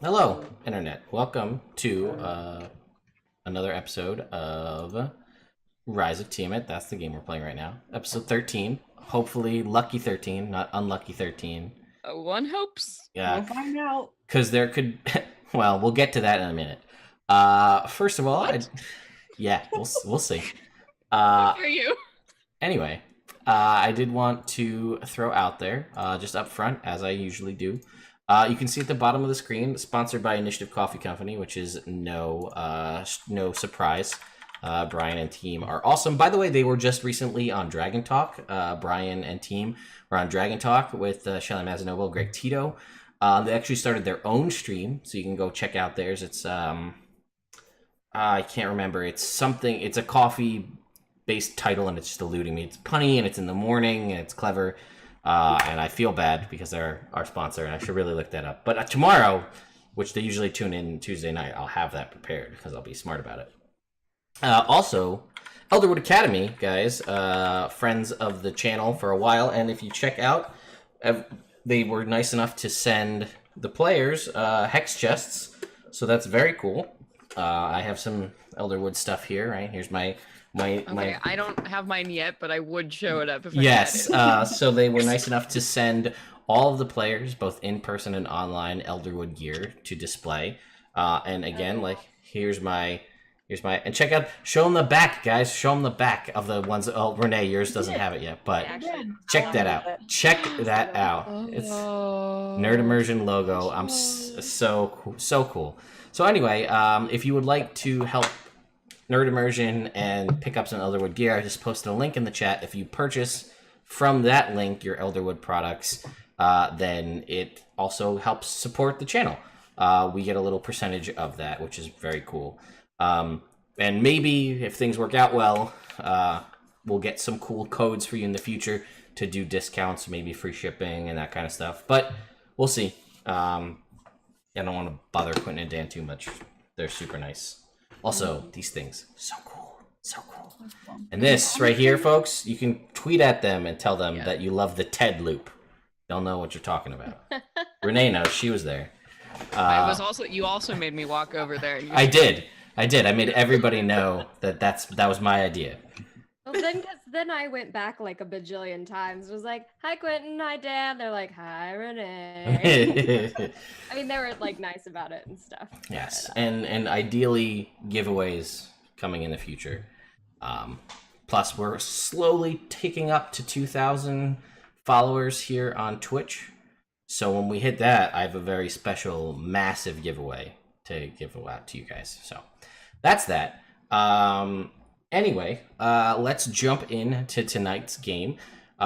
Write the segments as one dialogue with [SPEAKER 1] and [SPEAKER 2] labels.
[SPEAKER 1] Hello, Internet. Welcome to another episode of Rise of Tiamat. That's the game we're playing right now. Episode 13. Hopefully lucky 13, not unlucky 13.
[SPEAKER 2] One hopes.
[SPEAKER 1] Yeah.
[SPEAKER 3] We'll find out.
[SPEAKER 1] Because there could... well, we'll get to that in a minute. First of all, we'll see.
[SPEAKER 2] Good for you.
[SPEAKER 1] Anyway, I did want to throw out there, just up front, as I usually do. You can see at the bottom of the screen, sponsored by Initiative Coffee Company, which is no surprise. Brian and team are awesome. By the way, they were just recently on Dragon Talk. Brian and team were on Dragon Talk with Shelly Mazanovo, Greg Tito. They actually started their own stream, so you can go check out theirs. It's I can't remember. It's a coffee-based title, and it's just eluding me. It's punny, and it's in the morning, and it's clever. And I feel bad because they're our sponsor, and I should really look that up. But tomorrow, which they usually tune in Tuesday night, I'll have that prepared because I'll be smart about it. Also, Elderwood Academy, guys, friends of the channel for a while, and if you check out, they were nice enough to send the players hex chests, so that's very cool. I have some Elderwood stuff here, right? Here's my
[SPEAKER 2] I don't have mine yet, but I would show it up if I
[SPEAKER 1] yes,
[SPEAKER 2] had it.
[SPEAKER 1] So they were nice enough to send all of the players, both in person and online, Elderwood gear to display. And again, like here's my and check out, show them the back, guys. Show them the back of the ones. Oh, Renee, yours doesn't have it yet, but check that out. Check that out. It's Nerd Immersion logo. I'm so cool. So anyway, if you would like to help Nerd Immersion and pick up some Elderwood gear, I just posted a link in the chat. If you purchase from that link your Elderwood products, then it also helps support the channel. We get a little percentage of that, which is very cool. And maybe if things work out well, we'll get some cool codes for you in the future to do discounts, maybe free shipping and that kind of stuff. But we'll see. I don't want to bother Quentin and Dan too much. They're super nice. Also, these things, so cool. And this right here, folks, you can tweet at them and tell them that you love the TED loop. They'll know what you're talking about. Renee knows, she was there.
[SPEAKER 2] You also made me walk over there. And
[SPEAKER 1] I did. I made everybody know that was my idea.
[SPEAKER 4] Well, then I went back like a bajillion times. It was like, hi, Quentin, hi, Dan. They're like, hi, Renee. I mean, they were like nice about it and stuff.
[SPEAKER 1] Yes, and ideally giveaways coming in the future. Plus, we're slowly ticking up to 2,000 followers here on Twitch. So when we hit that, I have a very special, massive giveaway to give out to you guys. So that's that. Anyway, let's jump into tonight's game.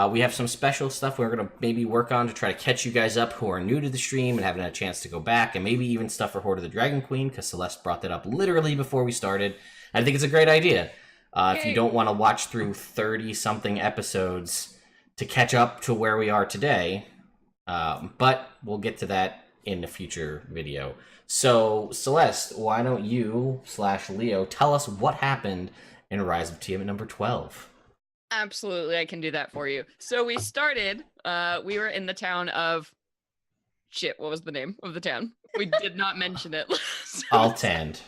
[SPEAKER 1] We have some special stuff we're going to maybe work on to try to catch you guys up who are new to the stream and haven't had a chance to go back, and maybe even stuff for Horde of the Dragon Queen, because Celeste brought that up literally before we started. I think it's a great idea. If you don't want to watch through 30-something episodes to catch up to where we are today, but we'll get to that in a future video. So, Celeste, why don't you / Leo tell us what happened in Rise of Tiamat number 12?
[SPEAKER 2] Absolutely, I can do that for you. So we started, we were in the town of... Shit, what was the name of the town? We did not mention it.
[SPEAKER 1] Altand.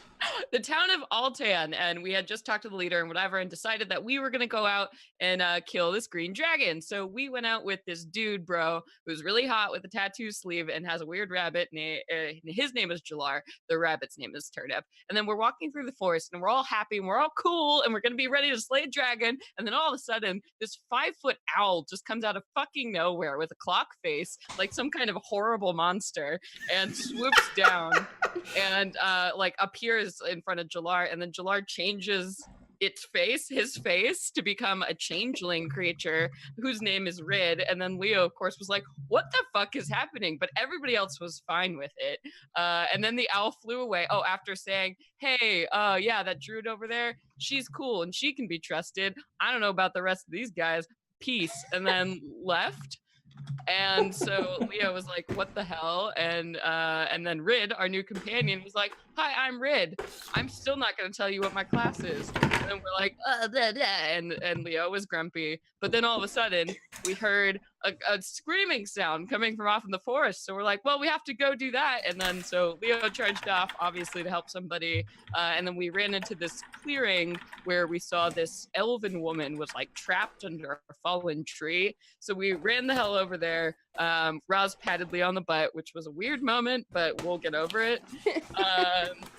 [SPEAKER 2] The town of Altan, and we had just talked to the leader and whatever and decided that we were going to go out and kill this green dragon. So we went out with this dude, bro, who's really hot with a tattoo sleeve and has a weird rabbit. His name is Jalar. The rabbit's name is Turnip. And then we're walking through the forest and we're all happy and we're all cool and we're going to be ready to slay a dragon. And then all of a sudden, this 5-foot owl just comes out of fucking nowhere with a clock face, like some kind of horrible monster, and swoops down and like appears in front of Jalar, and then Jalar changes his face to become a changeling creature whose name is Rid. And then Leo, of course, was like, what the fuck is happening? But everybody else was fine with it. And then the owl flew away. Oh, after saying, hey, yeah, that druid over there, she's cool and she can be trusted. I don't know about the rest of these guys. Peace. And then left. And so Leo was like, what the hell? And then Rid, our new companion, was like, hi, I'm Rid. I'm still not going to tell you what my class is. And we're like, blah, blah. And Leo was grumpy. But then all of a sudden, we heard a screaming sound coming from off in the forest. So we're like, well, we have to go do that. And then so Leo charged off, obviously, to help somebody. And then we ran into this clearing where we saw this elven woman was like trapped under a fallen tree. So we ran the hell over there. Roz patted Leo on the butt, which was a weird moment, but we'll get over it.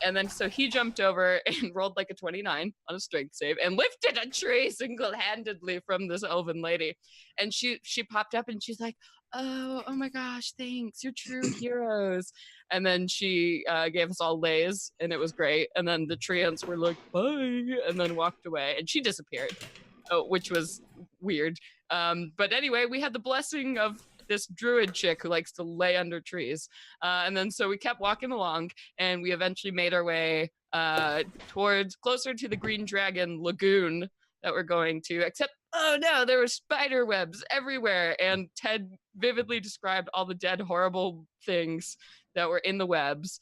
[SPEAKER 2] And then so he jumped over and rolled like a 29 on a strength save and lifted a tree single-handedly from this elven lady. And she popped up and she's like, oh my gosh, thanks, you're true heroes. And then she gave us all lays, and it was great. And then the treants were like, bye, and then walked away, and she disappeared, which was weird. But anyway, we had the blessing of this druid chick who likes to lay under trees. And then so we kept walking along, and we eventually made our way towards closer to the Green Dragon Lagoon that we're going to, except, oh no, there were spider webs everywhere. And Ted vividly described all the dead, horrible things that were in the webs,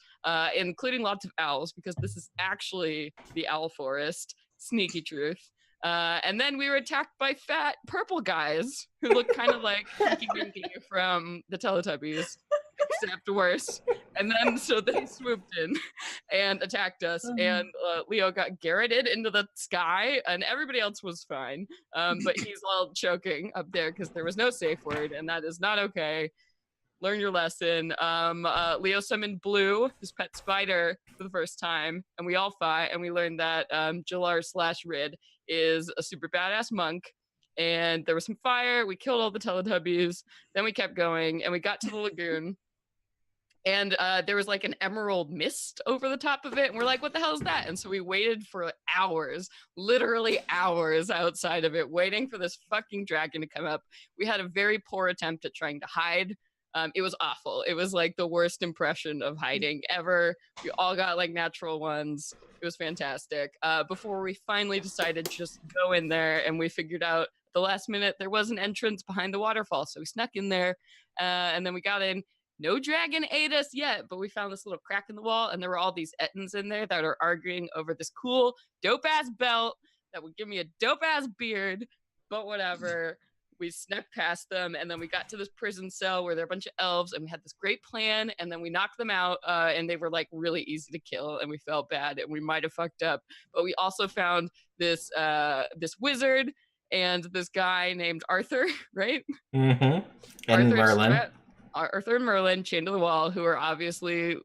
[SPEAKER 2] including lots of owls, because this is actually the owl forest. Sneaky truth. And then we were attacked by fat purple guys who look kind of like Pinky Winky from the Teletubbies, except worse. And then so they swooped in and attacked us, and Leo got garroted into the sky, and everybody else was fine. But he's all choking up there because there was no safe word, and that is not okay. Learn your lesson. Leo summoned Blue, his pet spider, for the first time, and we all fought, and we learned that Jalar/Rid is a super badass monk, and there was some fire. We killed all the Teletubbies. Then we kept going, and we got to the lagoon, and there was like an emerald mist over the top of it, and we're like, what the hell is that? And so we waited for hours, literally hours outside of it, waiting for this fucking dragon to come up. We had a very poor attempt at trying to hide. It was awful. It was like the worst impression of hiding ever. We all got like natural ones. It was fantastic. Before we finally decided to just go in there, and we figured out at the last minute there was an entrance behind the waterfall. So we snuck in there, and then we got in. No dragon ate us yet, but we found this little crack in the wall, and there were all these Ettins in there that are arguing over this cool, dope-ass belt that would give me a dope-ass beard, but whatever. We snuck past them, and then we got to this prison cell where there are a bunch of elves, and we had this great plan, and then we knocked them out, and they were like really easy to kill, and we felt bad, and we might have fucked up. But we also found this wizard and this guy named Arthur, right?
[SPEAKER 1] Mm-hmm. And Merlin.
[SPEAKER 2] Arthur and Merlin chained to the wall, who are obviously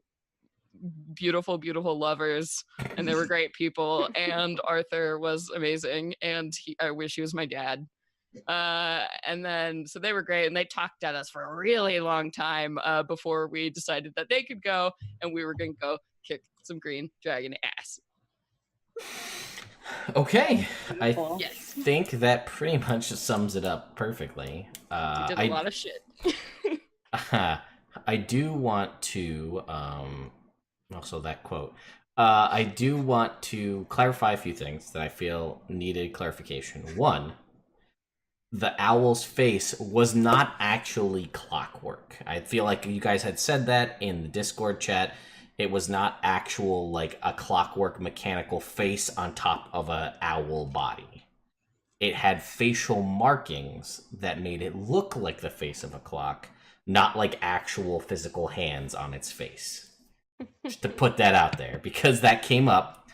[SPEAKER 2] beautiful, beautiful lovers, and they were great people. And Arthur was amazing, and I wish he was my dad. And then so they were great, and they talked at us for a really long time before we decided that they could go, and we were gonna go kick some green dragon ass.
[SPEAKER 1] Okay, I
[SPEAKER 2] Yes.
[SPEAKER 1] think that pretty much sums it up perfectly.
[SPEAKER 2] We did a lot of shit.
[SPEAKER 1] I do want to also that quote. I do want to clarify a few things that I feel needed clarification. One, the owl's face was not actually clockwork. I feel like you guys had said that in the Discord chat. It was not actual, like, a clockwork mechanical face on top of a owl body. It had facial markings that made it look like the face of a clock, not like actual physical hands on its face. Just to put that out there, because that came up.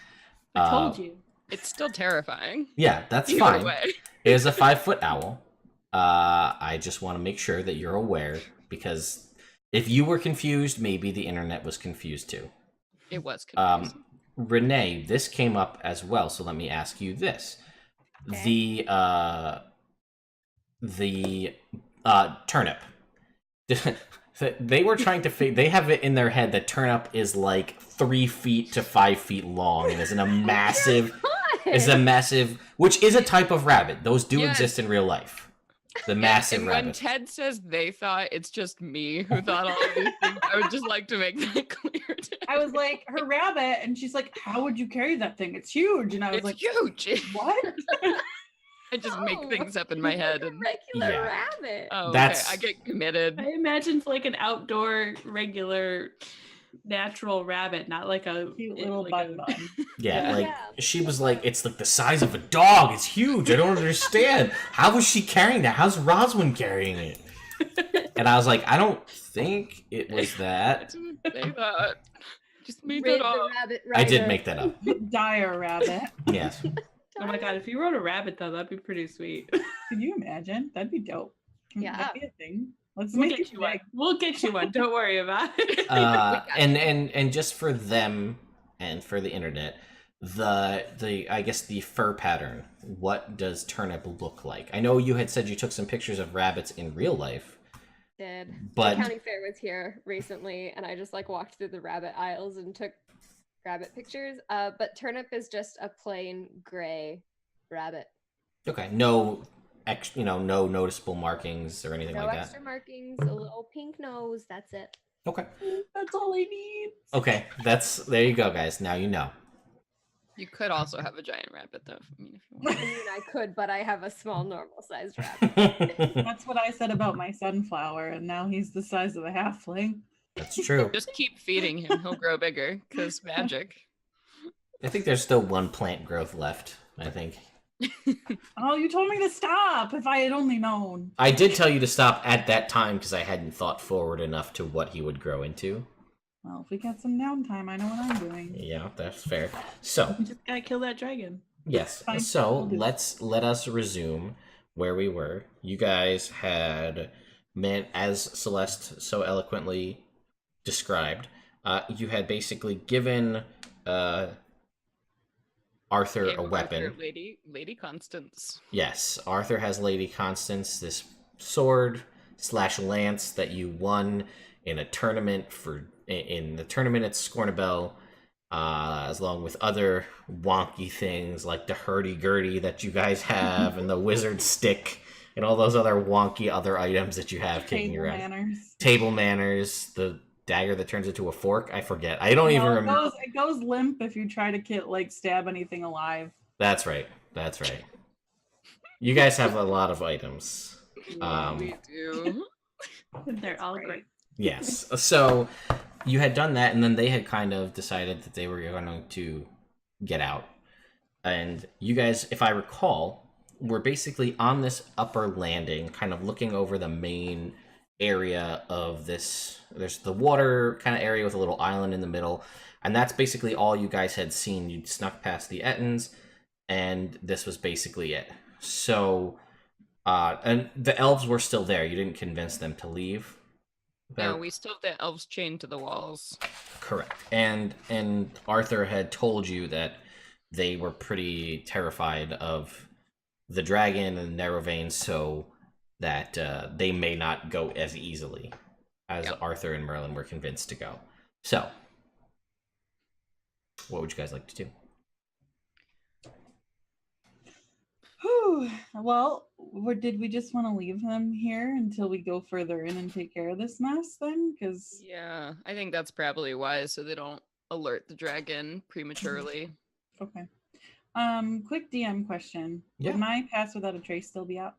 [SPEAKER 3] I told you.
[SPEAKER 2] It's still terrifying.
[SPEAKER 1] Yeah, that's
[SPEAKER 2] Either
[SPEAKER 1] fine.
[SPEAKER 2] way.
[SPEAKER 1] It is a 5-foot owl. I just want to make sure that you're aware, because if you were confused, maybe the internet was confused too.
[SPEAKER 2] It was confusing.
[SPEAKER 1] Renee, this came up as well, so let me ask you this.
[SPEAKER 4] Okay.
[SPEAKER 1] The turnip. They were trying to they have it in their head that turnip is like 3 feet to 5 feet long and is in a massive which is a type of rabbit. Those do
[SPEAKER 2] Yes.
[SPEAKER 1] exist in real life. The massive
[SPEAKER 2] and
[SPEAKER 1] rabbit.
[SPEAKER 2] when Ted says they thought, it's just me who thought all of these things. I would just like to make that clear.
[SPEAKER 3] I was like, her rabbit, and she's like, how would you carry that thing? It's huge. And I was
[SPEAKER 2] It's
[SPEAKER 3] like,
[SPEAKER 2] huge.
[SPEAKER 3] what?
[SPEAKER 2] I just make things up in my head. And
[SPEAKER 4] Regular
[SPEAKER 1] Yeah.
[SPEAKER 4] rabbit.
[SPEAKER 2] oh,
[SPEAKER 1] That's-
[SPEAKER 2] okay. I get committed.
[SPEAKER 3] I imagined like an outdoor, regular, natural rabbit, not like a
[SPEAKER 5] Cute little
[SPEAKER 3] like
[SPEAKER 5] bun
[SPEAKER 3] a-
[SPEAKER 5] bun.
[SPEAKER 1] Yeah,
[SPEAKER 3] Yeah.
[SPEAKER 1] like
[SPEAKER 4] Yeah.
[SPEAKER 1] she was like, it's like the size of a dog. It's huge. I don't understand. How was she carrying that? How's Roswin carrying it? And I was like, I don't think it was
[SPEAKER 2] I
[SPEAKER 1] that.
[SPEAKER 2] didn't say that. Just made
[SPEAKER 4] Raid
[SPEAKER 2] that
[SPEAKER 4] the
[SPEAKER 2] up.
[SPEAKER 4] rabbit
[SPEAKER 1] I did
[SPEAKER 4] rider.
[SPEAKER 1] make that up.
[SPEAKER 5] Dire rabbit.
[SPEAKER 1] Yes.
[SPEAKER 3] Oh my god, if you wrote a rabbit though, that'd be pretty sweet.
[SPEAKER 5] Can you imagine? That'd be dope. Can
[SPEAKER 4] Yeah.
[SPEAKER 5] that be a thing? Let's
[SPEAKER 3] We'll
[SPEAKER 5] make
[SPEAKER 3] get
[SPEAKER 5] it
[SPEAKER 3] you one.
[SPEAKER 5] big.
[SPEAKER 3] We'll get you one. Don't worry about it.
[SPEAKER 1] And just for them and for the internet, the I guess the fur pattern. What does turnip look like? I know you had said you took some pictures of rabbits in real life,
[SPEAKER 4] Did.
[SPEAKER 1] but
[SPEAKER 4] The county fair was here recently, and I just like walked through the rabbit aisles and took rabbit pictures. But turnip is just a plain gray rabbit.
[SPEAKER 1] okay, no no noticeable markings or anything
[SPEAKER 4] No
[SPEAKER 1] like
[SPEAKER 4] extra
[SPEAKER 1] that.
[SPEAKER 4] markings, a little pink nose. That's it.
[SPEAKER 1] Okay.
[SPEAKER 5] That's all I need.
[SPEAKER 1] Okay, there you go, guys. Now you know.
[SPEAKER 2] You could also have a giant rabbit, though. I mean, if you want.
[SPEAKER 4] I mean, I could, but I have a small, normal-sized rabbit.
[SPEAKER 5] That's what I said about my sunflower, and now he's the size of a halfling.
[SPEAKER 1] That's true.
[SPEAKER 2] Just keep feeding him; he'll grow bigger. Cause magic.
[SPEAKER 1] I think there's still one plant growth left. I think.
[SPEAKER 5] Oh, you told me to stop. If I had only known.
[SPEAKER 1] I did tell you to stop at that time because I hadn't thought forward enough to what he would grow into.
[SPEAKER 5] Well, if we got some downtime, I know what I'm doing.
[SPEAKER 1] Yeah, that's fair. So,
[SPEAKER 3] We just gotta kill that dragon.
[SPEAKER 1] yes.
[SPEAKER 5] Fine,
[SPEAKER 1] So,
[SPEAKER 5] I'll do it.
[SPEAKER 1] let us resume where we were. You guys had as Celeste so eloquently described, you had basically given Arthur
[SPEAKER 2] Gave
[SPEAKER 1] a weapon.
[SPEAKER 2] Arthur Lady Constance.
[SPEAKER 1] Yes, Arthur has Lady Constance, this sword / lance that you won in a tournament in the tournament at Scornabel, along with other wonky things like the hurdy-gurdy that you guys have and the wizard stick and all those other wonky other items that you have kicking
[SPEAKER 5] Table
[SPEAKER 1] around.
[SPEAKER 5] manners.
[SPEAKER 1] Table manners, the dagger that turns into a fork. I forget. I don't even
[SPEAKER 5] No,
[SPEAKER 1] remember.
[SPEAKER 5] it goes limp if you try to stab anything alive.
[SPEAKER 1] That's right. That's right. You guys have a lot of items.
[SPEAKER 2] We do.
[SPEAKER 3] They're all
[SPEAKER 5] great.
[SPEAKER 3] great.
[SPEAKER 1] Yes. So you had done that, and then they had kind of decided that they were going to get out. And you guys, if I recall, were basically on this upper landing, kind of looking over the main area of this. There's the water kind of area with a little island in the middle, and that's basically all you guys had seen. You'd snuck past the Ettins, and this was basically it. So, and the elves were still there. You didn't convince them to leave.
[SPEAKER 2] No, we still have the elves chained to the walls.
[SPEAKER 1] Correct. And Arthur had told you that they were pretty terrified of the dragon and Nerovain, so that they may not go as easily as
[SPEAKER 2] Yep.
[SPEAKER 1] Arthur and Merlin were convinced to go. So, what would you guys like to do?
[SPEAKER 5] Whew. Well, did we just want to leave them here until we go further in and take care of this mess then? Because
[SPEAKER 2] Yeah, I think that's probably wise, so they don't alert the dragon prematurely.
[SPEAKER 5] okay. Quick DM question.
[SPEAKER 1] Yeah.
[SPEAKER 5] Would my pass without a trace still be up?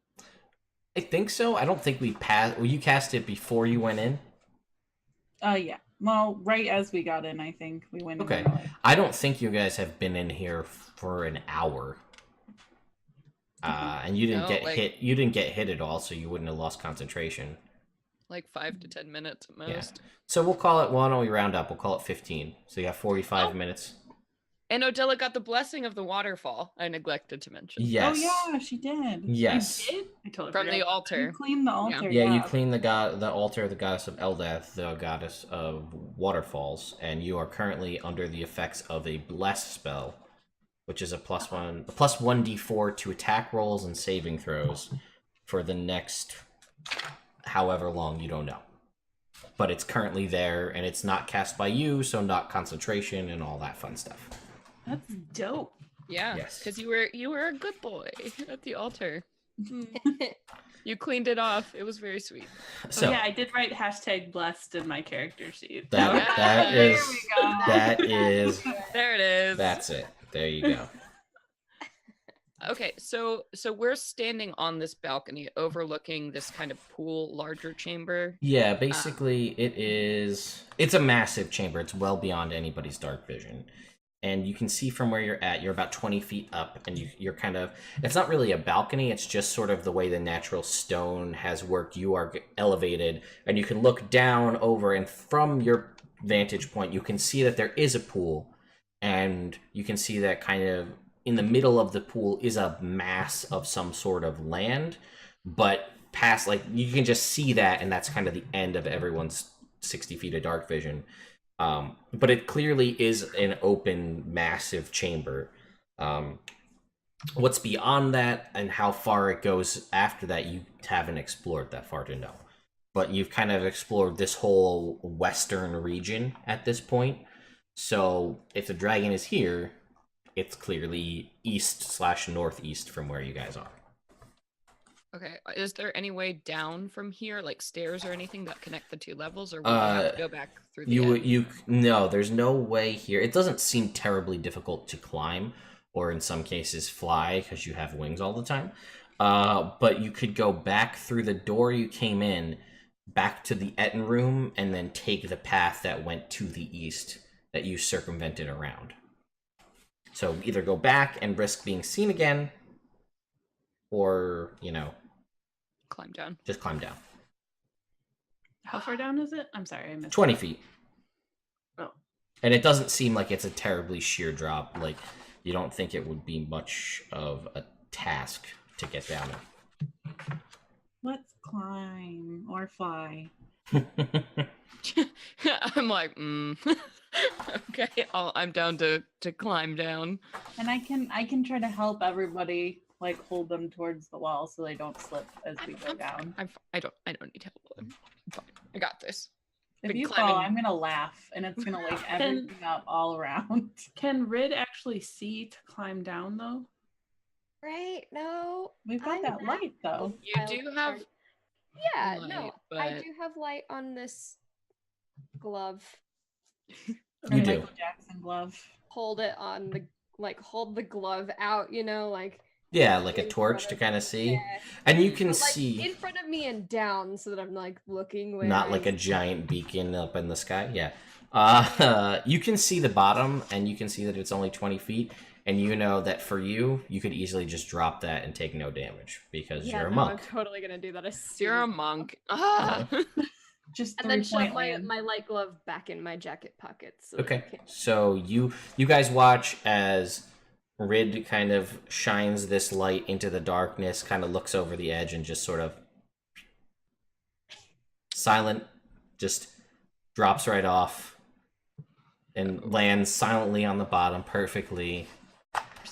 [SPEAKER 1] I think so. I don't think we passed. Well, you cast it before you went in.
[SPEAKER 5] Yeah. Well, right as we got in, I think we went in.
[SPEAKER 1] Okay.
[SPEAKER 5] early.
[SPEAKER 1] I don't think you guys have been in here for an hour. And you didn't
[SPEAKER 2] No,
[SPEAKER 1] get
[SPEAKER 2] like-
[SPEAKER 1] hit. You didn't get hit at all, so you wouldn't have lost concentration.
[SPEAKER 2] Like 5 to 10 minutes at
[SPEAKER 1] Yeah.
[SPEAKER 2] most.
[SPEAKER 1] So we'll call it. Why don't we round up? We'll call it 15. So you have 45
[SPEAKER 2] Oh.
[SPEAKER 1] minutes.
[SPEAKER 2] And Odella got the blessing of the waterfall. I neglected to mention.
[SPEAKER 1] Yes.
[SPEAKER 5] Oh yeah, she did.
[SPEAKER 1] Yes.
[SPEAKER 3] You did? I totally
[SPEAKER 2] From the
[SPEAKER 3] forgot.
[SPEAKER 5] You
[SPEAKER 2] altar.
[SPEAKER 5] cleaned the altar.
[SPEAKER 1] Yeah, you clean the altar of the goddess of Eldath, the goddess of waterfalls, and you are currently under the effects of a bless spell, which is a plus 1d4 to attack rolls and saving throws for the next however long, you don't know. But it's currently there, and it's not cast by you, so not concentration and all that fun stuff.
[SPEAKER 3] That's dope.
[SPEAKER 2] Yeah,
[SPEAKER 1] Yes.
[SPEAKER 2] because you were a good boy at the altar. You cleaned it off. It was very sweet.
[SPEAKER 1] So
[SPEAKER 3] Oh, yeah, I did write hashtag blessed in my character sheet.
[SPEAKER 1] that
[SPEAKER 2] Yeah,
[SPEAKER 1] that is
[SPEAKER 2] There it is.
[SPEAKER 1] that's it. There you go.
[SPEAKER 2] Okay, so we're standing on this balcony overlooking this kind of pool, larger chamber.
[SPEAKER 1] Yeah, basically it's a massive chamber. It's well beyond anybody's dark vision. and you can see from where you're at, you're about 20 feet up, and you're kind of, it's not really a balcony, it's just sort of the way the natural stone has worked. You are elevated, and you can look down over, and from your vantage point, you can see that there is a pool, and you can see that kind of in the middle of the pool is a mass of some sort of land, but past, like, you can just see that, and that's kind of the end of everyone's 60 feet of dark vision. But it clearly is an open, massive chamber. What's beyond that and how far it goes after that, you haven't explored that far to know. But you've kind of explored this whole western region at this point. So if the dragon is here, it's clearly east/northeast from where you guys are.
[SPEAKER 2] Okay, is there any way down from here, like stairs or anything that connect the two levels, or would you have to go back through the end?
[SPEAKER 1] No, there's no way here. It doesn't seem terribly difficult to climb, or in some cases fly, because you have wings all the time. But you could go back through the door you came in, back to the Etten room, and then take the path that went to the east that you circumvented around. So either go back and risk being seen again, or,
[SPEAKER 2] Climb down.
[SPEAKER 1] just climb down.
[SPEAKER 3] How far down is it? I'm sorry, I missed
[SPEAKER 1] 20
[SPEAKER 3] that.
[SPEAKER 1] feet.
[SPEAKER 3] Oh.
[SPEAKER 1] And it doesn't seem like it's a terribly sheer drop. Like, you don't think it would be much of a task to get down
[SPEAKER 5] Let's climb or fly.
[SPEAKER 2] I'm like, okay, I'm down to climb down.
[SPEAKER 5] And I can try to help everybody, like hold them towards the wall so they don't slip as we go down.
[SPEAKER 2] I don't need help. I'm fine. I got this.
[SPEAKER 5] If
[SPEAKER 2] Big
[SPEAKER 5] you
[SPEAKER 2] climbing-
[SPEAKER 5] fall, I'm gonna laugh and it's gonna wake everything up all around.
[SPEAKER 3] Can Rid actually see to climb down though?
[SPEAKER 4] Right? No.
[SPEAKER 5] We've got
[SPEAKER 4] I'm
[SPEAKER 5] that
[SPEAKER 4] not-
[SPEAKER 5] light though.
[SPEAKER 2] You do have
[SPEAKER 4] Yeah,
[SPEAKER 2] light,
[SPEAKER 4] no.
[SPEAKER 2] but
[SPEAKER 4] I do have light on this glove.
[SPEAKER 1] You
[SPEAKER 5] Or
[SPEAKER 1] do.
[SPEAKER 5] Michael Jackson glove.
[SPEAKER 4] Hold it on the hold the glove out, like
[SPEAKER 1] Yeah, like a
[SPEAKER 4] in
[SPEAKER 1] torch
[SPEAKER 4] front
[SPEAKER 1] to
[SPEAKER 4] of-
[SPEAKER 1] kind of see.
[SPEAKER 4] yeah.
[SPEAKER 1] And you can
[SPEAKER 4] But, like,
[SPEAKER 1] see,
[SPEAKER 4] in front of me and down so that I'm like looking where
[SPEAKER 1] not like a giant beacon up in the sky. Yeah. You can see the bottom, and you can see that it's only 20 feet. And you know that for you, you could easily just drop that and take no damage because you're a
[SPEAKER 4] no,
[SPEAKER 1] monk.
[SPEAKER 4] I'm totally gonna do that as soon
[SPEAKER 2] you're a
[SPEAKER 4] as
[SPEAKER 2] monk.
[SPEAKER 4] possible.
[SPEAKER 2] Ah!
[SPEAKER 5] Just
[SPEAKER 4] And then
[SPEAKER 5] 3 point
[SPEAKER 4] shove my,
[SPEAKER 5] land.
[SPEAKER 4] my light glove back in my jacket pockets. So that
[SPEAKER 1] Okay,
[SPEAKER 4] I can't-
[SPEAKER 1] so you guys watch as Rid kind of shines this light into the darkness, kind of looks over the edge, and just sort of silent, just drops right off and lands silently on the bottom perfectly.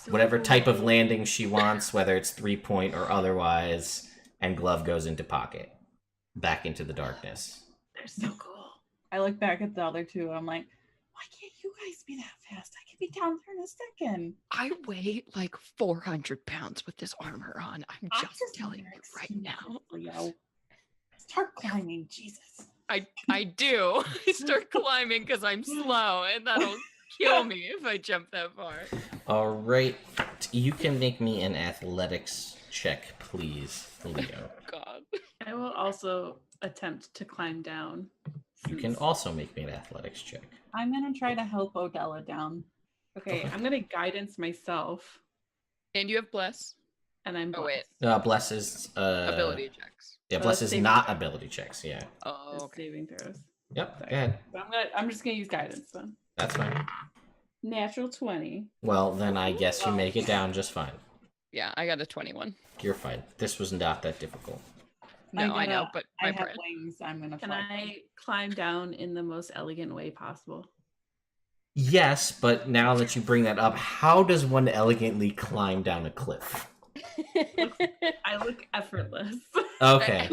[SPEAKER 1] Whatever type of landing she wants, whether it's 3-point or otherwise, and glove goes into pocket, back into the darkness.
[SPEAKER 3] They're so cool.
[SPEAKER 5] I look back at the other two. I'm like, why can't you guys be that fast? I can be down there in a second.
[SPEAKER 2] I weigh like 400 pounds with this armor on. I'm
[SPEAKER 5] I'm
[SPEAKER 2] just telling you right now.
[SPEAKER 5] Leo. Start climbing, Jesus.
[SPEAKER 2] I do. I start climbing because I'm slow, and that'll kill me if I jump that far.
[SPEAKER 1] All right, you can make me an athletics check, please, Leo.
[SPEAKER 2] God.
[SPEAKER 3] I will also attempt to climb down.
[SPEAKER 1] You can
[SPEAKER 3] since-
[SPEAKER 1] also make me an athletics check.
[SPEAKER 5] I'm gonna try to help Odella down.
[SPEAKER 3] Okay, I'm gonna guidance myself,
[SPEAKER 2] And you have bless.
[SPEAKER 3] and I'm
[SPEAKER 2] Oh wait,
[SPEAKER 1] Bless is
[SPEAKER 2] ability checks.
[SPEAKER 1] Yeah, Bless is
[SPEAKER 3] saving
[SPEAKER 1] not
[SPEAKER 3] throws.
[SPEAKER 1] ability checks. Yeah.
[SPEAKER 2] Oh,
[SPEAKER 3] Just
[SPEAKER 2] okay.
[SPEAKER 3] saving throws.
[SPEAKER 1] Yep.
[SPEAKER 3] Sorry.
[SPEAKER 1] Go ahead.
[SPEAKER 3] But I'm just gonna use guidance then.
[SPEAKER 1] That's fine.
[SPEAKER 3] Natural 20.
[SPEAKER 1] Well, then I guess you make it down just fine.
[SPEAKER 2] Yeah, I got a 21.
[SPEAKER 1] You're fine. This was not that difficult.
[SPEAKER 2] No, I know, but
[SPEAKER 5] I
[SPEAKER 2] my
[SPEAKER 5] have
[SPEAKER 2] brain.
[SPEAKER 5] wings. I'm gonna
[SPEAKER 3] Can
[SPEAKER 5] fly.
[SPEAKER 3] I climb down in the most elegant way possible?
[SPEAKER 1] Yes, but now that you bring that up, how does one elegantly climb down a cliff?
[SPEAKER 3] I look effortless.
[SPEAKER 1] Okay,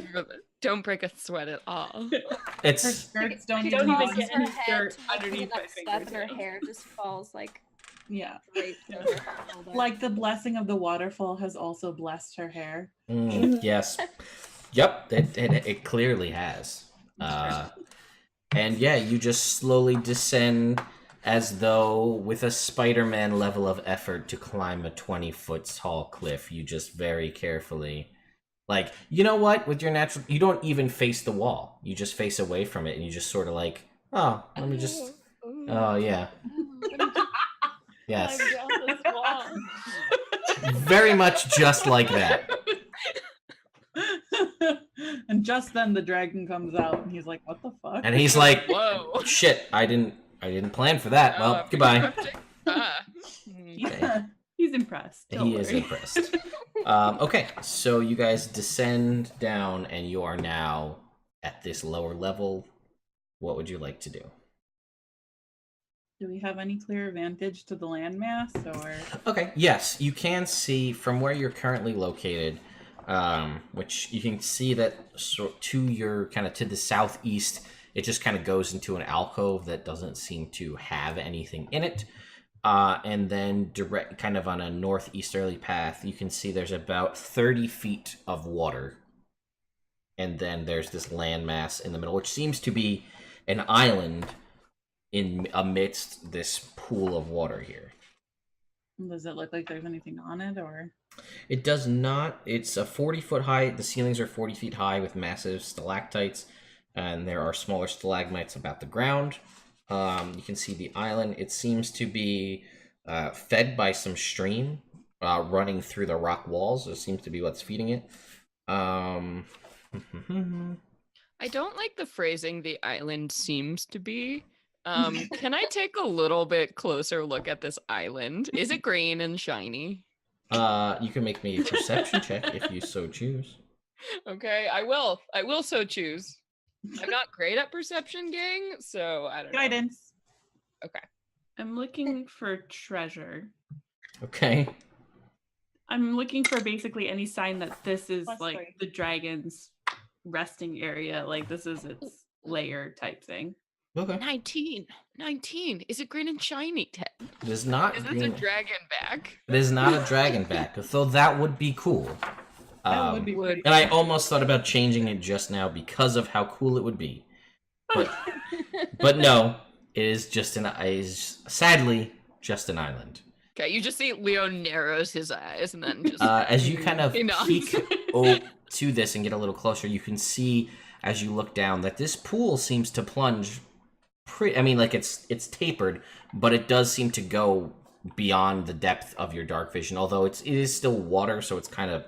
[SPEAKER 2] Don't break a sweat at all.
[SPEAKER 5] Her
[SPEAKER 1] it's
[SPEAKER 5] skirts don't
[SPEAKER 3] She
[SPEAKER 5] even
[SPEAKER 3] don't
[SPEAKER 5] go
[SPEAKER 3] even
[SPEAKER 5] on-
[SPEAKER 3] get
[SPEAKER 4] her
[SPEAKER 3] any
[SPEAKER 4] head
[SPEAKER 3] dirt
[SPEAKER 4] to, like, do
[SPEAKER 3] underneath
[SPEAKER 4] that
[SPEAKER 3] my
[SPEAKER 4] stuff, and her
[SPEAKER 3] fingertips.
[SPEAKER 4] hair just falls like
[SPEAKER 5] Yeah.
[SPEAKER 4] draped over her shoulder.
[SPEAKER 5] Like the blessing of the waterfall has also blessed her hair.
[SPEAKER 1] yes, yep. It clearly has. And yeah, you just slowly descend as though with a Spider-Man level of effort to climb a 20-foot tall cliff. You just very carefully, like, you know what? With your natural, you don't even face the wall. You just face away from it, and you just sort of like, oh, let me just, oh yeah. Yes.
[SPEAKER 3] Climb down this wall.
[SPEAKER 1] Very much just like that.
[SPEAKER 5] And just then the dragon comes out and he's like, what the fuck?
[SPEAKER 1] And he's like,
[SPEAKER 2] Whoa.
[SPEAKER 1] shit, I didn't plan for that. Well,
[SPEAKER 2] for
[SPEAKER 1] goodbye.
[SPEAKER 2] interrupting.
[SPEAKER 5] Yeah, he's impressed. Don't
[SPEAKER 1] He is
[SPEAKER 5] worry.
[SPEAKER 1] impressed. Okay, so you guys descend down and you are now at this lower level. What would you like to do?
[SPEAKER 5] Do we have any clear advantage to the landmass, or?
[SPEAKER 1] Okay, yes, you can see from where you're currently located, which you can see that to your kind of to the southeast, it just kind of goes into an alcove that doesn't seem to have anything in it. And then direct kind of on a northeasterly path, you can see there's about 30 feet of water. And then there's this landmass in the middle, which seems to be an island in amidst this pool of water here.
[SPEAKER 5] Does it look like there's anything on it, or?
[SPEAKER 1] It does not. It's a 40-foot high. The ceilings are 40 feet high with massive stalactites, and there are smaller stalagmites about the ground. You can see the island. It seems to be fed by some stream running through the rock walls. It seems to be what's feeding it.
[SPEAKER 2] I don't like the phrasing the island seems to be. Can I take a little bit closer look at this island? Is it green and shiny?
[SPEAKER 1] You can make me a perception check if you so choose.
[SPEAKER 2] Okay, I will. I will so choose. I'm not great at perception, gang, so I don't know.
[SPEAKER 5] Guidance.
[SPEAKER 2] Okay.
[SPEAKER 3] I'm looking for treasure.
[SPEAKER 1] Okay.
[SPEAKER 3] I'm looking for basically any sign that this is
[SPEAKER 5] Plus
[SPEAKER 3] like
[SPEAKER 5] 3.
[SPEAKER 3] the dragon's resting area, like this is its lair type thing.
[SPEAKER 1] Okay.
[SPEAKER 2] 19. Is it green and shiny, Ted?
[SPEAKER 1] It is not
[SPEAKER 2] Is this
[SPEAKER 1] green.
[SPEAKER 2] a dragon back?
[SPEAKER 1] It is not a dragon back, though that would be cool.
[SPEAKER 5] That would be
[SPEAKER 2] would-
[SPEAKER 5] pretty.
[SPEAKER 1] And I almost thought about changing it just now because of how cool it would be. But no, it is just sadly just an island.
[SPEAKER 2] Okay, you just see Leo narrows his eyes and then just
[SPEAKER 1] As you kind of
[SPEAKER 2] He nods.
[SPEAKER 1] peek to this and get a little closer, you can see as you look down that this pool seems to plunge. I mean, like it's tapered, but it does seem to go beyond the depth of your dark vision. Although it is still water, so it's kind of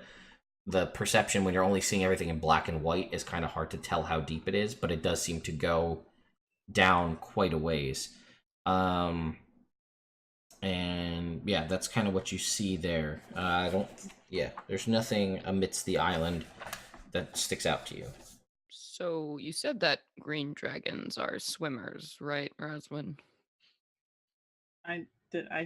[SPEAKER 1] the perception when you're only seeing everything in black and white is kind of hard to tell how deep it is. But it does seem to go down quite a ways. And yeah, that's kind of what you see there. There's nothing amidst the island that sticks out to you.
[SPEAKER 2] So you said that green dragons are swimmers, right, Roswin?
[SPEAKER 5] I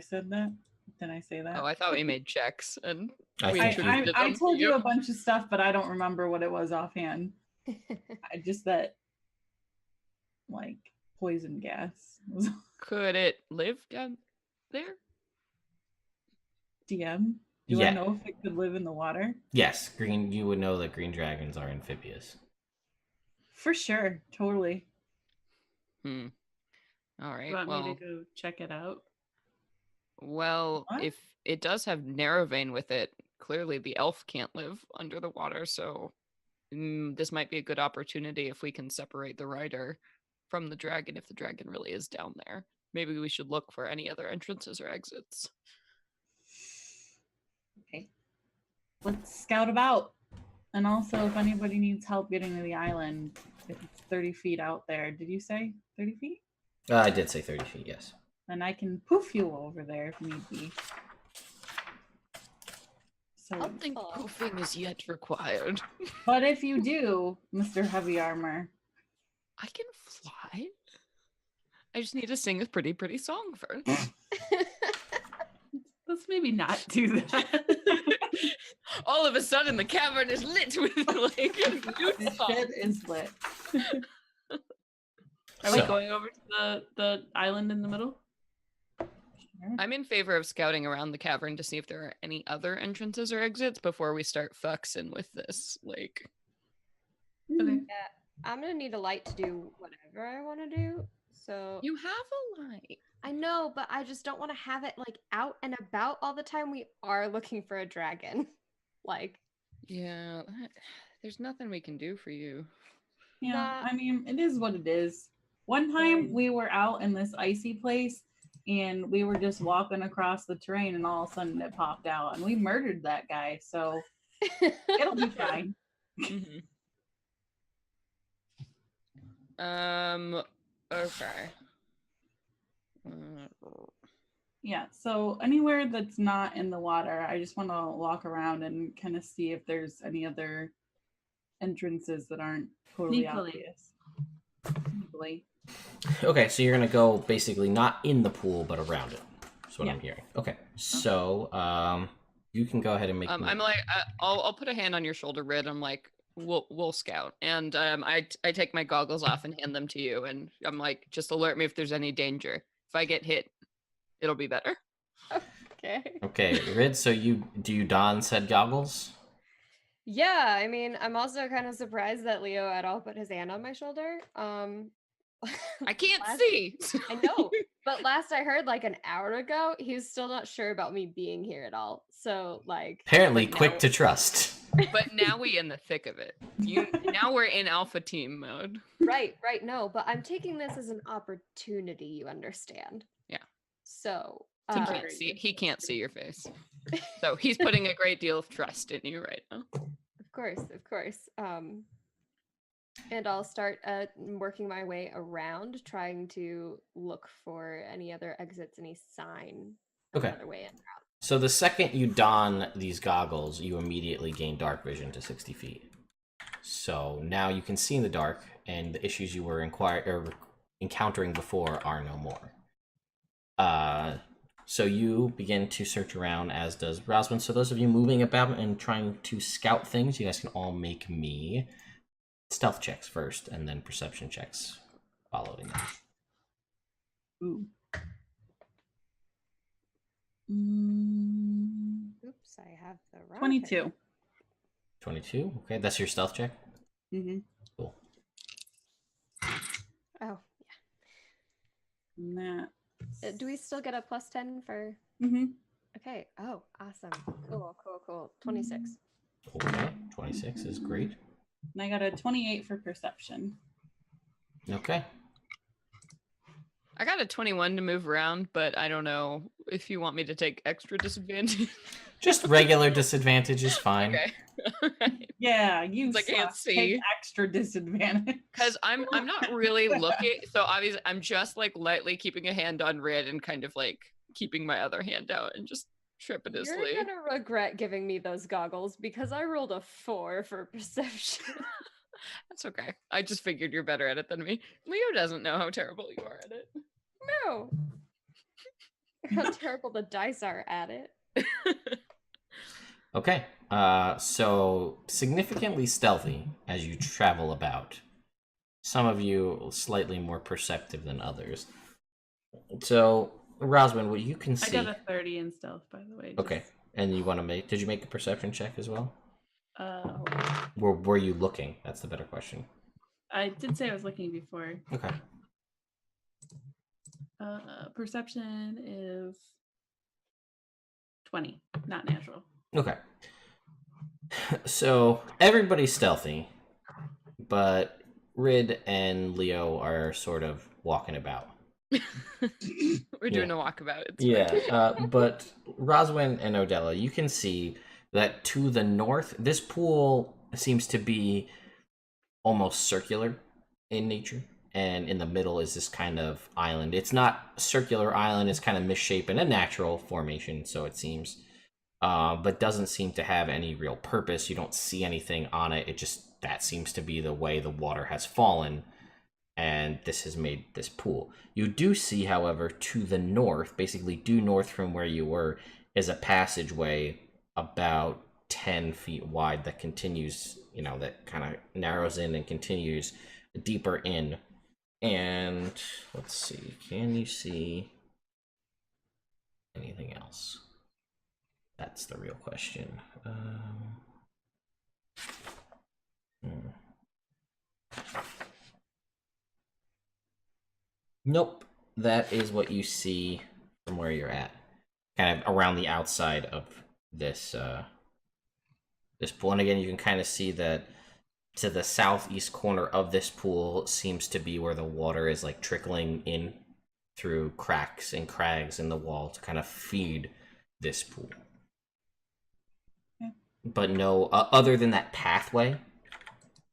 [SPEAKER 5] said that? Did I say that?
[SPEAKER 2] Oh, I thought we made checks and
[SPEAKER 1] I
[SPEAKER 2] we
[SPEAKER 1] think
[SPEAKER 2] introduced
[SPEAKER 5] I
[SPEAKER 2] them to
[SPEAKER 5] told you a bunch of stuff, but I don't remember what it was offhand. I just that like poison gas was
[SPEAKER 2] Could it live down there?
[SPEAKER 5] DM. Do
[SPEAKER 1] Yeah.
[SPEAKER 5] I know if it could live in the water?
[SPEAKER 1] Yes, you would know that green dragons are amphibious.
[SPEAKER 5] For sure, totally.
[SPEAKER 2] All right.
[SPEAKER 3] You want
[SPEAKER 2] Well,
[SPEAKER 3] me to go check it out?
[SPEAKER 2] well,
[SPEAKER 5] What?
[SPEAKER 2] if it does have Nerovain with it, clearly the elf can't live under the water, so this might be a good opportunity if we can separate the rider from the dragon if the dragon really is down there. Maybe we should look for any other entrances or exits.
[SPEAKER 5] Okay. Let's scout about. And also, if anybody needs help getting to the island, if it's 30 feet out there, did you say 30 feet?
[SPEAKER 1] I did say 30 feet, yes.
[SPEAKER 5] Then I can poof you over there if need be. So,
[SPEAKER 4] Oh.
[SPEAKER 2] think poofing is yet required.
[SPEAKER 5] but if you do, Mr. Heavy Armor,
[SPEAKER 2] I can fly. I just need to sing a pretty song first.
[SPEAKER 3] Let's maybe not do that.
[SPEAKER 2] All of a sudden, the cavern is lit with like a new
[SPEAKER 5] this
[SPEAKER 2] song.
[SPEAKER 5] shit is lit.
[SPEAKER 3] Are we
[SPEAKER 1] So-
[SPEAKER 3] going over to the island in the middle?
[SPEAKER 2] I'm in favor of scouting around the cavern to see if there are any other entrances or exits before we start fuxing with this. Like,
[SPEAKER 3] Okay.
[SPEAKER 4] I'm gonna need a light to do whatever I want to do. So
[SPEAKER 2] you have a light.
[SPEAKER 4] I know, but I just don't want to have it like out and about all the time. We are looking for a dragon. Like,
[SPEAKER 2] Yeah, there's nothing we can do for you.
[SPEAKER 5] Yeah,
[SPEAKER 4] That-
[SPEAKER 5] I mean, it is what it is. One time we were out in this icy place and we were just walking across the terrain, and all of a sudden it popped out, and we murdered that guy. So it'll be fine.
[SPEAKER 2] Mhm. Okay.
[SPEAKER 5] Yeah. So anywhere that's not in the water, I just want to walk around and kind of see if there's any other entrances that aren't totally
[SPEAKER 3] Sneakily.
[SPEAKER 5] obvious. Sneakily.
[SPEAKER 1] Okay, so you're gonna go basically not in the pool, but around it. That's what
[SPEAKER 5] Yeah.
[SPEAKER 1] I'm hearing. Okay, so you can go ahead and make.
[SPEAKER 2] I'm like, I'll put a hand on your shoulder, Rid. I'm like, we'll scout, and I take my goggles off and hand them to you, and I'm like, just alert me if there's any danger. If I get hit, it'll be better.
[SPEAKER 4] Okay.
[SPEAKER 1] Okay, Rid. So you don said goggles?
[SPEAKER 4] Yeah, I mean, I'm also kind of surprised that Leo at all put his hand on my shoulder.
[SPEAKER 2] I can't
[SPEAKER 4] last-
[SPEAKER 2] see.
[SPEAKER 4] I know, but last I heard, like an hour ago, he was still not sure about me being here at all. So, like,
[SPEAKER 1] Apparently,
[SPEAKER 2] But
[SPEAKER 1] quick
[SPEAKER 2] now-
[SPEAKER 1] to trust.
[SPEAKER 2] But now we in the thick of it. Now we're in alpha team mode.
[SPEAKER 4] right, no, but I'm taking this as an opportunity. You understand?
[SPEAKER 2] Yeah.
[SPEAKER 4] So,
[SPEAKER 2] He can't see your face, so he's putting a great deal of trust in you right now.
[SPEAKER 4] Of course. And I'll start working my way around, trying to look for any other exits, any sign of
[SPEAKER 1] Okay.
[SPEAKER 4] another way in.
[SPEAKER 1] So the second you don these goggles, you immediately gain dark vision to 60 feet. So now you can see in the dark, and the issues you were encountering before are no more. So you begin to search around, as does Rosman. So those of you moving about and trying to scout things, you guys can all make me stealth checks first, and then perception checks following that.
[SPEAKER 5] Ooh.
[SPEAKER 4] Oops, I have the wrong
[SPEAKER 5] 22.
[SPEAKER 1] 22. Okay, that's your stealth check.
[SPEAKER 5] Mm-hmm.
[SPEAKER 1] Cool.
[SPEAKER 4] Oh,
[SPEAKER 5] And that.
[SPEAKER 4] yeah. Do we still get a +10 for?
[SPEAKER 5] Mm-hmm.
[SPEAKER 4] Okay. Oh, awesome. Cool. 26.
[SPEAKER 1] Okay, 26 is great.
[SPEAKER 5] And I got a 28 for perception.
[SPEAKER 1] Okay.
[SPEAKER 2] I got a 21 to move around, but I don't know if you want me to take extra disadvantage.
[SPEAKER 1] Just regular disadvantage is fine.
[SPEAKER 2] Okay. Alright.
[SPEAKER 5] Yeah, you
[SPEAKER 2] I can't
[SPEAKER 5] suck. Take
[SPEAKER 2] see.
[SPEAKER 5] extra disadvantage.
[SPEAKER 2] Because I'm not really looking, so obviously I'm just like lightly keeping a hand on Rid and kind of like keeping my other hand out and just trepidatiously.
[SPEAKER 4] You're gonna regret giving me those goggles because I rolled a 4 for perception.
[SPEAKER 2] That's okay. I just figured you're better at it than me. Leo doesn't know how terrible you are at it.
[SPEAKER 4] No. How terrible the dice are at it.
[SPEAKER 1] Okay. So significantly stealthy as you travel about. Some of you slightly more perceptive than others. So, Rosman, what you can
[SPEAKER 3] I
[SPEAKER 1] see.
[SPEAKER 3] got a 30 in stealth, by the way.
[SPEAKER 1] Okay. And you want to make? Did you make a perception check as well?
[SPEAKER 3] Hold
[SPEAKER 1] Or were you looking? That's the better question.
[SPEAKER 3] I did say I was looking before.
[SPEAKER 1] Okay.
[SPEAKER 3] Perception is 20, not natural.
[SPEAKER 1] Okay. So everybody's stealthy, but Rid and Leo are sort of walking about.
[SPEAKER 2] We're doing a walkabout. It's
[SPEAKER 1] Yeah, but Roswin and Odella, you can see that to the north, this pool seems to be almost circular in nature, and in the middle is this kind of island. It's not a circular island, it's kind of misshapen, a natural formation, so it seems, but doesn't seem to have any real purpose. You don't see anything on it. It just, that seems to be the way the water has fallen, and this has made this pool. You do see, however, to the north, basically due north from where you were, is a passageway about 10 feet wide that continues, you know, that kind of narrows in and continues deeper in. And let's see, can you see anything else? That's the real question. Nope, that is what you see from where you're at, kind of around the outside of this this pool. And again, you can kind of see that to the southeast corner of this pool seems to be where the water is like trickling in through cracks and crags in the wall to kind of feed this pool.
[SPEAKER 5] Okay.
[SPEAKER 1] But no, other than that pathway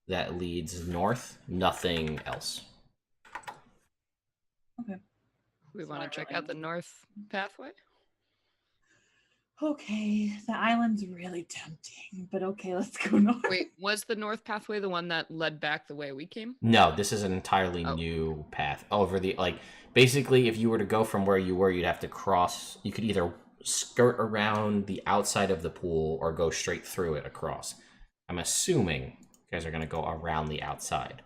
[SPEAKER 1] that leads north, nothing else.
[SPEAKER 5] Okay.
[SPEAKER 2] We
[SPEAKER 5] It's
[SPEAKER 2] want to
[SPEAKER 5] not
[SPEAKER 2] check
[SPEAKER 5] really
[SPEAKER 2] out the north pathway.
[SPEAKER 5] Okay, the island's really tempting, but okay, let's go north.
[SPEAKER 2] Wait, was the north pathway the one that led back the way we came?
[SPEAKER 1] No, this is an entirely
[SPEAKER 2] Oh.
[SPEAKER 1] new path. Over the, like, basically, if you were to go from where you were, you'd have to cross. You could either skirt around the outside of the pool or go straight through it across. I'm assuming you guys are going to go around the outside.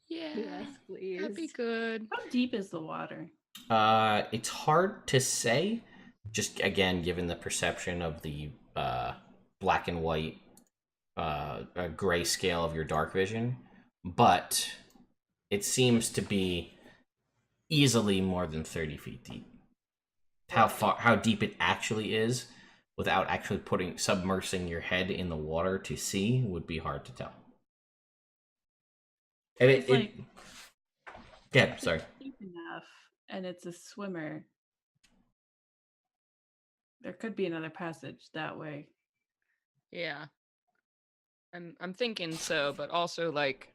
[SPEAKER 2] Yeah,
[SPEAKER 4] Yes, please.
[SPEAKER 2] that'd be good.
[SPEAKER 3] How deep is the water?
[SPEAKER 1] It's hard to say, just again, given the perception of the black and white gray scale of your dark vision, but it seems to be easily more than 30 feet deep. How deep it actually is, without actually submersing your head in the water to see, would be hard to tell. And
[SPEAKER 3] It's like-
[SPEAKER 1] yeah, sorry.
[SPEAKER 3] Deep enough, and it's a swimmer. There could be another passage that way.
[SPEAKER 2] Yeah. I'm thinking so, but also like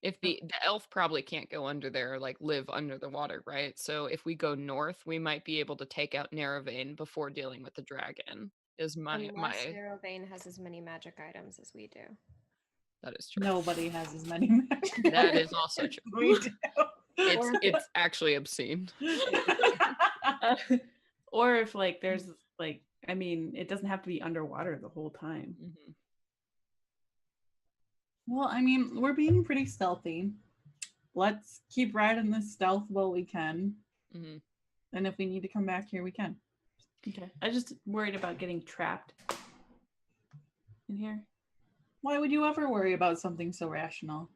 [SPEAKER 2] if the elf probably can't go under there or like live under the water, right? So if we go north, we might be able to take out Nerovain before dealing with the dragon. Is my
[SPEAKER 4] Unless Nerovain has as many magic items as we do.
[SPEAKER 2] that is true.
[SPEAKER 5] Nobody has as many magic
[SPEAKER 2] That is
[SPEAKER 5] items
[SPEAKER 2] also
[SPEAKER 5] as
[SPEAKER 2] true.
[SPEAKER 5] we do.
[SPEAKER 2] It's actually obscene.
[SPEAKER 3] Or if like there's like, I mean, it doesn't have to be underwater the whole time.
[SPEAKER 2] Mhm.
[SPEAKER 5] Well, I mean, we're being pretty stealthy. Let's keep riding this stealth while we can.
[SPEAKER 2] Mhm.
[SPEAKER 5] And if we need to come back here, we can.
[SPEAKER 3] Okay. I just worried about getting trapped in here.
[SPEAKER 5] Why would you ever worry about something so rational?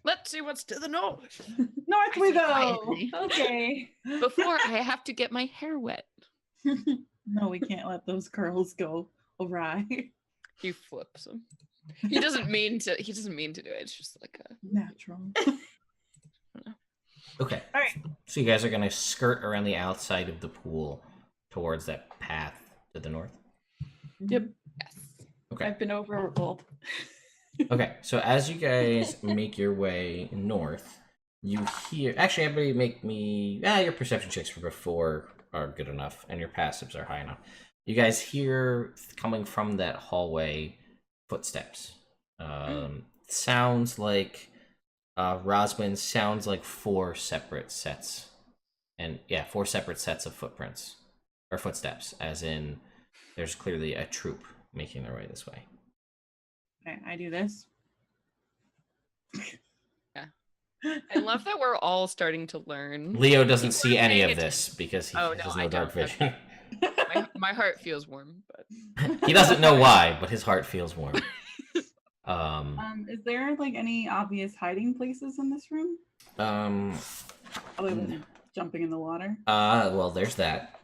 [SPEAKER 2] Let's see what's to the north.
[SPEAKER 5] North
[SPEAKER 2] I
[SPEAKER 5] we
[SPEAKER 2] say
[SPEAKER 5] go!
[SPEAKER 2] quietly.
[SPEAKER 3] Okay.
[SPEAKER 2] Before I have to get my hair wet.
[SPEAKER 5] No, we can't let those curls go awry.
[SPEAKER 2] He flips them. He doesn't mean to do it. It's just like a
[SPEAKER 5] Natural.
[SPEAKER 1] Okay.
[SPEAKER 5] All right.
[SPEAKER 1] So you guys are going to skirt around the outside of the pool towards that path to the north?
[SPEAKER 3] Yep.
[SPEAKER 2] yes.
[SPEAKER 1] Okay.
[SPEAKER 3] I've been overruled.
[SPEAKER 1] Okay, so as you guys make your way north, you hear... Actually, everybody make me... your perception checks for before are good enough, and your passives are high enough. You guys hear, coming from that hallway, footsteps. Sounds like... Roswin sounds like 4 separate sets. And, 4 separate sets of footprints. Or footsteps, as in, there's clearly a troop making their way this way.
[SPEAKER 5] Okay, I do this.
[SPEAKER 2] I love that we're all starting to learn.
[SPEAKER 1] Leo doesn't
[SPEAKER 2] People
[SPEAKER 1] see
[SPEAKER 2] are
[SPEAKER 1] any
[SPEAKER 2] paying
[SPEAKER 1] of this because he
[SPEAKER 2] Oh, no,
[SPEAKER 1] has
[SPEAKER 2] I
[SPEAKER 1] no dark
[SPEAKER 2] don't.
[SPEAKER 1] vision.
[SPEAKER 2] My heart feels warm, but
[SPEAKER 1] He doesn't know why, but his heart feels warm.
[SPEAKER 5] Is there like any obvious hiding places in this room other than jumping in the water?
[SPEAKER 1] Well, there's that.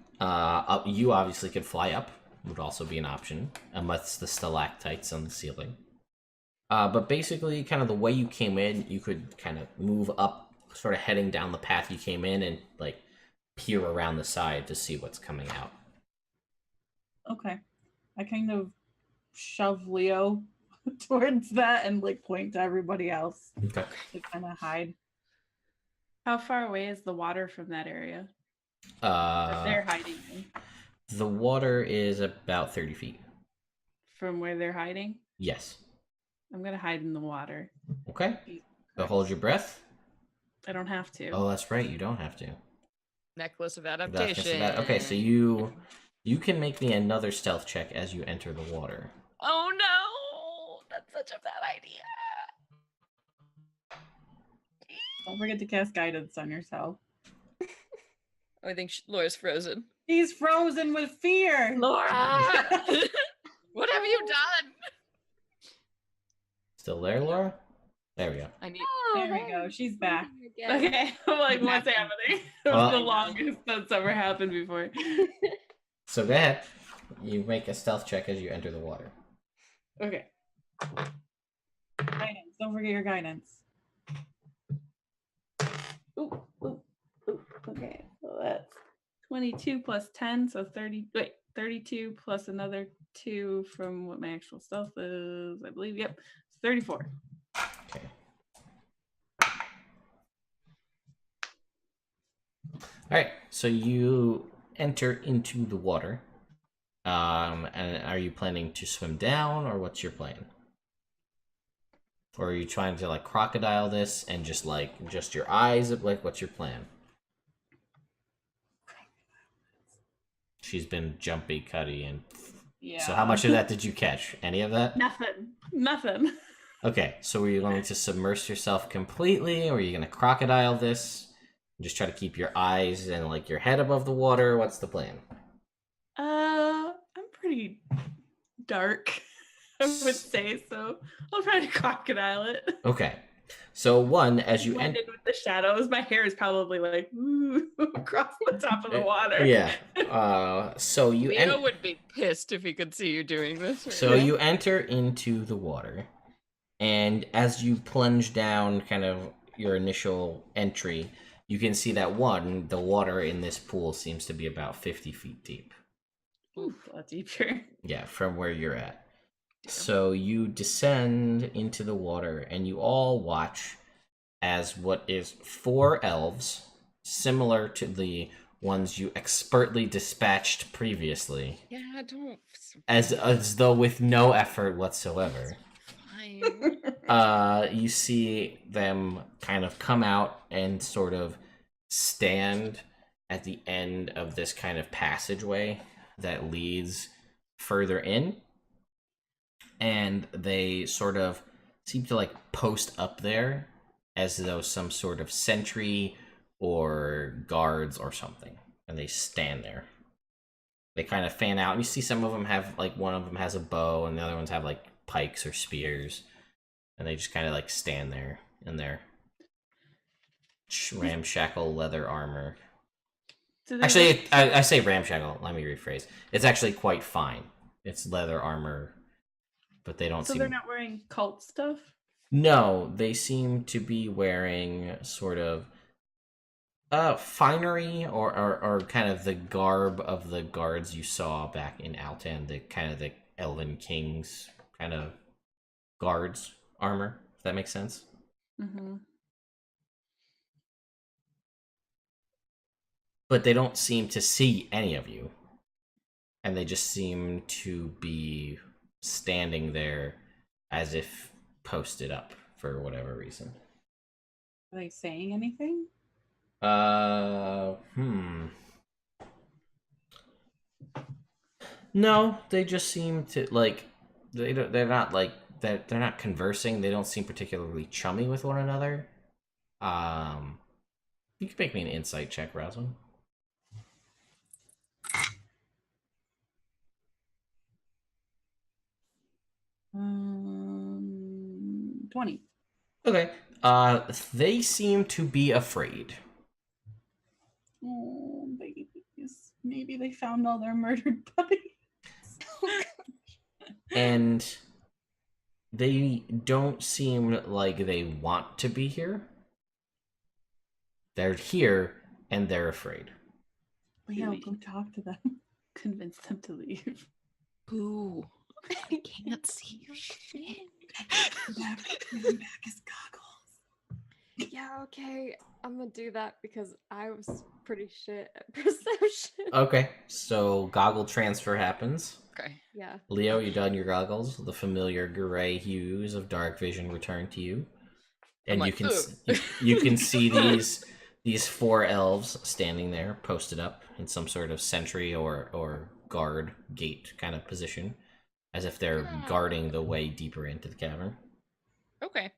[SPEAKER 1] You obviously could fly up, would also be an option, amongst the stalactites on the ceiling. But basically, kind of the way you came in, you could kind of move up, sort of heading down the path you came in, and like peer around the side to see what's coming out.
[SPEAKER 5] Okay. I kind of shove Leo towards that and like point to everybody else
[SPEAKER 1] Okay.
[SPEAKER 5] to kind of hide.
[SPEAKER 3] How far away is the water from that area that they're hiding in?
[SPEAKER 1] The water is about 30 feet.
[SPEAKER 3] From where they're hiding?
[SPEAKER 1] Yes.
[SPEAKER 3] I'm gonna hide in the water.
[SPEAKER 1] Okay. So hold your breath.
[SPEAKER 3] I don't have to.
[SPEAKER 1] Oh, that's right. You don't have to.
[SPEAKER 2] necklace of
[SPEAKER 1] That's
[SPEAKER 2] adaptation.
[SPEAKER 1] okay, so you can make me another stealth check as you enter the water.
[SPEAKER 2] Oh no, that's such a bad idea.
[SPEAKER 5] Don't forget to cast guidance on yourself.
[SPEAKER 2] I think Laura's frozen.
[SPEAKER 5] He's frozen with fear.
[SPEAKER 2] Laura, what have you done?
[SPEAKER 1] Still there, Laura? There we go.
[SPEAKER 2] I need.
[SPEAKER 5] There we go. She's back.
[SPEAKER 3] Okay. I'm like, what's
[SPEAKER 2] Back.
[SPEAKER 3] happening? It was
[SPEAKER 1] Well-
[SPEAKER 3] the longest that's ever happened before.
[SPEAKER 1] So go ahead. You make a stealth check as you enter the water.
[SPEAKER 3] Okay.
[SPEAKER 5] Guidance. Don't forget your guidance. Ooh, ooh, ooh. Okay, so that's 22 plus 10, so 30. Wait, 32 plus another 2 from what my actual stealth is, I believe. Yep, 34.
[SPEAKER 1] Okay. All right, so you enter into the water. And are you planning to swim down, or what's your plan? Or are you trying to like crocodile this and just your eyes? Like, what's your plan? She's been jumpy, cutty, and
[SPEAKER 5] Yeah.
[SPEAKER 1] so how much of that did you catch? Any of that?
[SPEAKER 5] Nothing.
[SPEAKER 1] Okay, so were you going to submerge yourself completely, or are you going to crocodile this? Just try to keep your eyes and like your head above the water. What's the plan?
[SPEAKER 5] I'm pretty dark, I would say, so I'll try to crocodile it.
[SPEAKER 1] Okay, so one, as you
[SPEAKER 5] Blend in with the shadows, my hair is probably like ooh, across the top of the water.
[SPEAKER 1] Yeah. So you
[SPEAKER 2] Leo would be pissed if he could see you doing this.
[SPEAKER 1] So you enter into the water, and as you plunge down kind of your initial entry, you can see that one, the water in this pool seems to be about 50 feet deep.
[SPEAKER 5] Ooh, a lot deeper.
[SPEAKER 1] Yeah, from where you're at. So you descend into the water, and you all watch as what is 4 elves, similar to the ones you expertly dispatched previously.
[SPEAKER 2] Yeah, don't.
[SPEAKER 1] As though with no effort whatsoever.
[SPEAKER 2] Fine.
[SPEAKER 1] You see them kind of come out and sort of stand at the end of this kind of passageway that leads further in, and they sort of seem to like post up there as though some sort of sentry or guards or something, and they stand there. They kind of fan out, and you see some of them have like, one of them has a bow and the other ones have like pikes or spears, and they just kind of like stand there in their ramshackle leather armor. Actually, I say ramshackle, let me rephrase. It's actually quite fine. It's leather armor, but they don't
[SPEAKER 5] So
[SPEAKER 1] seem...
[SPEAKER 5] they're not wearing cult stuff?
[SPEAKER 1] No, they seem to be wearing sort of finery or kind of the garb of the guards you saw back in Altan, the kind of the elven kings kind of guards armor, if that makes sense.
[SPEAKER 5] Mm-hmm.
[SPEAKER 1] But they don't seem to see any of you, and they just seem to be standing there as if posted up for whatever reason.
[SPEAKER 5] Are they saying anything?
[SPEAKER 1] No, they just seem to like they're not conversing. They don't seem particularly chummy with one another. You can make me an insight check, Roslyn.
[SPEAKER 5] 20.
[SPEAKER 1] Okay. They seem to be afraid.
[SPEAKER 5] Oh, babies. Maybe they found all their murdered puppies.
[SPEAKER 1] And they don't seem like they want to be here. They're here, and they're afraid.
[SPEAKER 5] Leo, go talk to them. Convince them to leave.
[SPEAKER 2] Boo. I can't see your shit.
[SPEAKER 5] Back his goggles.
[SPEAKER 4] Yeah, okay. I'm gonna do that because I was pretty shit at perception.
[SPEAKER 1] Okay, so goggle transfer happens.
[SPEAKER 2] Okay.
[SPEAKER 4] Yeah.
[SPEAKER 1] Leo, you done your goggles. The familiar gray hues of dark vision return to you, and
[SPEAKER 2] I'm
[SPEAKER 1] you
[SPEAKER 2] like,
[SPEAKER 1] can
[SPEAKER 2] "Ugh."
[SPEAKER 1] you can see these 4 elves standing there, posted up in some sort of sentry or guard gate kind of position, as if they're guarding the way deeper into the cavern.
[SPEAKER 2] Okay.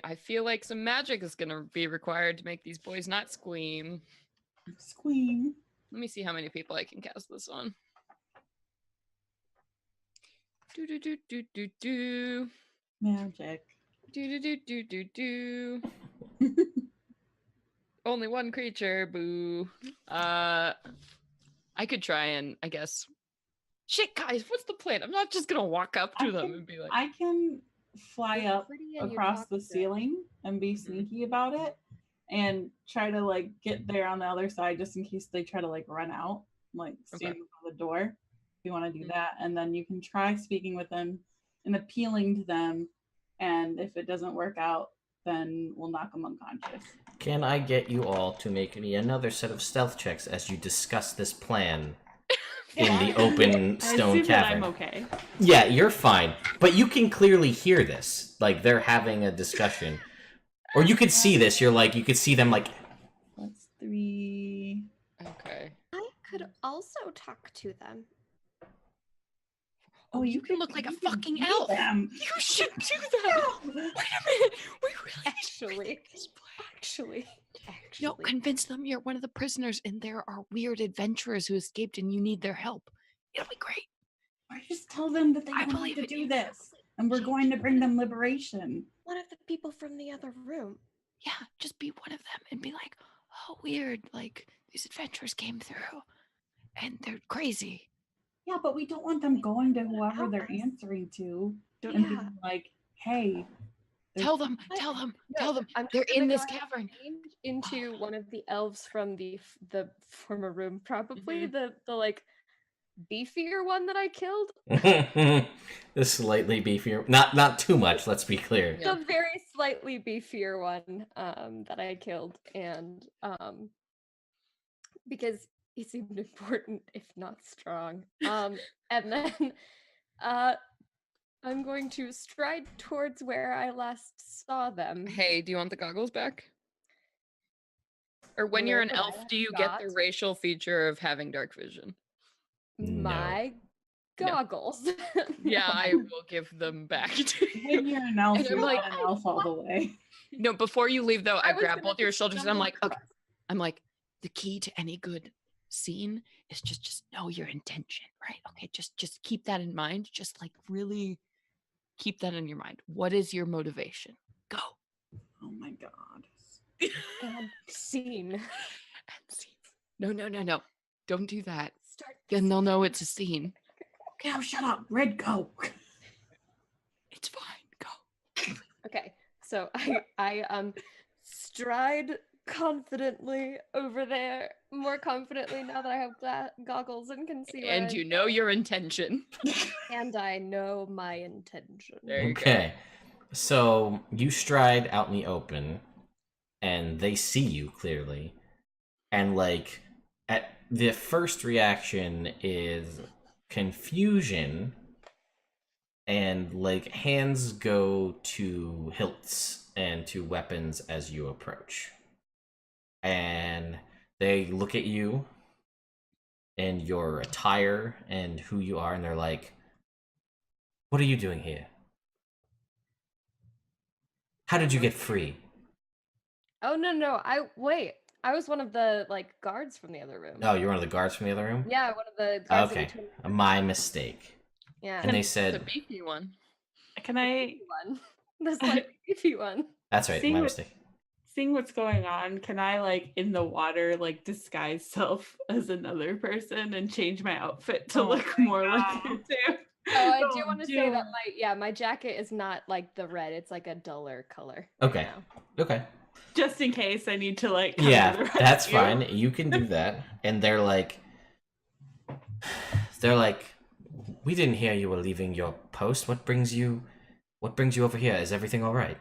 [SPEAKER 2] I feel like some magic is gonna be required to make these boys not squeam.
[SPEAKER 5] Squeam.
[SPEAKER 2] Let me see how many people I can cast this on. Do.
[SPEAKER 5] Magic.
[SPEAKER 2] Do. Only one creature. Boo. I could try and, I guess. Shit, guys, what's the plan? I'm not just gonna walk up to them and be like,
[SPEAKER 5] I can fly
[SPEAKER 4] You're
[SPEAKER 5] up
[SPEAKER 4] pretty and you
[SPEAKER 5] across
[SPEAKER 4] talk
[SPEAKER 5] the
[SPEAKER 4] good.
[SPEAKER 5] ceiling and be sneaky about it and try to like get there on the other side just in case they try to like run out, like standing on the door. If you want to do that, and then you can try speaking with them and appealing to them, and if it doesn't work out, then we'll knock them unconscious.
[SPEAKER 1] Can I get you all to make me another set of stealth checks as you discuss this plan in the open
[SPEAKER 5] I
[SPEAKER 1] stone
[SPEAKER 5] assume that
[SPEAKER 1] cavern?
[SPEAKER 5] I'm okay.
[SPEAKER 1] Yeah, you're fine. But you can clearly hear this. Like, they're having a discussion. Or you could see this. You're like, you could see them like...
[SPEAKER 5] That's 3.
[SPEAKER 2] Okay.
[SPEAKER 4] I could also talk to them.
[SPEAKER 2] Oh, you can look like a fucking elf.
[SPEAKER 5] Them.
[SPEAKER 2] You should do that. Wait a minute. We really
[SPEAKER 4] Actually.
[SPEAKER 2] No, convince them you're one of the prisoners and there are weird adventurers who escaped and you need their help. It'll be great.
[SPEAKER 5] Or just tell them that they
[SPEAKER 2] I
[SPEAKER 5] don't
[SPEAKER 2] believe
[SPEAKER 5] have
[SPEAKER 2] in
[SPEAKER 5] to do
[SPEAKER 2] you.
[SPEAKER 5] this, and we're going to bring them liberation.
[SPEAKER 4] One of the people from the other room.
[SPEAKER 2] Yeah, just be one of them and be like, oh, weird. Like, these adventurers came through and they're crazy.
[SPEAKER 5] Yeah, but we don't want them going to whoever
[SPEAKER 4] Help
[SPEAKER 5] they're
[SPEAKER 4] us.
[SPEAKER 5] answering to and
[SPEAKER 4] Yeah.
[SPEAKER 5] being like, "Hey,
[SPEAKER 2] Tell them,
[SPEAKER 4] I-
[SPEAKER 2] tell them,
[SPEAKER 4] No,
[SPEAKER 2] tell them.
[SPEAKER 4] I'm just
[SPEAKER 2] They're
[SPEAKER 4] gonna
[SPEAKER 2] in
[SPEAKER 4] go
[SPEAKER 2] this
[SPEAKER 4] ahead and
[SPEAKER 2] cavern.
[SPEAKER 4] change into one of the elves from the former room, probably
[SPEAKER 2] Mm-hmm.
[SPEAKER 4] the like beefier one that I killed.
[SPEAKER 1] the slightly beefier. Not too much, let's be clear.
[SPEAKER 2] Yeah.
[SPEAKER 4] The very slightly beefier one that I killed, and because he seemed important, if not strong. And then I'm going to stride towards where I last saw them.
[SPEAKER 2] Hey, do you want the goggles back? Or when
[SPEAKER 4] Where
[SPEAKER 2] you're an
[SPEAKER 4] would I
[SPEAKER 2] elf,
[SPEAKER 4] have
[SPEAKER 2] do you get the
[SPEAKER 4] got
[SPEAKER 2] racial feature of having dark vision?
[SPEAKER 4] my
[SPEAKER 2] No.
[SPEAKER 4] goggles.
[SPEAKER 2] Yeah,
[SPEAKER 4] No.
[SPEAKER 2] I will give them back to
[SPEAKER 5] when
[SPEAKER 2] you.
[SPEAKER 5] you're an elf,
[SPEAKER 2] And I'm
[SPEAKER 5] you're
[SPEAKER 2] like,
[SPEAKER 5] not an elf all the way."
[SPEAKER 2] No, before you leave though, I
[SPEAKER 4] was
[SPEAKER 2] grab
[SPEAKER 4] gonna
[SPEAKER 2] both your
[SPEAKER 4] just
[SPEAKER 2] shoulders and I'm
[SPEAKER 4] stumble
[SPEAKER 2] like, okay.
[SPEAKER 4] across.
[SPEAKER 2] I'm like, the key to any good scene is just know your intention, right? Okay, just keep that in mind. Just like really keep that in your mind. What is your motivation? Go.
[SPEAKER 5] Oh my god.
[SPEAKER 4] And scene.
[SPEAKER 2] And see. No. Don't do that.
[SPEAKER 4] Start.
[SPEAKER 2] Then they'll know it's a scene.
[SPEAKER 5] Okay, oh, shut up. Red, go.
[SPEAKER 2] It's fine. Go.
[SPEAKER 4] Okay, so I stride confidently over there, more confidently now that I have goggles and can see.
[SPEAKER 2] And you know your intention.
[SPEAKER 4] And I know my intention.
[SPEAKER 2] There you go.
[SPEAKER 1] Okay. So you stride out in the open, and they see you clearly. And like at the first reaction is confusion, and like hands go to hilts and to weapons as you approach. And they look at you and your attire and who you are, and they're like, "What are you doing here? How did you get free?"
[SPEAKER 4] Oh no! I was one of the like guards from the other room.
[SPEAKER 1] Oh, you're one of the guards from the other room?
[SPEAKER 4] Yeah, one of the guards.
[SPEAKER 1] Okay,
[SPEAKER 4] that we took-
[SPEAKER 1] my mistake.
[SPEAKER 4] Yeah.
[SPEAKER 1] And they
[SPEAKER 2] The
[SPEAKER 1] said,
[SPEAKER 2] beefy one.
[SPEAKER 5] Can I,
[SPEAKER 4] one. The slightly beefy one.
[SPEAKER 1] "That's right,
[SPEAKER 5] See
[SPEAKER 1] my
[SPEAKER 5] what-
[SPEAKER 1] mistake."
[SPEAKER 5] seeing what's going on, can I like in the water like disguise self as another person and change my outfit to
[SPEAKER 3] Oh
[SPEAKER 5] look
[SPEAKER 3] my
[SPEAKER 5] more like
[SPEAKER 3] God.
[SPEAKER 5] you too?
[SPEAKER 4] Oh, I do
[SPEAKER 5] Oh,
[SPEAKER 4] want to say that
[SPEAKER 5] dude.
[SPEAKER 4] my jacket is not like the red; it's like a duller color.
[SPEAKER 1] Okay.
[SPEAKER 4] now.
[SPEAKER 1] Okay.
[SPEAKER 5] Just in case I need to like come to
[SPEAKER 1] Yeah,
[SPEAKER 5] the
[SPEAKER 1] that's
[SPEAKER 5] rescue.
[SPEAKER 1] fine. You can do that. And they're like, "We didn't hear you were leaving your post. What brings you over here? Is everything all right?"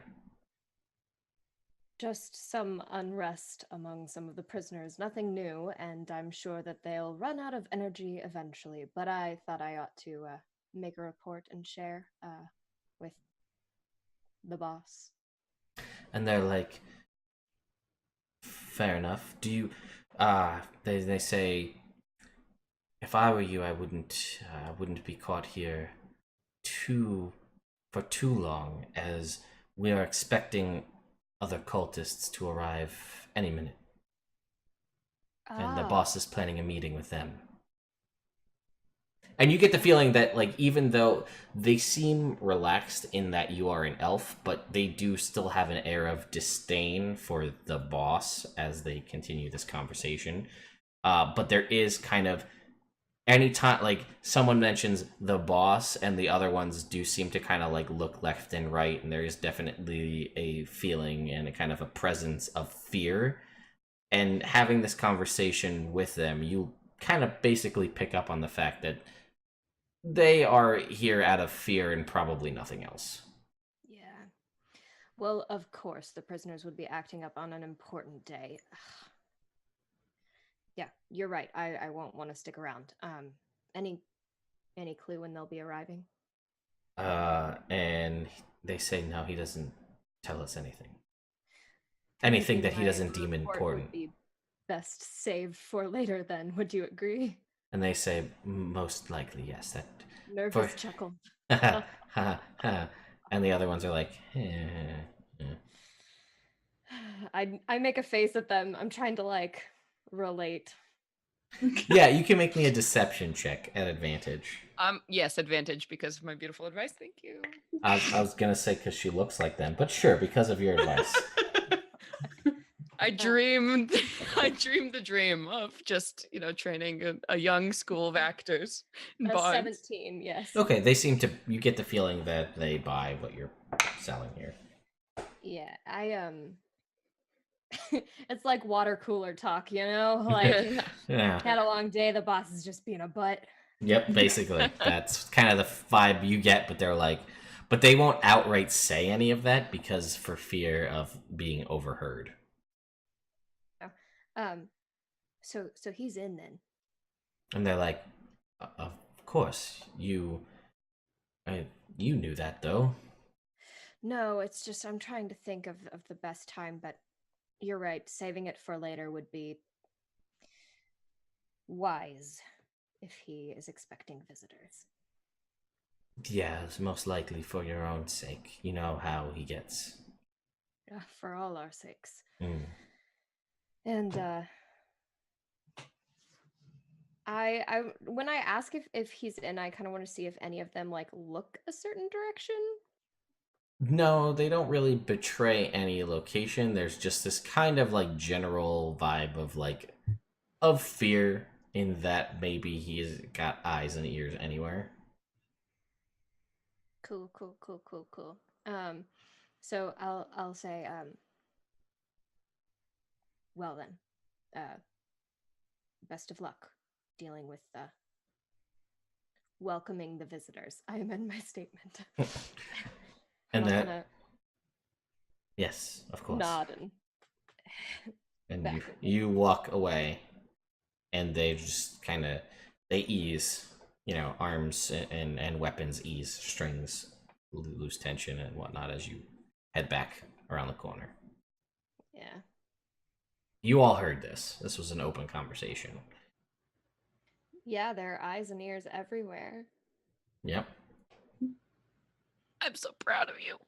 [SPEAKER 4] Just some unrest among some of the prisoners. Nothing new, and I'm sure that they'll run out of energy eventually. But I thought I ought to make a report and share with the boss.
[SPEAKER 1] And they're like, "Fair enough. Do you they say, if I were you, I wouldn't be caught here for too long, as we are expecting other cultists to arrive any minute, and the boss is planning a meeting with them." And you get the feeling that, like, even though they seem relaxed in that you are an elf, but they do still have an air of disdain for the boss as they continue this conversation. But there is kind of anytime like someone mentions the boss and the other ones do seem to kind of like look left and right, and there is definitely a feeling and a kind of a presence of fear. And having this conversation with them, you kind of basically pick up on the fact that they are here out of fear and probably nothing else.
[SPEAKER 4] Yeah. Well, of course, the prisoners would be acting up on an important day. Yeah, you're right. I won't want to stick around. Any clue when they'll be arriving?
[SPEAKER 1] And they say no, he doesn't tell us anything.
[SPEAKER 4] Then
[SPEAKER 1] Anything
[SPEAKER 4] maybe
[SPEAKER 1] that he
[SPEAKER 4] my
[SPEAKER 1] doesn't deem
[SPEAKER 4] report
[SPEAKER 1] important.
[SPEAKER 4] would be best saved for later then. Would you agree?
[SPEAKER 1] And they say, most likely, yes. That
[SPEAKER 4] Nervous chuckle.
[SPEAKER 1] ha, ha, ha. And the other ones are like,
[SPEAKER 4] I make a face at them. I'm trying to like relate.
[SPEAKER 1] Yeah, you can make me a deception check at advantage.
[SPEAKER 2] Yes, advantage because of my beautiful advice. Thank you.
[SPEAKER 1] I was gonna say because she looks like them, but sure, because of your advice.
[SPEAKER 2] I dreamed the dream of just, training a young school of actors in
[SPEAKER 4] A
[SPEAKER 2] barns.
[SPEAKER 4] 17, yes.
[SPEAKER 1] Okay, they seem to. You get the feeling that they buy what you're selling here.
[SPEAKER 4] Yeah, it's like water cooler talk, Like
[SPEAKER 1] Yeah.
[SPEAKER 4] had a long day, the boss is just being a butt.
[SPEAKER 1] Yep, basically. That's kind of the vibe you get, but they're like, but they won't outright say any of that because for fear of being overheard.
[SPEAKER 4] So he's in then.
[SPEAKER 1] And they're like, of course, you knew that though.
[SPEAKER 4] No, it's just I'm trying to think of the best time, but you're right, saving it for later would be wise if he is expecting visitors.
[SPEAKER 1] Yeah, it's most likely for your own sake. You know how he gets.
[SPEAKER 4] For all our sakes.
[SPEAKER 1] Mm.
[SPEAKER 4] And I when I ask if he's in, I kind of want to see if any of them like look a certain direction.
[SPEAKER 1] No, they don't really betray any location. There's just this kind of like general vibe of like of fear in that maybe he's got eyes and ears anywhere.
[SPEAKER 4] Cool. So I'll say well then, best of luck dealing with welcoming the visitors. I amend my statement.
[SPEAKER 1] And
[SPEAKER 4] I'm
[SPEAKER 1] that
[SPEAKER 4] gonna
[SPEAKER 1] yes, of course.
[SPEAKER 4] nod
[SPEAKER 1] And
[SPEAKER 4] back.
[SPEAKER 1] you walk away, and they just kind of they ease, arms and weapons ease, strings lose tension and whatnot as you head back around the corner.
[SPEAKER 4] Yeah.
[SPEAKER 1] You all heard this. This was an open conversation.
[SPEAKER 4] Yeah, there are eyes and ears everywhere.
[SPEAKER 1] Yep.
[SPEAKER 2] I'm so proud of you.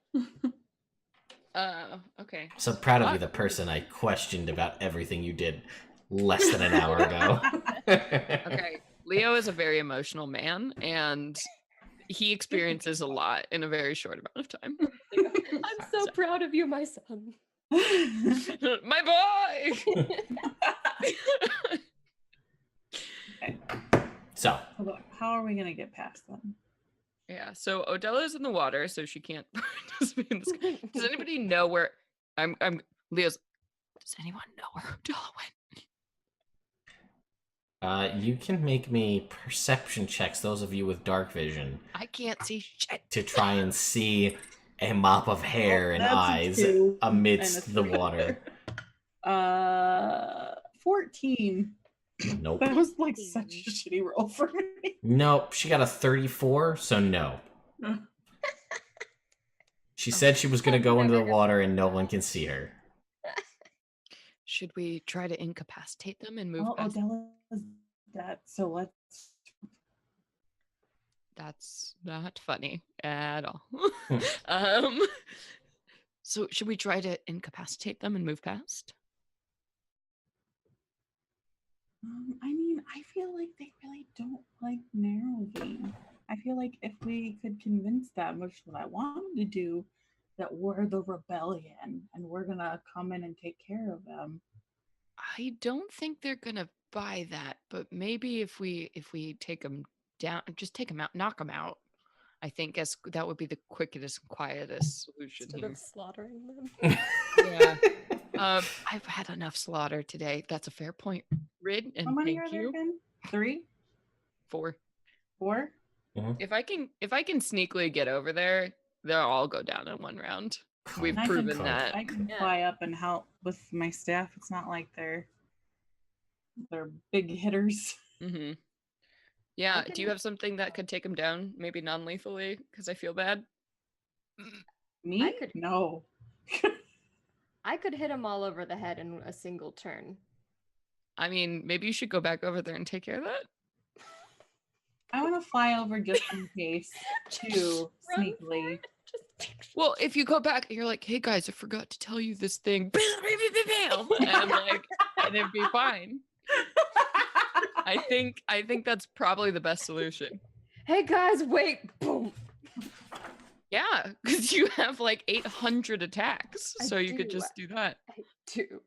[SPEAKER 2] Okay.
[SPEAKER 1] So proud of you, the person I questioned about everything you did less than an hour ago.
[SPEAKER 2] Okay. Leo is a very emotional man, and he experiences a lot in a very short amount of time.
[SPEAKER 4] I'm so proud of you, my son.
[SPEAKER 2] My boy!
[SPEAKER 1] So,
[SPEAKER 5] How are we gonna get past them?
[SPEAKER 2] Yeah, so Odella's in the water, so she can't participate in this. Does anybody know where I'm Leo's does anyone know where Odella went?
[SPEAKER 1] you can make me perception checks, those of you with dark vision,
[SPEAKER 2] I can't see shit.
[SPEAKER 1] to try and see a mop of hair and
[SPEAKER 5] That's a
[SPEAKER 1] eyes
[SPEAKER 5] 2
[SPEAKER 1] amidst
[SPEAKER 5] and a
[SPEAKER 1] the
[SPEAKER 5] 3.
[SPEAKER 1] water.
[SPEAKER 5] 14.
[SPEAKER 1] Nope.
[SPEAKER 5] That was like such a shitty roll for me.
[SPEAKER 1] Nope. She got a 34, so no. She said she was going to go into the water and no one can see her.
[SPEAKER 2] Should we try to incapacitate them and move
[SPEAKER 5] Well,
[SPEAKER 2] past?
[SPEAKER 5] Odella's dead, so let's.
[SPEAKER 2] That's not funny at all. So should we try to incapacitate them and move past?
[SPEAKER 5] I mean, I feel like they really don't like Nerovain. I feel like if we could convince them, which is what I wanted to do, that we're the rebellion and we're gonna come in and take care of them.
[SPEAKER 2] I don't think they're gonna buy that, but maybe if we take them down, just take them out, knock them out. I think that would be the quickest, quietest solution
[SPEAKER 4] Instead
[SPEAKER 2] here.
[SPEAKER 4] of slaughtering them.
[SPEAKER 2] Yeah. I've had enough slaughter today. That's a fair point, Rid, and
[SPEAKER 5] How many
[SPEAKER 2] thank
[SPEAKER 5] are there
[SPEAKER 2] you.
[SPEAKER 5] again? 3?
[SPEAKER 2] 4.
[SPEAKER 5] 4?
[SPEAKER 2] If I can sneakily get over there, they'll all go down in one round. We've
[SPEAKER 5] I can-
[SPEAKER 2] proven that.
[SPEAKER 5] I can
[SPEAKER 4] Yeah.
[SPEAKER 5] fly up and help with my staff. It's not like they're big hitters.
[SPEAKER 2] Mm-hmm. Yeah. Do you
[SPEAKER 4] can-
[SPEAKER 2] have something that could take them down, maybe non-lethally? Because I feel bad.
[SPEAKER 5] Me?
[SPEAKER 4] could-
[SPEAKER 5] No.
[SPEAKER 4] I could hit them all over the head in a single turn.
[SPEAKER 2] I mean, maybe you should go back over there and take care of that.
[SPEAKER 5] I want to fly over just in case, too,
[SPEAKER 4] Run
[SPEAKER 5] sneakily.
[SPEAKER 2] Well, if you go back and you're like, "Hey guys, I forgot to tell you this thing," and and it'd be fine. I think that's probably the best solution.
[SPEAKER 4] Hey guys, wait! Boom!
[SPEAKER 2] Yeah, because you have like 800 attacks,
[SPEAKER 4] I
[SPEAKER 2] so you could
[SPEAKER 4] do.
[SPEAKER 2] just do that.
[SPEAKER 4] I do.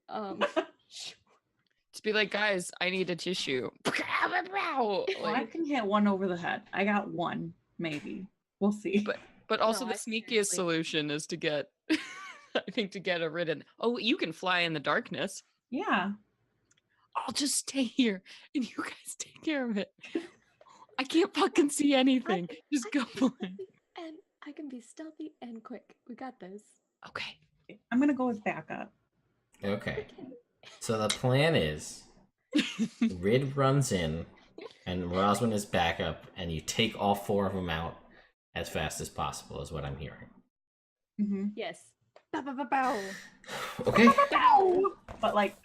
[SPEAKER 2] Just be like, "Guys, I need a tissue."
[SPEAKER 5] Well, I
[SPEAKER 2] Like,
[SPEAKER 5] can hit one over the head. I got one, maybe. We'll see.
[SPEAKER 2] but also
[SPEAKER 4] No,
[SPEAKER 2] the
[SPEAKER 4] I
[SPEAKER 2] sneakiest
[SPEAKER 4] seriously-
[SPEAKER 2] solution is to get, I think, to get a ridden. Oh, you can fly in the darkness.
[SPEAKER 5] Yeah.
[SPEAKER 2] I'll just stay here and you guys take care of it. I can't fucking see anything. Just go for it.
[SPEAKER 4] And I can be stealthy and quick. We got this.
[SPEAKER 2] Okay.
[SPEAKER 5] I'm going to go with backup.
[SPEAKER 1] Okay. So the plan is Rid runs in and Roswin is back up and you take all 4 of them out as fast as possible is what I'm hearing.
[SPEAKER 5] Mm-hmm.
[SPEAKER 4] Yes. Bow, bow, bow, bow.
[SPEAKER 1] Okay.
[SPEAKER 5] But like,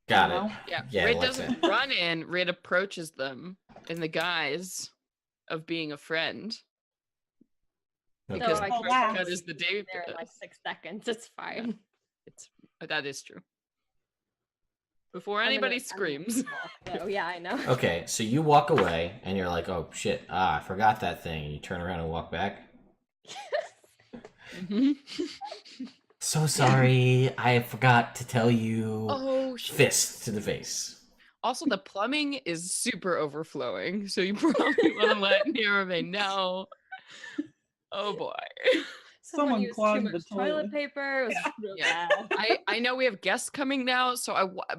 [SPEAKER 1] Got
[SPEAKER 5] you
[SPEAKER 1] it.
[SPEAKER 5] know?
[SPEAKER 2] Yeah.
[SPEAKER 1] Yeah,
[SPEAKER 2] Rid
[SPEAKER 1] like
[SPEAKER 2] doesn't
[SPEAKER 1] that.
[SPEAKER 2] run in. Rid approaches them in the guise of being a friend.
[SPEAKER 1] Okay.
[SPEAKER 2] Because
[SPEAKER 4] I
[SPEAKER 5] Oh,
[SPEAKER 4] can
[SPEAKER 5] wow.
[SPEAKER 2] that is the day.
[SPEAKER 4] there in like 6 seconds. It's fine.
[SPEAKER 2] That is true. Before
[SPEAKER 4] I'm gonna-
[SPEAKER 2] anybody
[SPEAKER 4] I'm gonna
[SPEAKER 2] screams.
[SPEAKER 4] walk, though. Yeah, I know.
[SPEAKER 1] Okay, so you walk away and you're like, oh shit, I forgot that thing. And you turn around and walk back.
[SPEAKER 2] Mhm.
[SPEAKER 1] So sorry, I forgot to tell you.
[SPEAKER 2] Oh shit.
[SPEAKER 1] Fist to the face.
[SPEAKER 2] Also, the plumbing is super overflowing, so you probably want to let Nerovain know. Oh boy.
[SPEAKER 5] Someone
[SPEAKER 4] used
[SPEAKER 5] clogged
[SPEAKER 4] too
[SPEAKER 5] the
[SPEAKER 4] much toilet
[SPEAKER 5] toilet.
[SPEAKER 4] paper. It was real
[SPEAKER 2] Yeah.
[SPEAKER 4] bad.
[SPEAKER 2] I know we have guests coming now, so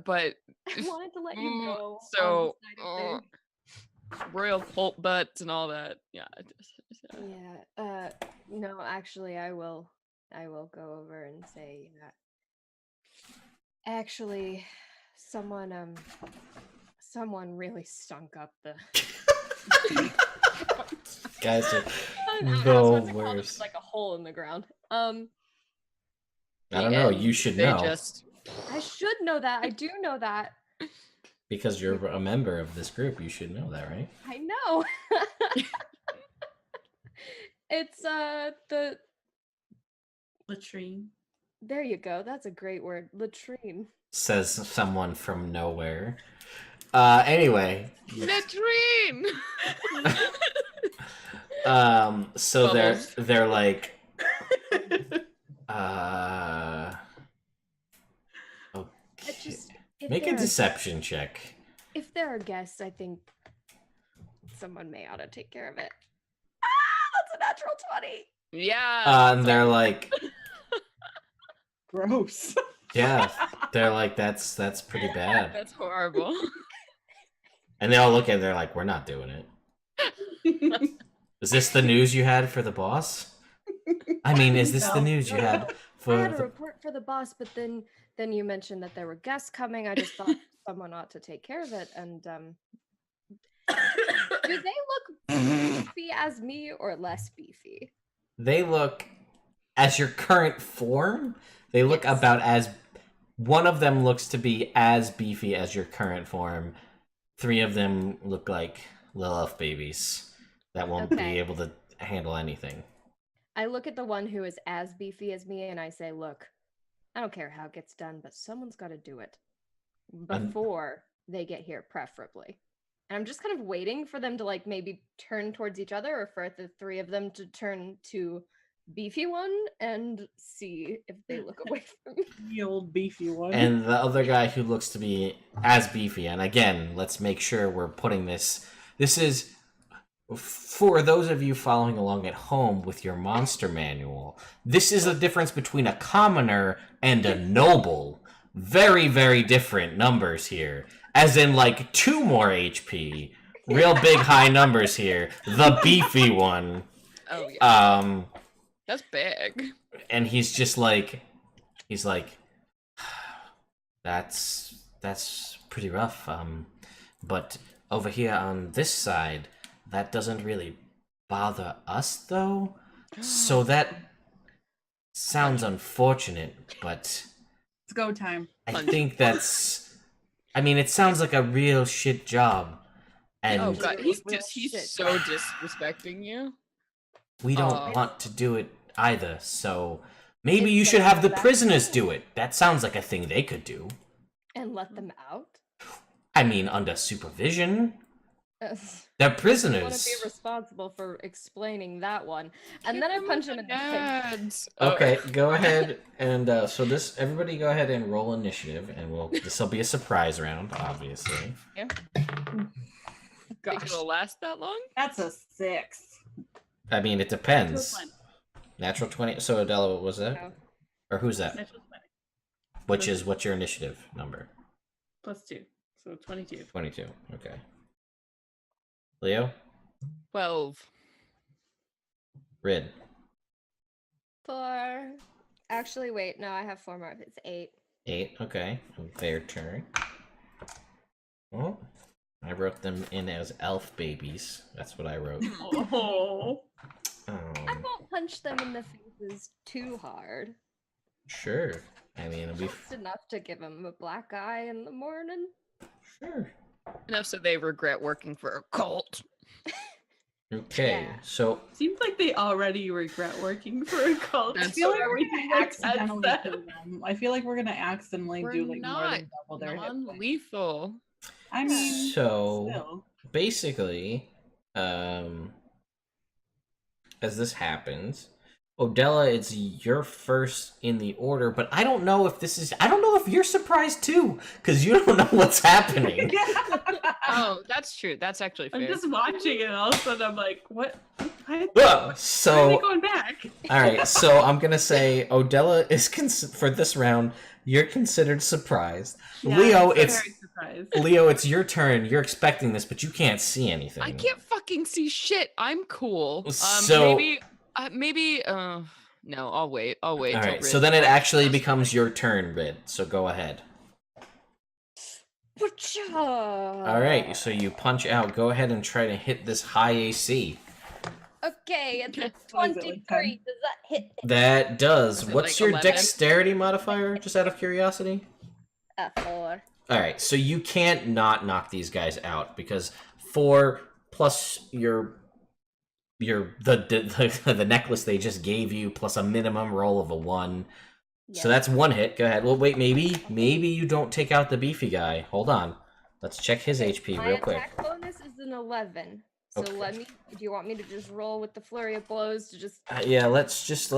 [SPEAKER 2] but
[SPEAKER 4] I wanted to let you know.
[SPEAKER 2] so
[SPEAKER 4] on the side of
[SPEAKER 2] royal cult butts and all that. Yeah.
[SPEAKER 4] things. Yeah. No, actually, I will go over and say that. Actually, someone really stunk up the.
[SPEAKER 1] Guys are
[SPEAKER 4] What's
[SPEAKER 1] the
[SPEAKER 4] it called? It's
[SPEAKER 1] worst.
[SPEAKER 4] like a hole in the ground.
[SPEAKER 1] I don't know, you should
[SPEAKER 2] They
[SPEAKER 1] know.
[SPEAKER 2] just
[SPEAKER 4] I should know that. I do know that.
[SPEAKER 1] Because you're a member of this group, you should know that, right?
[SPEAKER 4] I know. It's the
[SPEAKER 5] Latrine.
[SPEAKER 4] there you go. That's a great word. Latrine.
[SPEAKER 1] Says someone from nowhere. Anyway.
[SPEAKER 2] Latrine.
[SPEAKER 1] So
[SPEAKER 2] Bubbles.
[SPEAKER 1] they're like
[SPEAKER 4] It just if
[SPEAKER 1] make a
[SPEAKER 4] there are-
[SPEAKER 1] deception check.
[SPEAKER 4] If there are guests, I think someone may ought to take care of it. Ah, that's a natural 20.
[SPEAKER 2] Yeah.
[SPEAKER 1] And they're like,
[SPEAKER 5] Gross.
[SPEAKER 1] yeah, they're like, that's pretty bad.
[SPEAKER 2] That's horrible.
[SPEAKER 1] And they all look at it, they're like, we're not doing it. Is this the news you had for the boss? I mean, is this the
[SPEAKER 5] No.
[SPEAKER 1] news you had
[SPEAKER 4] I
[SPEAKER 1] for
[SPEAKER 4] had a
[SPEAKER 1] the...
[SPEAKER 4] report for the boss, but then you mentioned that there were guests coming. I just thought someone ought to take care of it. And do they look beefy as me or less beefy?
[SPEAKER 1] They look, as your current form, they look
[SPEAKER 4] Yes.
[SPEAKER 1] about as... One of them looks to be as beefy as your current form. 3 of them look like little elf babies that won't be
[SPEAKER 4] Okay.
[SPEAKER 1] able to handle anything.
[SPEAKER 4] I look at the one who is as beefy as me and I say, look, I don't care how it gets done, but someone's got to do it before they get here, preferably. And I'm just kind of waiting for them to like maybe turn towards each other or for the 3 of them to turn to beefy one and see if they look away from me.
[SPEAKER 5] The old beefy one.
[SPEAKER 1] And the other guy who looks to be as beefy. And again, let's make sure we're putting this. This is for those of you following along at home with your monster manual. This is the difference between a commoner and a noble. Very, very different numbers here. As in, like, 2 more HP. Real big high numbers here. The beefy one.
[SPEAKER 2] Oh yeah. That's big.
[SPEAKER 1] And he's just like, that's pretty rough. But over here on this side, that doesn't really bother us though. So that sounds unfortunate, but
[SPEAKER 5] It's go time.
[SPEAKER 1] I think that's. I mean, it sounds like a real shit job, and
[SPEAKER 2] Oh god, he's
[SPEAKER 4] Real
[SPEAKER 2] he's
[SPEAKER 4] shit.
[SPEAKER 2] so disrespecting you.
[SPEAKER 1] we don't
[SPEAKER 2] Oh.
[SPEAKER 1] want to do it either. So maybe
[SPEAKER 4] It's
[SPEAKER 1] you should have the
[SPEAKER 4] back
[SPEAKER 1] prisoners
[SPEAKER 4] home.
[SPEAKER 1] do it. That sounds like a thing they could do.
[SPEAKER 4] And let them out?
[SPEAKER 1] I mean, under supervision.
[SPEAKER 4] I
[SPEAKER 1] They're
[SPEAKER 4] want
[SPEAKER 1] prisoners.
[SPEAKER 4] to be responsible for explaining that one. And then I punch him in the face.
[SPEAKER 2] Dads.
[SPEAKER 1] Okay, go ahead and so this. Everybody, go ahead and roll initiative, and this will be a surprise round, obviously.
[SPEAKER 2] Think
[SPEAKER 4] Gosh.
[SPEAKER 2] it'll last that long?
[SPEAKER 5] That's a 6.
[SPEAKER 1] I mean, it depends.
[SPEAKER 5] Natural 20.
[SPEAKER 1] Natural 20. So Adela, what was that?
[SPEAKER 4] Oh.
[SPEAKER 1] Or who's that?
[SPEAKER 5] Natural 20.
[SPEAKER 1] What's your initiative number?
[SPEAKER 5] Plus 2. So 22.
[SPEAKER 1] 22. Okay. Leo?
[SPEAKER 2] 12.
[SPEAKER 1] Rid.
[SPEAKER 4] 4. Actually, wait. No, I have 4 more. It's 8.
[SPEAKER 1] 8. Okay. Their turn. Well, I wrote them in as elf babies. That's what I wrote.
[SPEAKER 5] Oh.
[SPEAKER 4] I won't punch them in the faces too hard.
[SPEAKER 1] Sure. I mean, it'll be
[SPEAKER 4] Just enough to give them a black eye in the morning.
[SPEAKER 1] sure.
[SPEAKER 2] Enough so they regret working for a cult.
[SPEAKER 1] Okay.
[SPEAKER 4] Yeah.
[SPEAKER 1] So
[SPEAKER 5] Seems like they already regret working for a cult. I
[SPEAKER 2] That's
[SPEAKER 5] feel
[SPEAKER 2] what
[SPEAKER 5] like we're
[SPEAKER 2] everything
[SPEAKER 5] gonna
[SPEAKER 2] like that
[SPEAKER 5] accidentally
[SPEAKER 2] said.
[SPEAKER 5] kill them. I feel like we're gonna accidentally
[SPEAKER 2] We're
[SPEAKER 5] do like more
[SPEAKER 2] not
[SPEAKER 5] than double their hit points.
[SPEAKER 2] non-lethal.
[SPEAKER 5] I mean,
[SPEAKER 1] so
[SPEAKER 5] still.
[SPEAKER 1] basically, as this happens, Odella, it's your first in the order, but I don't know if you're surprised too, because you don't know what's happening.
[SPEAKER 2] Oh, that's true. That's actually fair.
[SPEAKER 5] I'm just watching it, and all of a sudden I'm like, what? Why
[SPEAKER 1] Ugh,
[SPEAKER 5] are they
[SPEAKER 1] so,
[SPEAKER 5] going back?
[SPEAKER 1] all right, so I'm gonna say Odella is for this round. You're considered surprised.
[SPEAKER 5] Yeah,
[SPEAKER 1] Leo,
[SPEAKER 5] I'm
[SPEAKER 1] it's
[SPEAKER 5] very surprised.
[SPEAKER 1] Leo, it's your turn. You're expecting this, but you can't see anything.
[SPEAKER 2] I can't fucking see shit. I'm cool.
[SPEAKER 1] So-
[SPEAKER 2] No, I'll wait. I'll wait.
[SPEAKER 1] All
[SPEAKER 2] till
[SPEAKER 1] right, so
[SPEAKER 2] Rid-
[SPEAKER 1] then it actually becomes your turn, Rid. So go ahead. All right, so you punch out. Go ahead and try to hit this high AC.
[SPEAKER 4] Okay, it's a
[SPEAKER 5] What is it, like
[SPEAKER 4] 23. Does that hit?
[SPEAKER 1] That does.
[SPEAKER 2] Is it
[SPEAKER 1] What's
[SPEAKER 2] like
[SPEAKER 1] your
[SPEAKER 2] 11?
[SPEAKER 1] dexterity modifier? Just out of curiosity.
[SPEAKER 4] 4.
[SPEAKER 1] All right, so you can't not knock these guys out because 4 plus the necklace they just gave you plus a minimum roll of a 1. So that's 1 hit. Go ahead. Well, wait, maybe you don't take out the beefy guy. Hold on. Let's check his HP
[SPEAKER 4] My
[SPEAKER 1] real quick.
[SPEAKER 4] attack bonus is an 11. So
[SPEAKER 1] Okay.
[SPEAKER 4] do you want me to just roll with the flurry of blows to just
[SPEAKER 1] Yeah, let's just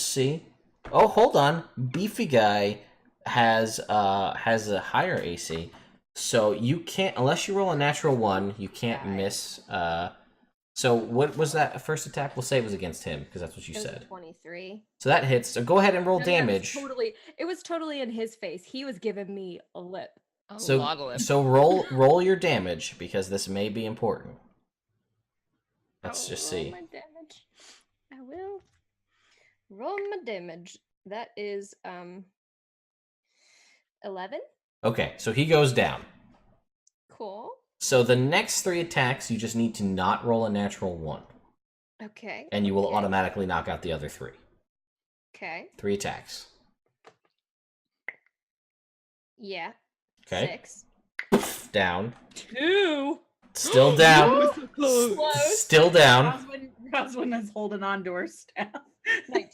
[SPEAKER 1] see. Oh, hold on. Beefy guy has a higher AC. So you can't, unless you roll a natural 1, you can't
[SPEAKER 4] Right.
[SPEAKER 1] miss. So what was that first attack? We'll say it was against him because that's what you
[SPEAKER 4] it was a
[SPEAKER 1] said.
[SPEAKER 4] 23.
[SPEAKER 1] So that hits. So go ahead and roll
[SPEAKER 4] And that was
[SPEAKER 1] damage.
[SPEAKER 4] it was totally in his face. He was giving me a lip.
[SPEAKER 2] a
[SPEAKER 1] So
[SPEAKER 2] lot of
[SPEAKER 1] so roll your damage because this may be important. Let's
[SPEAKER 4] I'll
[SPEAKER 1] just
[SPEAKER 4] roll
[SPEAKER 1] see.
[SPEAKER 4] my damage. I will roll my damage. That is 11.
[SPEAKER 1] Okay, so he goes down.
[SPEAKER 4] Cool.
[SPEAKER 1] So the next 3 attacks, you just need to not roll a natural 1.
[SPEAKER 4] Okay.
[SPEAKER 1] And you will
[SPEAKER 4] okay,
[SPEAKER 1] automatically knock out the other 3.
[SPEAKER 4] Okay.
[SPEAKER 1] 3 attacks.
[SPEAKER 4] Yeah.
[SPEAKER 1] Okay.
[SPEAKER 4] 6.
[SPEAKER 1] Down.
[SPEAKER 2] 2.
[SPEAKER 1] Still down.
[SPEAKER 4] Close.
[SPEAKER 1] Still down.
[SPEAKER 5] Roswin is holding on to her staff.
[SPEAKER 4] 19.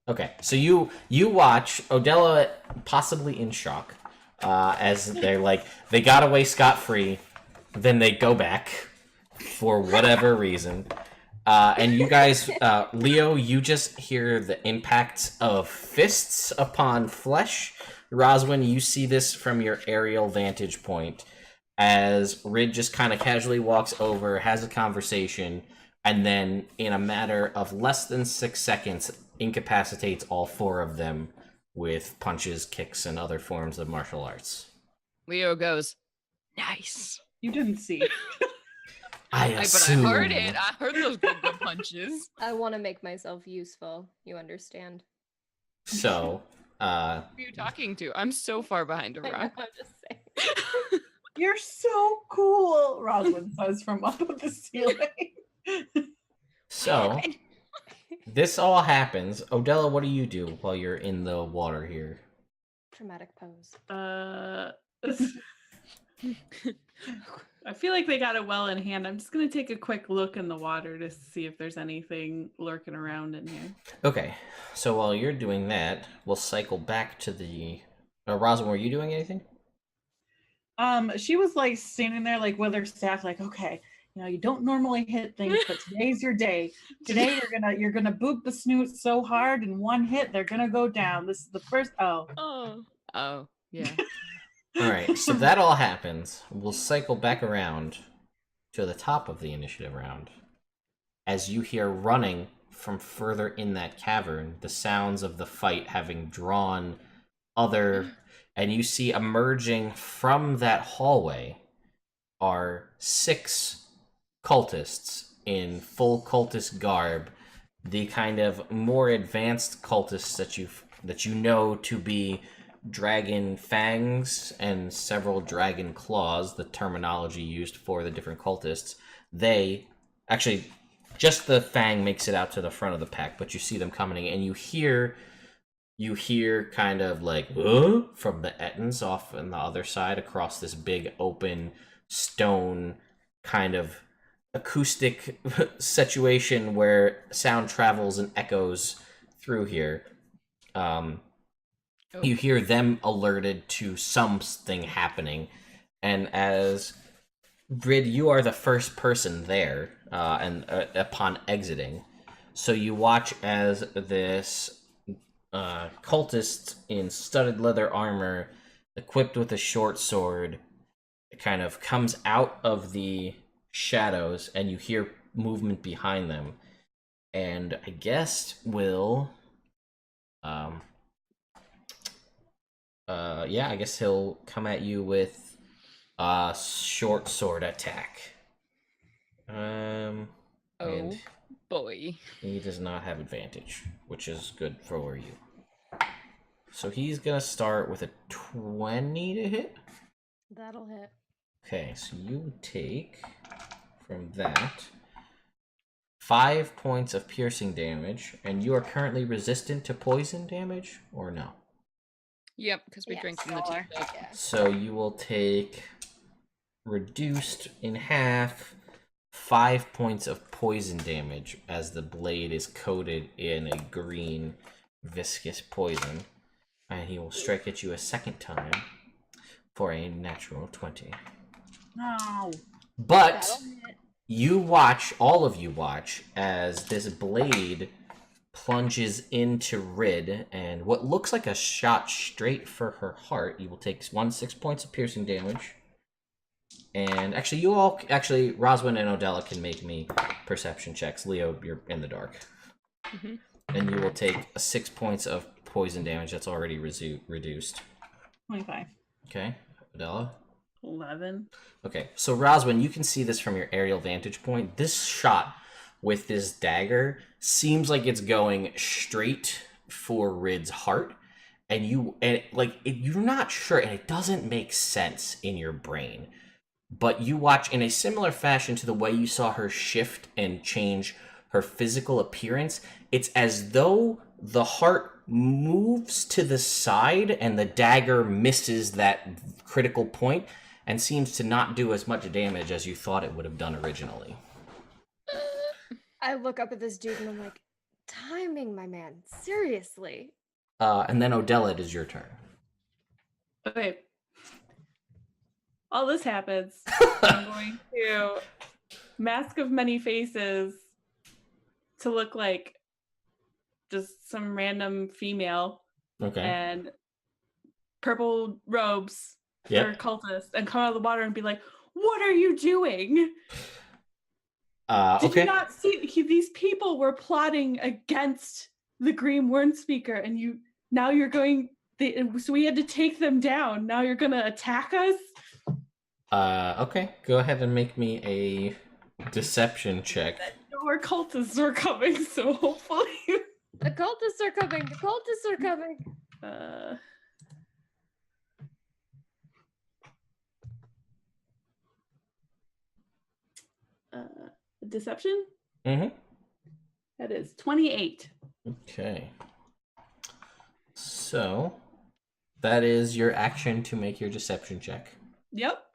[SPEAKER 1] Okay, so you watch Odella possibly in shock as they're like, they got away scot-free, then they go back for whatever reason. And you guys, Leo, you just hear the impact of fists upon flesh. Roswin, you see this from your aerial vantage point as Rid just kind of casually walks over, has a conversation, and then in a matter of less than 6 seconds, incapacitates all 4 of them with punches, kicks, and other forms of martial arts.
[SPEAKER 2] Leo goes, nice.
[SPEAKER 5] You didn't see.
[SPEAKER 1] I
[SPEAKER 2] But I
[SPEAKER 1] assume.
[SPEAKER 2] heard it. I heard those good punches.
[SPEAKER 4] I want to make myself useful. You understand?
[SPEAKER 1] So,
[SPEAKER 2] Who are you talking to? I'm so far behind a
[SPEAKER 4] I know,
[SPEAKER 2] rock.
[SPEAKER 4] I'm just saying.
[SPEAKER 5] You're so cool, Rosalind says from up at the ceiling.
[SPEAKER 1] so this all happens. Odella, what do you do while you're in the water here?
[SPEAKER 4] Dramatic pose.
[SPEAKER 5] I feel like they got it well in hand. I'm just gonna take a quick look in the water to see if there's anything lurking around in here.
[SPEAKER 1] Okay, so while you're doing that, we'll cycle back to the... Rosalind, were you doing anything?
[SPEAKER 5] She was like standing there like with her staff, like, okay, you know, you don't normally hit things, but today's your day. Today you're gonna boop the snoot so hard in one hit, they're gonna go down. This is the first
[SPEAKER 2] Oh, yeah.
[SPEAKER 1] Alright, so that all happens. We'll cycle back around to the top of the initiative round. As you hear running from further in that cavern, the sounds of the fight having drawn other... And you see emerging from that hallway are 6 cultists in full cultist garb, the kind of more advanced cultists that you know to be dragon fangs and several dragon claws, the terminology used for the different cultists. They actually, just the fang makes it out to the front of the pack, but you see them coming, and you hear kind of like from the Ettins off on the other side across this big open stone kind of acoustic situation where sound travels and echoes through here. You hear them alerted to something happening, and as Grid, you are the first person there, and upon exiting, so you watch as this cultist in studded leather armor, equipped with a short sword, kind of comes out of the shadows, and you hear movement behind them. And I guess will, I guess he'll come at you with a short sword attack. And
[SPEAKER 2] Boy.
[SPEAKER 1] he does not have advantage, which is good for you. So he's gonna start with a 20 to hit.
[SPEAKER 4] That'll hit.
[SPEAKER 1] Okay, so you take from that 5 points of piercing damage, and you are currently resistant to poison damage, or no?
[SPEAKER 2] Yep, because we drank from the
[SPEAKER 3] Smaller.
[SPEAKER 2] teacup.
[SPEAKER 4] Yeah.
[SPEAKER 1] So you will take reduced in half 5 points of poison damage as the blade is coated in a green viscous poison, and he will strike at you a second time for a natural 20.
[SPEAKER 5] No.
[SPEAKER 1] But
[SPEAKER 4] That'll hit.
[SPEAKER 1] you watch, all of you watch, as this blade plunges into Rid, and what looks like a shot straight for her heart. You will take 6 points of piercing damage. And actually, Roswin and Odella can make me perception checks. Leo, you're in the dark.
[SPEAKER 2] Mm-hmm.
[SPEAKER 1] And you will take 6 points of poison damage that's already reduced.
[SPEAKER 5] 25.
[SPEAKER 1] Okay, Odella?
[SPEAKER 5] 11.
[SPEAKER 1] Okay, so Roswin, you can see this from your aerial vantage point. This shot with this dagger seems like it's going straight for Rid's heart, and you're not sure, and it doesn't make sense in your brain. But you watch in a similar fashion to the way you saw her shift and change her physical appearance. It's as though the heart moves to the side and the dagger misses that critical point and seems to not do as much damage as you thought it would have done originally.
[SPEAKER 4] I look up at this dude and I'm like, timing, my man. Seriously.
[SPEAKER 1] And then Odella, it is your turn.
[SPEAKER 5] Okay. All this happens. I'm going to Mask of Many Faces to look like just some random female
[SPEAKER 1] Okay.
[SPEAKER 5] and purple robes for
[SPEAKER 1] Yep.
[SPEAKER 5] cultists and come out of the water and be like, "What are you doing? Did
[SPEAKER 1] Okay.
[SPEAKER 5] you not see these people were plotting against the Green Worm Speaker, and now you're going? So we had to take them down. Now you're gonna attack us?"
[SPEAKER 1] Okay. Go ahead and make me a deception check.
[SPEAKER 5] More cultists are coming, so hopefully.
[SPEAKER 4] The cultists are coming! The cultists are coming!
[SPEAKER 5] Deception?
[SPEAKER 1] Mm-hmm.
[SPEAKER 5] That is 28.
[SPEAKER 1] Okay. So, that is your action to make your deception check.
[SPEAKER 5] Yep.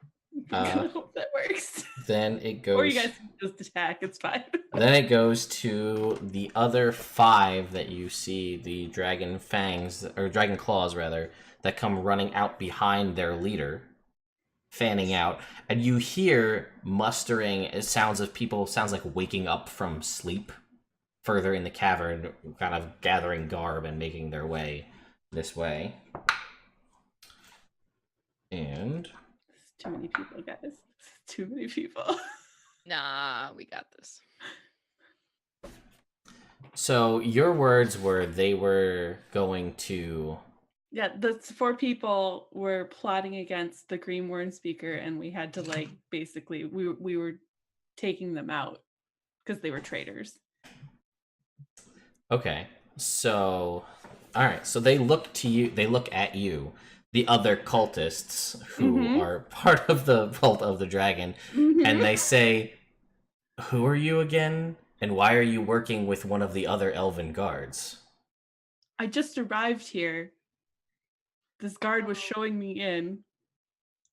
[SPEAKER 5] I hope that works.
[SPEAKER 1] Then it goes...
[SPEAKER 5] Or you guys can just attack, it's fine.
[SPEAKER 1] Then it goes to the other 5 that you see, the dragon fangs, or dragon claws rather, that come running out behind their leader, fanning out, and you hear mustering sounds of people, sounds like waking up from sleep further in the cavern, kind of gathering garb and making their way this way. And...
[SPEAKER 5] Too many people, guys. Too many people.
[SPEAKER 2] Nah, we got this.
[SPEAKER 1] So your words were they were going to...
[SPEAKER 5] Yeah, the 4 people were plotting against the Green Worm Speaker, and we had to basically we were taking them out because they were traitors.
[SPEAKER 1] Okay, so all right, so they look at you, the other cultists who are part of the Vault of the Dragon, and they say, "Who are you again? And why are you working with one of the other elven guards?"
[SPEAKER 5] I just arrived here. This guard was showing me in,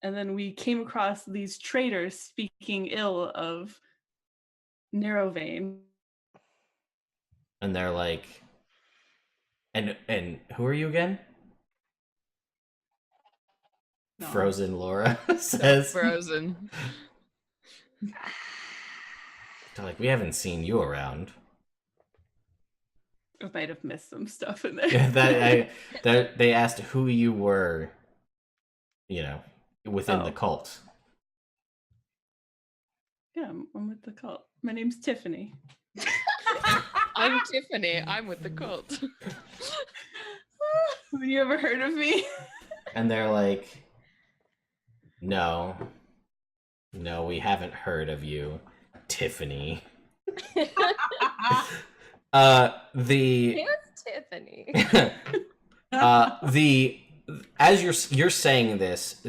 [SPEAKER 5] and then we came across these traitors speaking ill of Nerovain.
[SPEAKER 1] And they're like, and who are you again?
[SPEAKER 5] No.
[SPEAKER 1] Frozen Laura says.
[SPEAKER 2] Frozen.
[SPEAKER 1] They're like, we haven't seen you around.
[SPEAKER 5] I might have missed some stuff in there.
[SPEAKER 1] Yeah, they asked who you were, within the cult.
[SPEAKER 5] Yeah, I'm with the cult. My name's Tiffany.
[SPEAKER 2] I'm Tiffany. I'm with the cult.
[SPEAKER 5] Have you ever heard of me?
[SPEAKER 1] And they're like, no, we haven't heard of you, Tiffany.
[SPEAKER 4] Here's Tiffany.
[SPEAKER 1] As you're saying this,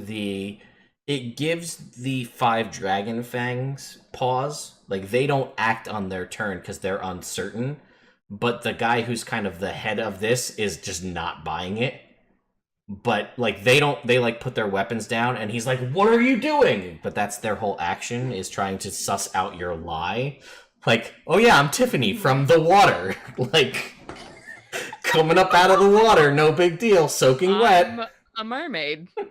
[SPEAKER 1] it gives the 5 dragon fangs pause. Like, they don't act on their turn because they're uncertain, but the guy who's kind of the head of this is just not buying it. But they put their weapons down, and he's like, "What are you doing?" But that's their whole action, is trying to suss out your lie. Like, "Oh yeah, I'm Tiffany from the water." Coming up out of the water, no big deal, soaking wet.
[SPEAKER 2] I'm a mermaid. My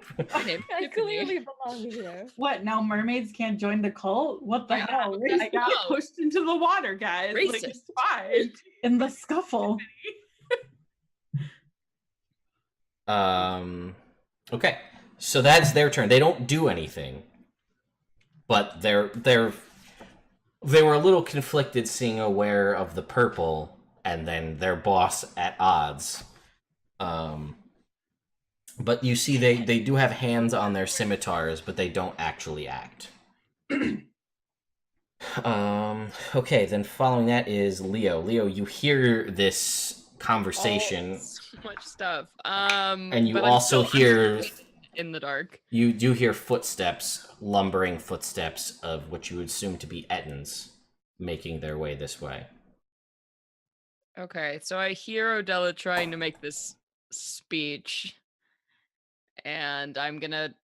[SPEAKER 2] name's
[SPEAKER 4] I
[SPEAKER 2] Tiffany.
[SPEAKER 4] clearly belong here.
[SPEAKER 3] What, now mermaids can't join the cult? What the hell?
[SPEAKER 5] I got pushed into the water, guys.
[SPEAKER 2] Racist.
[SPEAKER 5] It's fine.
[SPEAKER 3] In the scuffle.
[SPEAKER 1] Okay, so that's their turn. They don't do anything, but they were a little conflicted, seeing aware of the purple and then their boss at odds. But you see, they do have hands on their scimitars, but they don't actually act. Okay, then following that is Leo. Leo, you hear this conversation.
[SPEAKER 2] So much stuff.
[SPEAKER 1] And you
[SPEAKER 2] but
[SPEAKER 1] also
[SPEAKER 2] I'm
[SPEAKER 1] hear...
[SPEAKER 2] in the dark.
[SPEAKER 1] You do hear footsteps, lumbering footsteps of what you would assume to be Ettins, making their way this way.
[SPEAKER 2] Okay, so I hear Odella trying to make this speech, and I'm gonna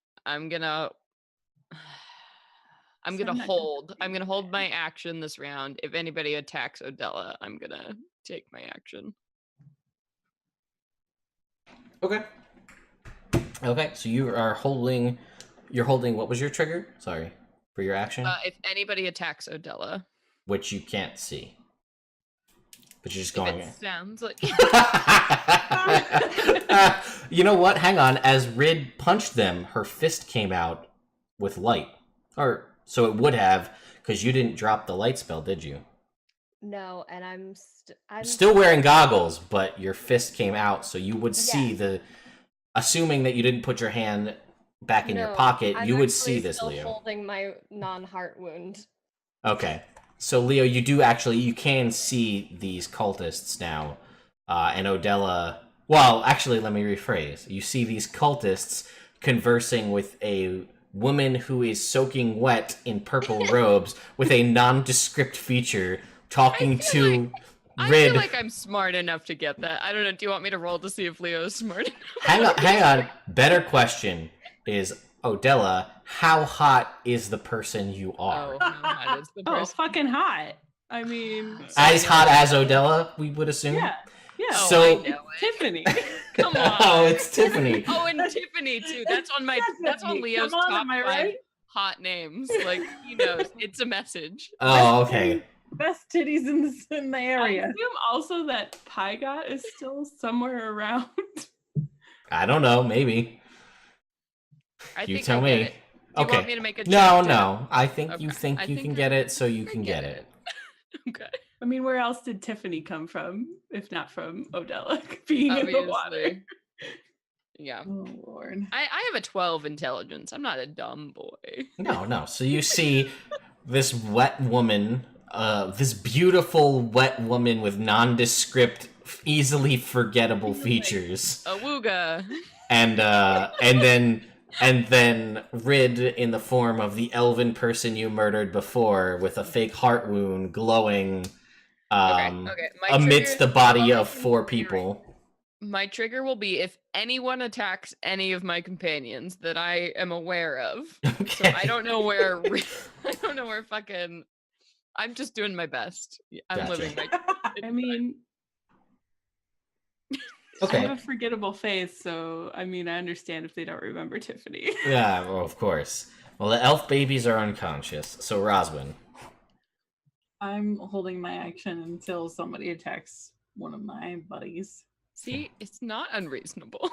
[SPEAKER 2] hold my action this round. If anybody attacks Odella, I'm gonna take my action.
[SPEAKER 1] Okay. Okay, so you're holding, what was your trigger? Sorry, for your action?
[SPEAKER 2] If anybody attacks Odella.
[SPEAKER 1] Which you can't see. But you're just
[SPEAKER 2] If
[SPEAKER 1] going.
[SPEAKER 2] it sounds like.
[SPEAKER 1] You know what? Hang on. As Rid punched them, her fist came out with light. Or so it would have, because you didn't drop the light spell, did you?
[SPEAKER 4] No, and I'm
[SPEAKER 1] Still wearing goggles, but your fist came out, so you would see
[SPEAKER 4] Yes.
[SPEAKER 1] the. Assuming that you didn't put your hand back in your
[SPEAKER 4] No,
[SPEAKER 1] pocket,
[SPEAKER 4] I'm
[SPEAKER 1] you would
[SPEAKER 4] actually
[SPEAKER 1] see this,
[SPEAKER 4] still
[SPEAKER 1] Leo.
[SPEAKER 4] holding my non-heart wound.
[SPEAKER 1] Okay. So, Leo, you can see these cultists now. And Odella... Well, actually, let me rephrase. You see these cultists conversing with a woman who is soaking wet in purple robes with a nondescript feature talking to
[SPEAKER 2] I
[SPEAKER 1] Rid.
[SPEAKER 2] feel like I'm smart enough to get that. I don't know. Do you want me to roll to see if Leo's smart enough?
[SPEAKER 1] Hang on. Better question is, Odella, how hot is the person you are?
[SPEAKER 2] Oh, no, that is the
[SPEAKER 5] Oh,
[SPEAKER 2] person.
[SPEAKER 5] fucking hot. I mean,
[SPEAKER 1] As hot as Odella, we would assume?
[SPEAKER 5] yeah. Yeah.
[SPEAKER 2] Oh,
[SPEAKER 1] So-
[SPEAKER 2] I know it.
[SPEAKER 5] Tiffany.
[SPEAKER 2] Come on.
[SPEAKER 1] Oh, it's Tiffany.
[SPEAKER 2] Oh, and Tiffany too. That's on my. That's on
[SPEAKER 5] Tiffany.
[SPEAKER 2] Leo's
[SPEAKER 5] Come on,
[SPEAKER 2] top
[SPEAKER 5] am I
[SPEAKER 2] 5
[SPEAKER 5] right?
[SPEAKER 2] hot names. Like he knows. It's a message.
[SPEAKER 1] Oh, okay.
[SPEAKER 5] Best titties in the
[SPEAKER 3] I
[SPEAKER 5] area.
[SPEAKER 3] assume also that Pygot is still somewhere around.
[SPEAKER 1] I don't know, maybe.
[SPEAKER 2] I
[SPEAKER 1] You
[SPEAKER 2] think
[SPEAKER 1] tell
[SPEAKER 2] I
[SPEAKER 1] me.
[SPEAKER 2] get it. Do you want me to make a check?
[SPEAKER 1] No,
[SPEAKER 2] to-
[SPEAKER 1] no. I think you
[SPEAKER 2] Okay.
[SPEAKER 1] think
[SPEAKER 2] I
[SPEAKER 1] you
[SPEAKER 2] think
[SPEAKER 1] can
[SPEAKER 2] I-
[SPEAKER 1] get it, so you
[SPEAKER 2] I
[SPEAKER 1] can get it.
[SPEAKER 2] Okay.
[SPEAKER 3] I mean, where else did Tiffany come from, if not from Odella being in the water?
[SPEAKER 2] Obviously. Yeah.
[SPEAKER 5] Oh Lord.
[SPEAKER 2] I have a 12 intelligence. I'm not a dumb boy.
[SPEAKER 1] No. So you see this wet woman, this beautiful wet woman with nondescript, easily forgettable features,
[SPEAKER 2] A wooga.
[SPEAKER 1] and then Rid in the form of the elven person you murdered before, with a fake heart wound glowing
[SPEAKER 2] Okay. My
[SPEAKER 1] amidst
[SPEAKER 2] trigger-
[SPEAKER 1] the body
[SPEAKER 2] Oh,
[SPEAKER 1] of 4 people.
[SPEAKER 2] My trigger will be if anyone attacks any of my companions that I am aware of.
[SPEAKER 1] Okay.
[SPEAKER 2] So I don't know where. I don't know where fucking. I'm just doing my best. I'm
[SPEAKER 1] Gotcha.
[SPEAKER 2] living my.
[SPEAKER 3] I mean, I
[SPEAKER 1] Okay.
[SPEAKER 3] have a forgettable face, so I mean, I understand if they don't remember Tiffany.
[SPEAKER 1] Yeah, well, of course. Well, the elf babies are unconscious, so Roswin.
[SPEAKER 5] I'm holding my action until somebody attacks one of my buddies.
[SPEAKER 2] See, it's not unreasonable.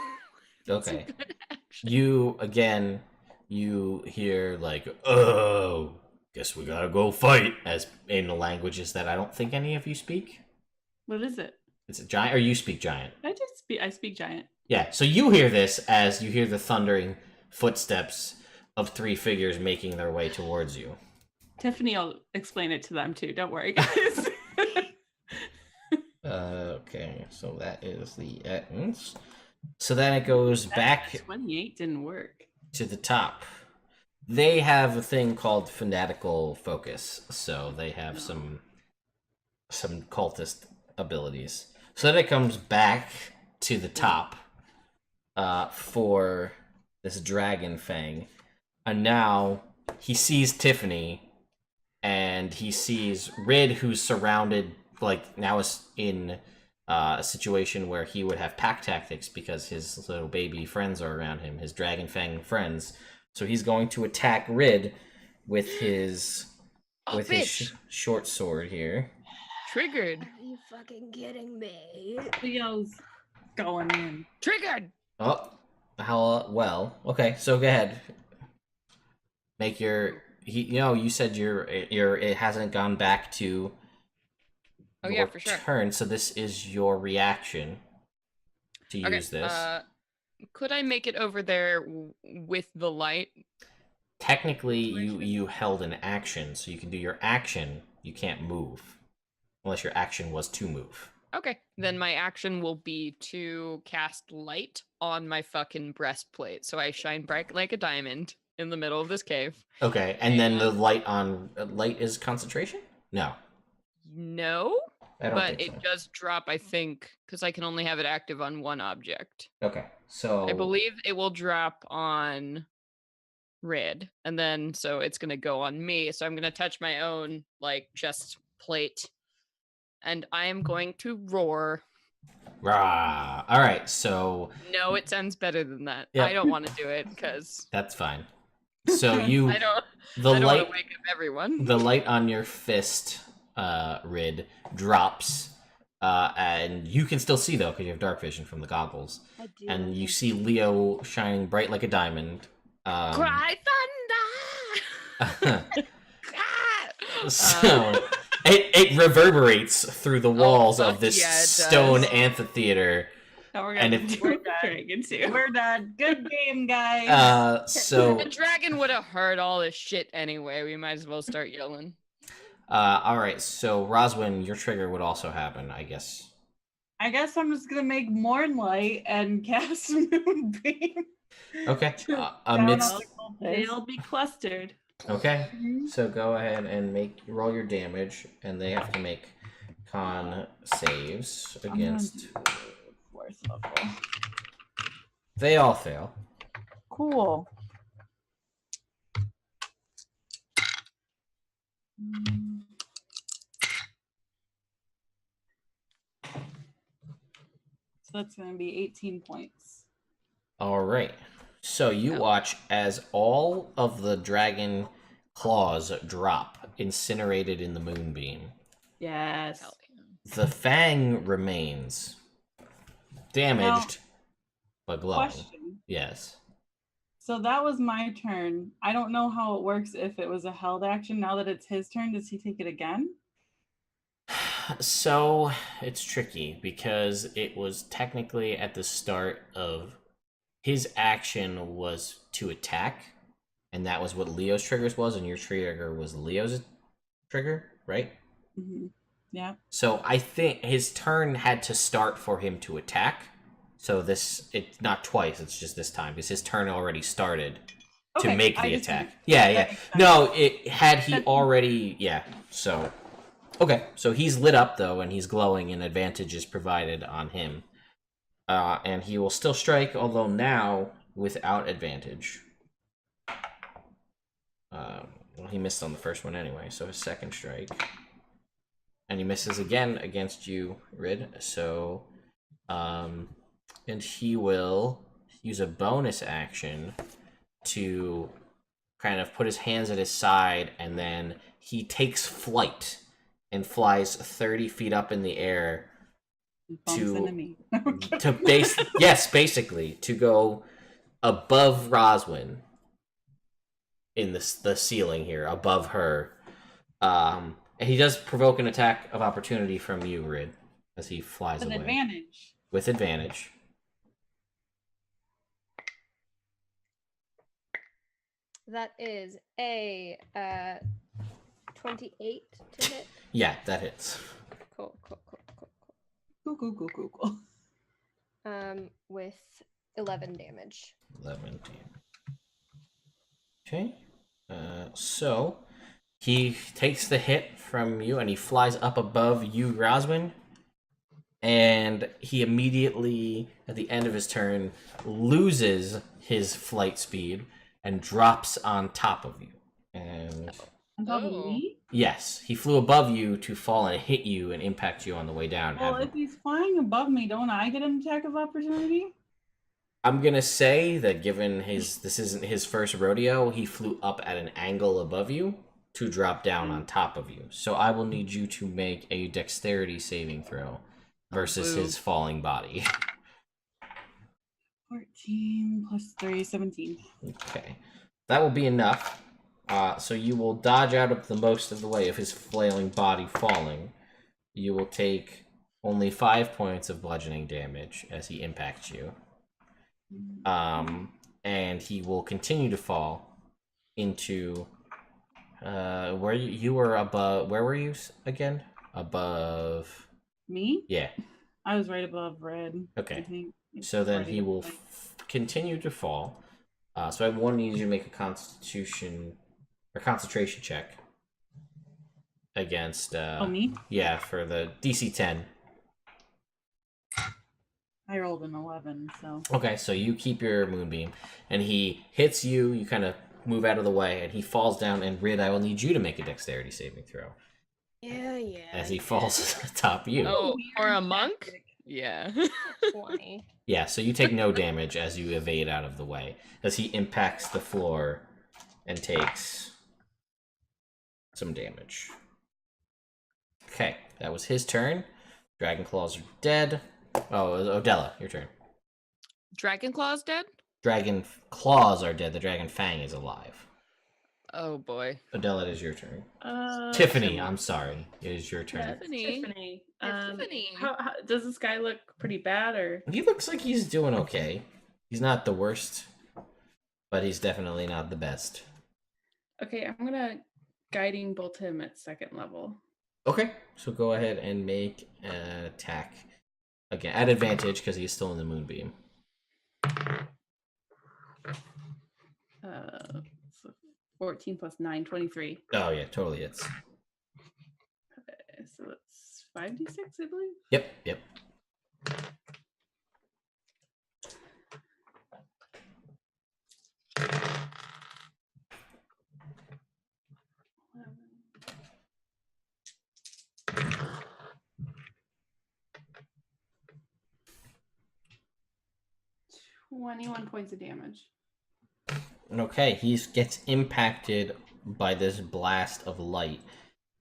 [SPEAKER 2] It's a
[SPEAKER 1] Okay.
[SPEAKER 2] good action.
[SPEAKER 1] You hear, like, oh, guess we gotta go fight, as in languages that I don't think any of you speak.
[SPEAKER 3] What is it?
[SPEAKER 1] It's a giant, or you speak giant.
[SPEAKER 3] I speak giant.
[SPEAKER 1] Yeah, so you hear this as you hear the thundering footsteps of 3 figures making their way towards you.
[SPEAKER 3] Tiffany will explain it to them too. Don't worry, guys.
[SPEAKER 1] Okay, so that is the ends. So then it goes back
[SPEAKER 3] 28 didn't work.
[SPEAKER 1] to the top. They have a thing called fanatical focus, so they have some cultist abilities. So then it comes back to the top for this dragon fang, and now he sees Tiffany, and he sees Rid, who's surrounded, like now is in a situation where he would have pack tactics because his little baby friends are around him, his dragon fang friends. So he's going to attack Rid with his
[SPEAKER 2] Oh, bitch.
[SPEAKER 1] short sword here.
[SPEAKER 2] Triggered.
[SPEAKER 4] Are you fucking kidding me?
[SPEAKER 5] Leo's going in.
[SPEAKER 2] Triggered.
[SPEAKER 1] Oh, how well? Okay, so go ahead. Make your you said your it hasn't gone back to
[SPEAKER 2] Oh,
[SPEAKER 1] your
[SPEAKER 2] yeah, for sure.
[SPEAKER 1] turn, so this is your reaction to use this.
[SPEAKER 2] Could I make it over there with the light?
[SPEAKER 1] Technically, you held an action, so you can do your action. You can't move unless your action was to move.
[SPEAKER 2] Okay, then my action will be to cast light on my fucking breastplate, so I shine bright like a diamond in the middle of this cave.
[SPEAKER 1] Okay, and then the light is concentration? No,
[SPEAKER 2] No,
[SPEAKER 1] I don't
[SPEAKER 2] but
[SPEAKER 1] think
[SPEAKER 2] it
[SPEAKER 1] so.
[SPEAKER 2] does drop, I think, because I can only have it active on one object.
[SPEAKER 1] Okay, so
[SPEAKER 2] I believe it will drop on Red, and then so it's gonna go on me. So I'm gonna touch my own like chest plate, and I am going to roar.
[SPEAKER 1] Rah. All right, so
[SPEAKER 2] No, it sounds better than that.
[SPEAKER 1] Yeah.
[SPEAKER 2] I don't want to do it because
[SPEAKER 1] that's fine. So you
[SPEAKER 2] I don't.
[SPEAKER 1] the
[SPEAKER 2] I don't want
[SPEAKER 1] light
[SPEAKER 2] to wake up everyone.
[SPEAKER 1] the light on your fist, Rid, drops And you can still see though because you have dark vision from the goggles.
[SPEAKER 4] I do.
[SPEAKER 1] And you
[SPEAKER 4] thank
[SPEAKER 1] see Leo shining bright like a diamond.
[SPEAKER 2] Cry thunder! Ah!
[SPEAKER 1] So it reverberates through the walls
[SPEAKER 2] fuck
[SPEAKER 1] of this
[SPEAKER 2] yeah, it
[SPEAKER 1] stone
[SPEAKER 2] does.
[SPEAKER 1] amphitheater.
[SPEAKER 5] Now we're
[SPEAKER 1] And
[SPEAKER 5] gonna
[SPEAKER 1] if-
[SPEAKER 5] do dragon too. We're done. Good game, guys.
[SPEAKER 1] So
[SPEAKER 2] The dragon would have heard all this shit anyway. We might as well start yelling.
[SPEAKER 1] all right, so Roswin, your trigger would also happen, I guess.
[SPEAKER 5] I guess I'm just gonna make Mornlight and cast Moonbeam.
[SPEAKER 1] Okay.
[SPEAKER 5] Down
[SPEAKER 1] Amidst
[SPEAKER 5] on the- They'll be clustered.
[SPEAKER 1] Okay, so go ahead and roll your damage, and they have to make con saves against.
[SPEAKER 5] Fourth level.
[SPEAKER 1] They all fail.
[SPEAKER 5] Cool. So that's going to be 18 points.
[SPEAKER 1] All right. So you watch as all of the dragon claws drop, incinerated in the moonbeam.
[SPEAKER 5] Yes.
[SPEAKER 2] Hell yeah.
[SPEAKER 1] The fang remains damaged, but glowing.
[SPEAKER 5] Question.
[SPEAKER 1] Yes.
[SPEAKER 5] So that was my turn. I don't know how it works if it was a held action. Now that it's his turn, does he take it again?
[SPEAKER 1] So it's tricky because it was technically at the start of his action was to attack, and that was what Leo's triggers was, and your trigger was Leo's trigger, right?
[SPEAKER 5] Mm-hmm. Yeah.
[SPEAKER 1] So I think his turn had to start for him to attack. So it's not twice, it's just this time because his turn already started to
[SPEAKER 5] Okay,
[SPEAKER 1] make
[SPEAKER 5] I
[SPEAKER 1] the
[SPEAKER 5] just-
[SPEAKER 1] attack. Yeah. No, it had he already so okay, so he's lit up though and he's glowing and advantage is provided on him. And he will still strike, although now without advantage. Well, he missed on the first one anyway, so his second strike. And he misses again against you, Rid. So, and he will use a bonus action to kind of put his hands at his side, and then he takes flight and flies 30 feet up in the air
[SPEAKER 5] Bumps
[SPEAKER 1] to-
[SPEAKER 5] into me.
[SPEAKER 1] to basically to go above Roswin in the ceiling here, above her. And he does provoke an attack of opportunity from you, Rid, as he flies
[SPEAKER 5] With
[SPEAKER 1] away.
[SPEAKER 5] advantage.
[SPEAKER 1] With advantage.
[SPEAKER 4] That is a 28 to hit.
[SPEAKER 1] Yeah, that hits.
[SPEAKER 4] Cool.
[SPEAKER 5] Cool.
[SPEAKER 4] With 11 damage.
[SPEAKER 1] 11 damage. Okay. So he takes the hit from you and he flies up above you, Roswin. And he immediately, at the end of his turn, loses his flight speed and drops on top of you. And
[SPEAKER 5] On top of
[SPEAKER 2] Oh.
[SPEAKER 5] me?
[SPEAKER 1] yes, he flew above you to fall and hit you and impact you on the way down.
[SPEAKER 5] Well, if he's flying above me, don't I get an attack of opportunity?
[SPEAKER 1] I'm gonna say that given this isn't his first rodeo, he flew up at an angle above you to drop down on top of you. So I will need you to make a dexterity saving throw versus
[SPEAKER 2] Boo.
[SPEAKER 1] his falling body.
[SPEAKER 5] 14 plus 3, 17.
[SPEAKER 1] Okay, that will be enough. So you will dodge out of the most of the way of his flailing body falling. You will take only 5 points of bludgeoning damage as he impacts you. And he will continue to fall into where you were above. Where were you again? Above.
[SPEAKER 5] Me?
[SPEAKER 1] Yeah.
[SPEAKER 5] I was right above red. I
[SPEAKER 1] Okay.
[SPEAKER 5] think.
[SPEAKER 1] So then
[SPEAKER 5] Right
[SPEAKER 1] he will
[SPEAKER 5] above.
[SPEAKER 1] continue to fall. So I want you to make a concentration check against.
[SPEAKER 5] Oh, me?
[SPEAKER 1] Yeah, for the DC 10.
[SPEAKER 5] I rolled an 11, so.
[SPEAKER 1] Okay, so you keep your moonbeam, and he hits you. You kind of move out of the way, and he falls down. And Rid, I will need you to make a dexterity saving throw
[SPEAKER 4] Yeah.
[SPEAKER 1] as he falls atop you.
[SPEAKER 2] Oh, for a
[SPEAKER 5] Weird
[SPEAKER 2] monk?
[SPEAKER 5] tactic.
[SPEAKER 2] Yeah.
[SPEAKER 4] 20.
[SPEAKER 1] Yeah, so you take no damage as you evade out of the way, as he impacts the floor and takes some damage. Okay, that was his turn. Dragon claws are dead. Oh, Odella, your turn.
[SPEAKER 2] Dragon Claw's dead?
[SPEAKER 1] Dragon claws are dead. The dragon fang is alive.
[SPEAKER 2] Oh boy.
[SPEAKER 1] Odella, it is your turn.
[SPEAKER 5] Tiffany.
[SPEAKER 1] Tiffany, I'm sorry. It is your turn.
[SPEAKER 5] That's Tiffany.
[SPEAKER 2] Tiffany.
[SPEAKER 5] How does this guy look pretty bad or?
[SPEAKER 1] He looks like he's doing okay. He's not the worst, but he's definitely not the best.
[SPEAKER 5] Okay, I'm gonna guiding bolt him at 2nd level.
[SPEAKER 1] Okay, so go ahead and make an attack. Again, at advantage because he's still in the moonbeam.
[SPEAKER 5] So 14 plus 9, 23.
[SPEAKER 1] Oh yeah, totally hits.
[SPEAKER 5] Okay, so it's 5d6, I believe.
[SPEAKER 1] Yep.
[SPEAKER 5] 21 points of damage.
[SPEAKER 1] Okay, he gets impacted by this blast of light.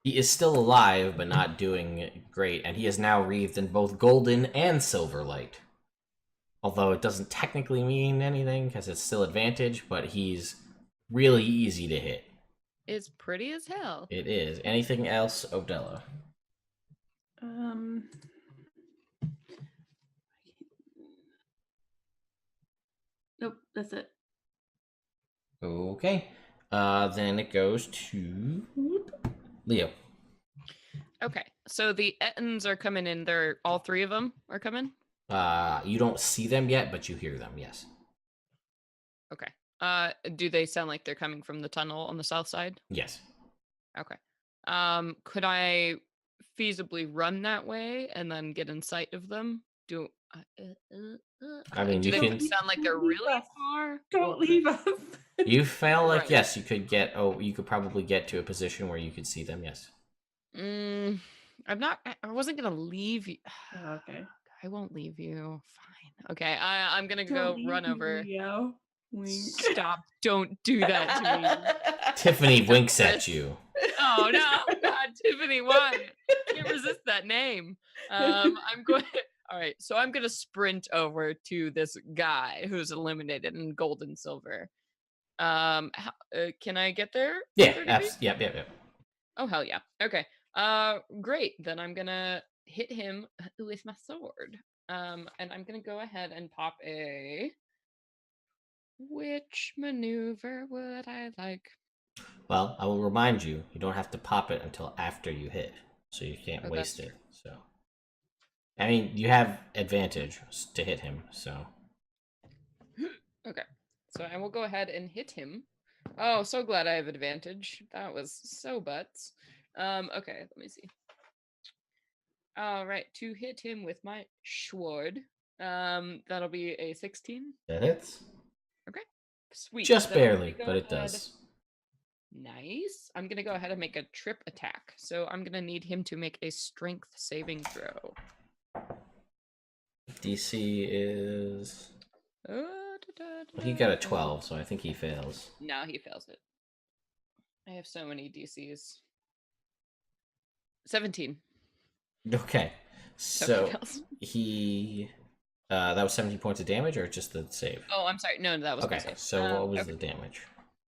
[SPEAKER 1] He is still alive, but not doing great, and he is now wreathed in both golden and silver light. Although it doesn't technically mean anything, because it's still advantage, but he's really easy to hit.
[SPEAKER 2] It's pretty as hell.
[SPEAKER 1] It is. Anything else, Odella?
[SPEAKER 5] Nope, that's it.
[SPEAKER 1] Okay. Then it goes to Leo.
[SPEAKER 2] Okay, so the Ettins are coming in. They're all 3 of them are coming.
[SPEAKER 1] You don't see them yet, but you hear them, yes.
[SPEAKER 2] Okay. Do they sound like they're coming from the tunnel on the south side?
[SPEAKER 1] Yes.
[SPEAKER 2] Okay. Could I feasibly run that way and then get in sight of them?
[SPEAKER 1] I mean,
[SPEAKER 2] do
[SPEAKER 1] you
[SPEAKER 2] they
[SPEAKER 1] can...
[SPEAKER 2] sound like they're really far?
[SPEAKER 5] Don't leave us.
[SPEAKER 1] You felt like,
[SPEAKER 2] Right.
[SPEAKER 1] yes, you could probably get to a position where you could see them, yes.
[SPEAKER 2] I'm not. I wasn't gonna leave you.
[SPEAKER 5] Oh, okay.
[SPEAKER 2] I won't leave you. Fine. Okay. I'm gonna
[SPEAKER 5] Don't
[SPEAKER 2] go
[SPEAKER 5] leave
[SPEAKER 2] run
[SPEAKER 5] me,
[SPEAKER 2] over.
[SPEAKER 5] Leo. Wink.
[SPEAKER 2] Stop! Don't do that to me.
[SPEAKER 1] Tiffany winks at you.
[SPEAKER 2] Oh no, God, Tiffany, why? Can't resist that name. I'm going. All right, so I'm gonna sprint over to this guy who's eliminated in gold and silver. Can I get there?
[SPEAKER 1] Yeah,
[SPEAKER 2] 30 feet?
[SPEAKER 1] yep.
[SPEAKER 2] Oh hell yeah. Okay. Great. Then I'm gonna hit him with my sword. And I'm gonna go ahead and pop a. Which maneuver would I like?
[SPEAKER 1] Well, I will remind you, you don't have to pop it until after you hit, so you can't
[SPEAKER 2] Oh,
[SPEAKER 1] waste
[SPEAKER 2] that's
[SPEAKER 1] it. So, I mean, you have advantage to hit him, so.
[SPEAKER 2] Okay. So I will go ahead and hit him. Oh, so glad I have advantage. That was so butts. Okay, let me see. All right, to hit him with my sword. That'll be a 16.
[SPEAKER 1] That hits?
[SPEAKER 2] Sweet.
[SPEAKER 1] Just
[SPEAKER 2] Then I'm
[SPEAKER 1] barely,
[SPEAKER 2] gonna go
[SPEAKER 1] but it
[SPEAKER 2] ahead-
[SPEAKER 1] does.
[SPEAKER 2] Nice. I'm gonna go ahead and make a trip attack. So I'm gonna need him to make a strength saving throw.
[SPEAKER 1] DC is... He
[SPEAKER 2] He
[SPEAKER 1] got a 12, so I think he fails.
[SPEAKER 2] No, he fails it. I have so many DCs. 17.
[SPEAKER 1] Okay,
[SPEAKER 2] So
[SPEAKER 1] so
[SPEAKER 2] he fails.
[SPEAKER 1] he... that was 17 points of damage, or just the save?
[SPEAKER 2] Oh, I'm sorry. No, that was my
[SPEAKER 1] Okay,
[SPEAKER 2] save.
[SPEAKER 1] so what was
[SPEAKER 2] Okay.
[SPEAKER 1] the damage?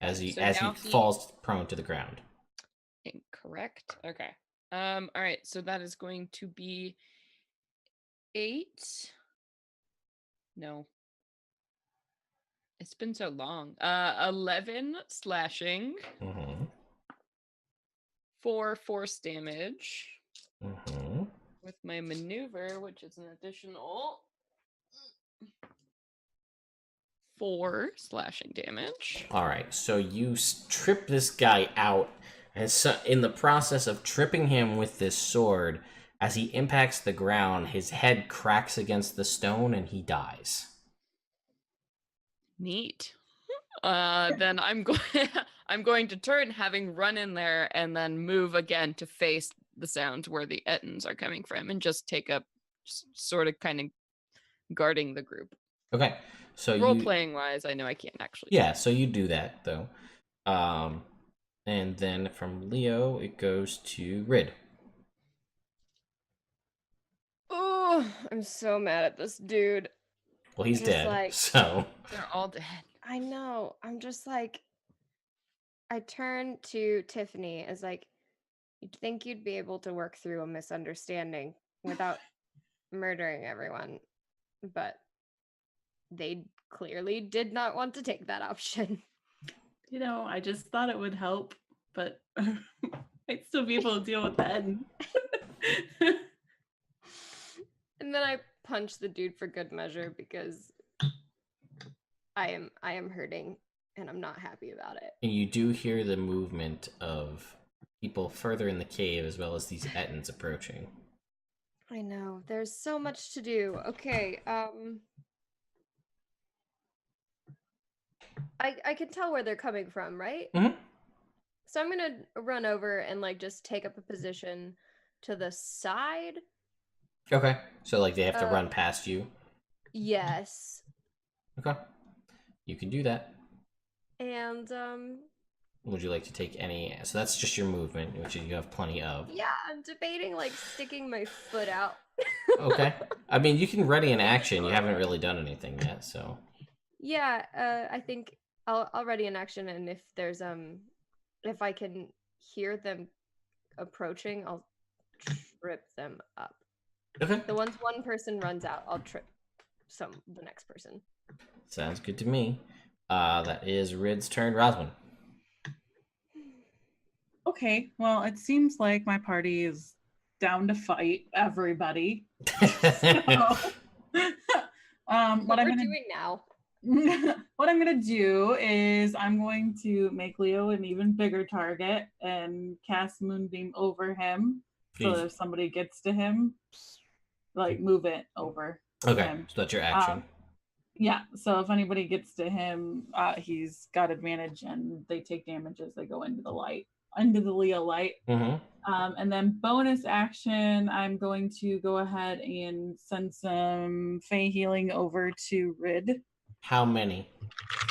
[SPEAKER 1] As he
[SPEAKER 2] So
[SPEAKER 1] as he
[SPEAKER 2] now he-
[SPEAKER 1] falls prone to the ground.
[SPEAKER 2] Incorrect. Okay. All right. So that is going to be 8. No. It's been so long. 11 slashing
[SPEAKER 1] Mm-hmm.
[SPEAKER 2] for force damage
[SPEAKER 1] Mm-hmm.
[SPEAKER 2] with my maneuver, which is an additional 4 slashing damage.
[SPEAKER 1] All right, so you trip this guy out, and so in the process of tripping him with this sword, as he impacts the ground, his head cracks against the stone, and he dies.
[SPEAKER 2] Neat. Then I'm going. I'm going to turn, having run in there, and then move again to face the sounds where the Ettins are coming from, and just take up, sort of, kind of guarding the group.
[SPEAKER 1] Okay, so
[SPEAKER 2] Role
[SPEAKER 1] you
[SPEAKER 2] playing wise, I know I can't actually.
[SPEAKER 1] yeah, so you do that though, and then from Leo it goes to Rid.
[SPEAKER 4] Oh, I'm so mad at this dude.
[SPEAKER 1] Well, he's
[SPEAKER 4] Just
[SPEAKER 1] dead,
[SPEAKER 4] like-
[SPEAKER 1] so...
[SPEAKER 2] They're all dead.
[SPEAKER 4] I know. I'm just like, I turn to Tiffany as like, you'd think you'd be able to work through a misunderstanding without murdering everyone, but they clearly did not want to take that option.
[SPEAKER 5] You know, I just thought it would help, but I'd still be able to deal with that.
[SPEAKER 4] And then I punch the dude for good measure because I am hurting and I'm not happy about it.
[SPEAKER 1] And you do hear the movement of people further in the cave, as well as these Ettins approaching.
[SPEAKER 4] I know. There's so much to do. Okay, I can tell where they're coming from, right?
[SPEAKER 1] Mhm.
[SPEAKER 4] So I'm gonna run over and like just take up a position to the side.
[SPEAKER 1] Okay. So, like, they have to
[SPEAKER 4] Uh,
[SPEAKER 1] run past you?
[SPEAKER 4] Yes.
[SPEAKER 1] Okay. You can do that.
[SPEAKER 4] And
[SPEAKER 1] Would you like to take any... So that's just your movement, which you have plenty of.
[SPEAKER 4] yeah, I'm debating like sticking my foot out.
[SPEAKER 1] Okay. I mean, you can ready an action. You haven't really done anything yet, so...
[SPEAKER 4] Yeah, I think I'll ready an action, and if there's if I can hear them approaching, I'll trip them up.
[SPEAKER 1] Okay.
[SPEAKER 4] So once one person runs out, I'll trip the next person.
[SPEAKER 1] Sounds good to me. That is Rid's turn. Roswin.
[SPEAKER 5] Okay, well, it seems like my party is down to fight everybody.
[SPEAKER 4] What
[SPEAKER 5] What
[SPEAKER 4] we're
[SPEAKER 5] I'm gonna
[SPEAKER 4] doing now.
[SPEAKER 5] what I'm gonna do is I'm going to make Leo an even bigger target and cast Moonbeam over him. So that if somebody gets to him, like move it over.
[SPEAKER 1] Okay,
[SPEAKER 5] him.
[SPEAKER 1] so that's your action.
[SPEAKER 5] Yeah, so if anybody gets to him, he's got advantage and they take damage as they go into the Leo light.
[SPEAKER 1] Mm-hmm.
[SPEAKER 5] And then bonus action, I'm going to go ahead and send some Fey healing over to Rid.
[SPEAKER 1] How many?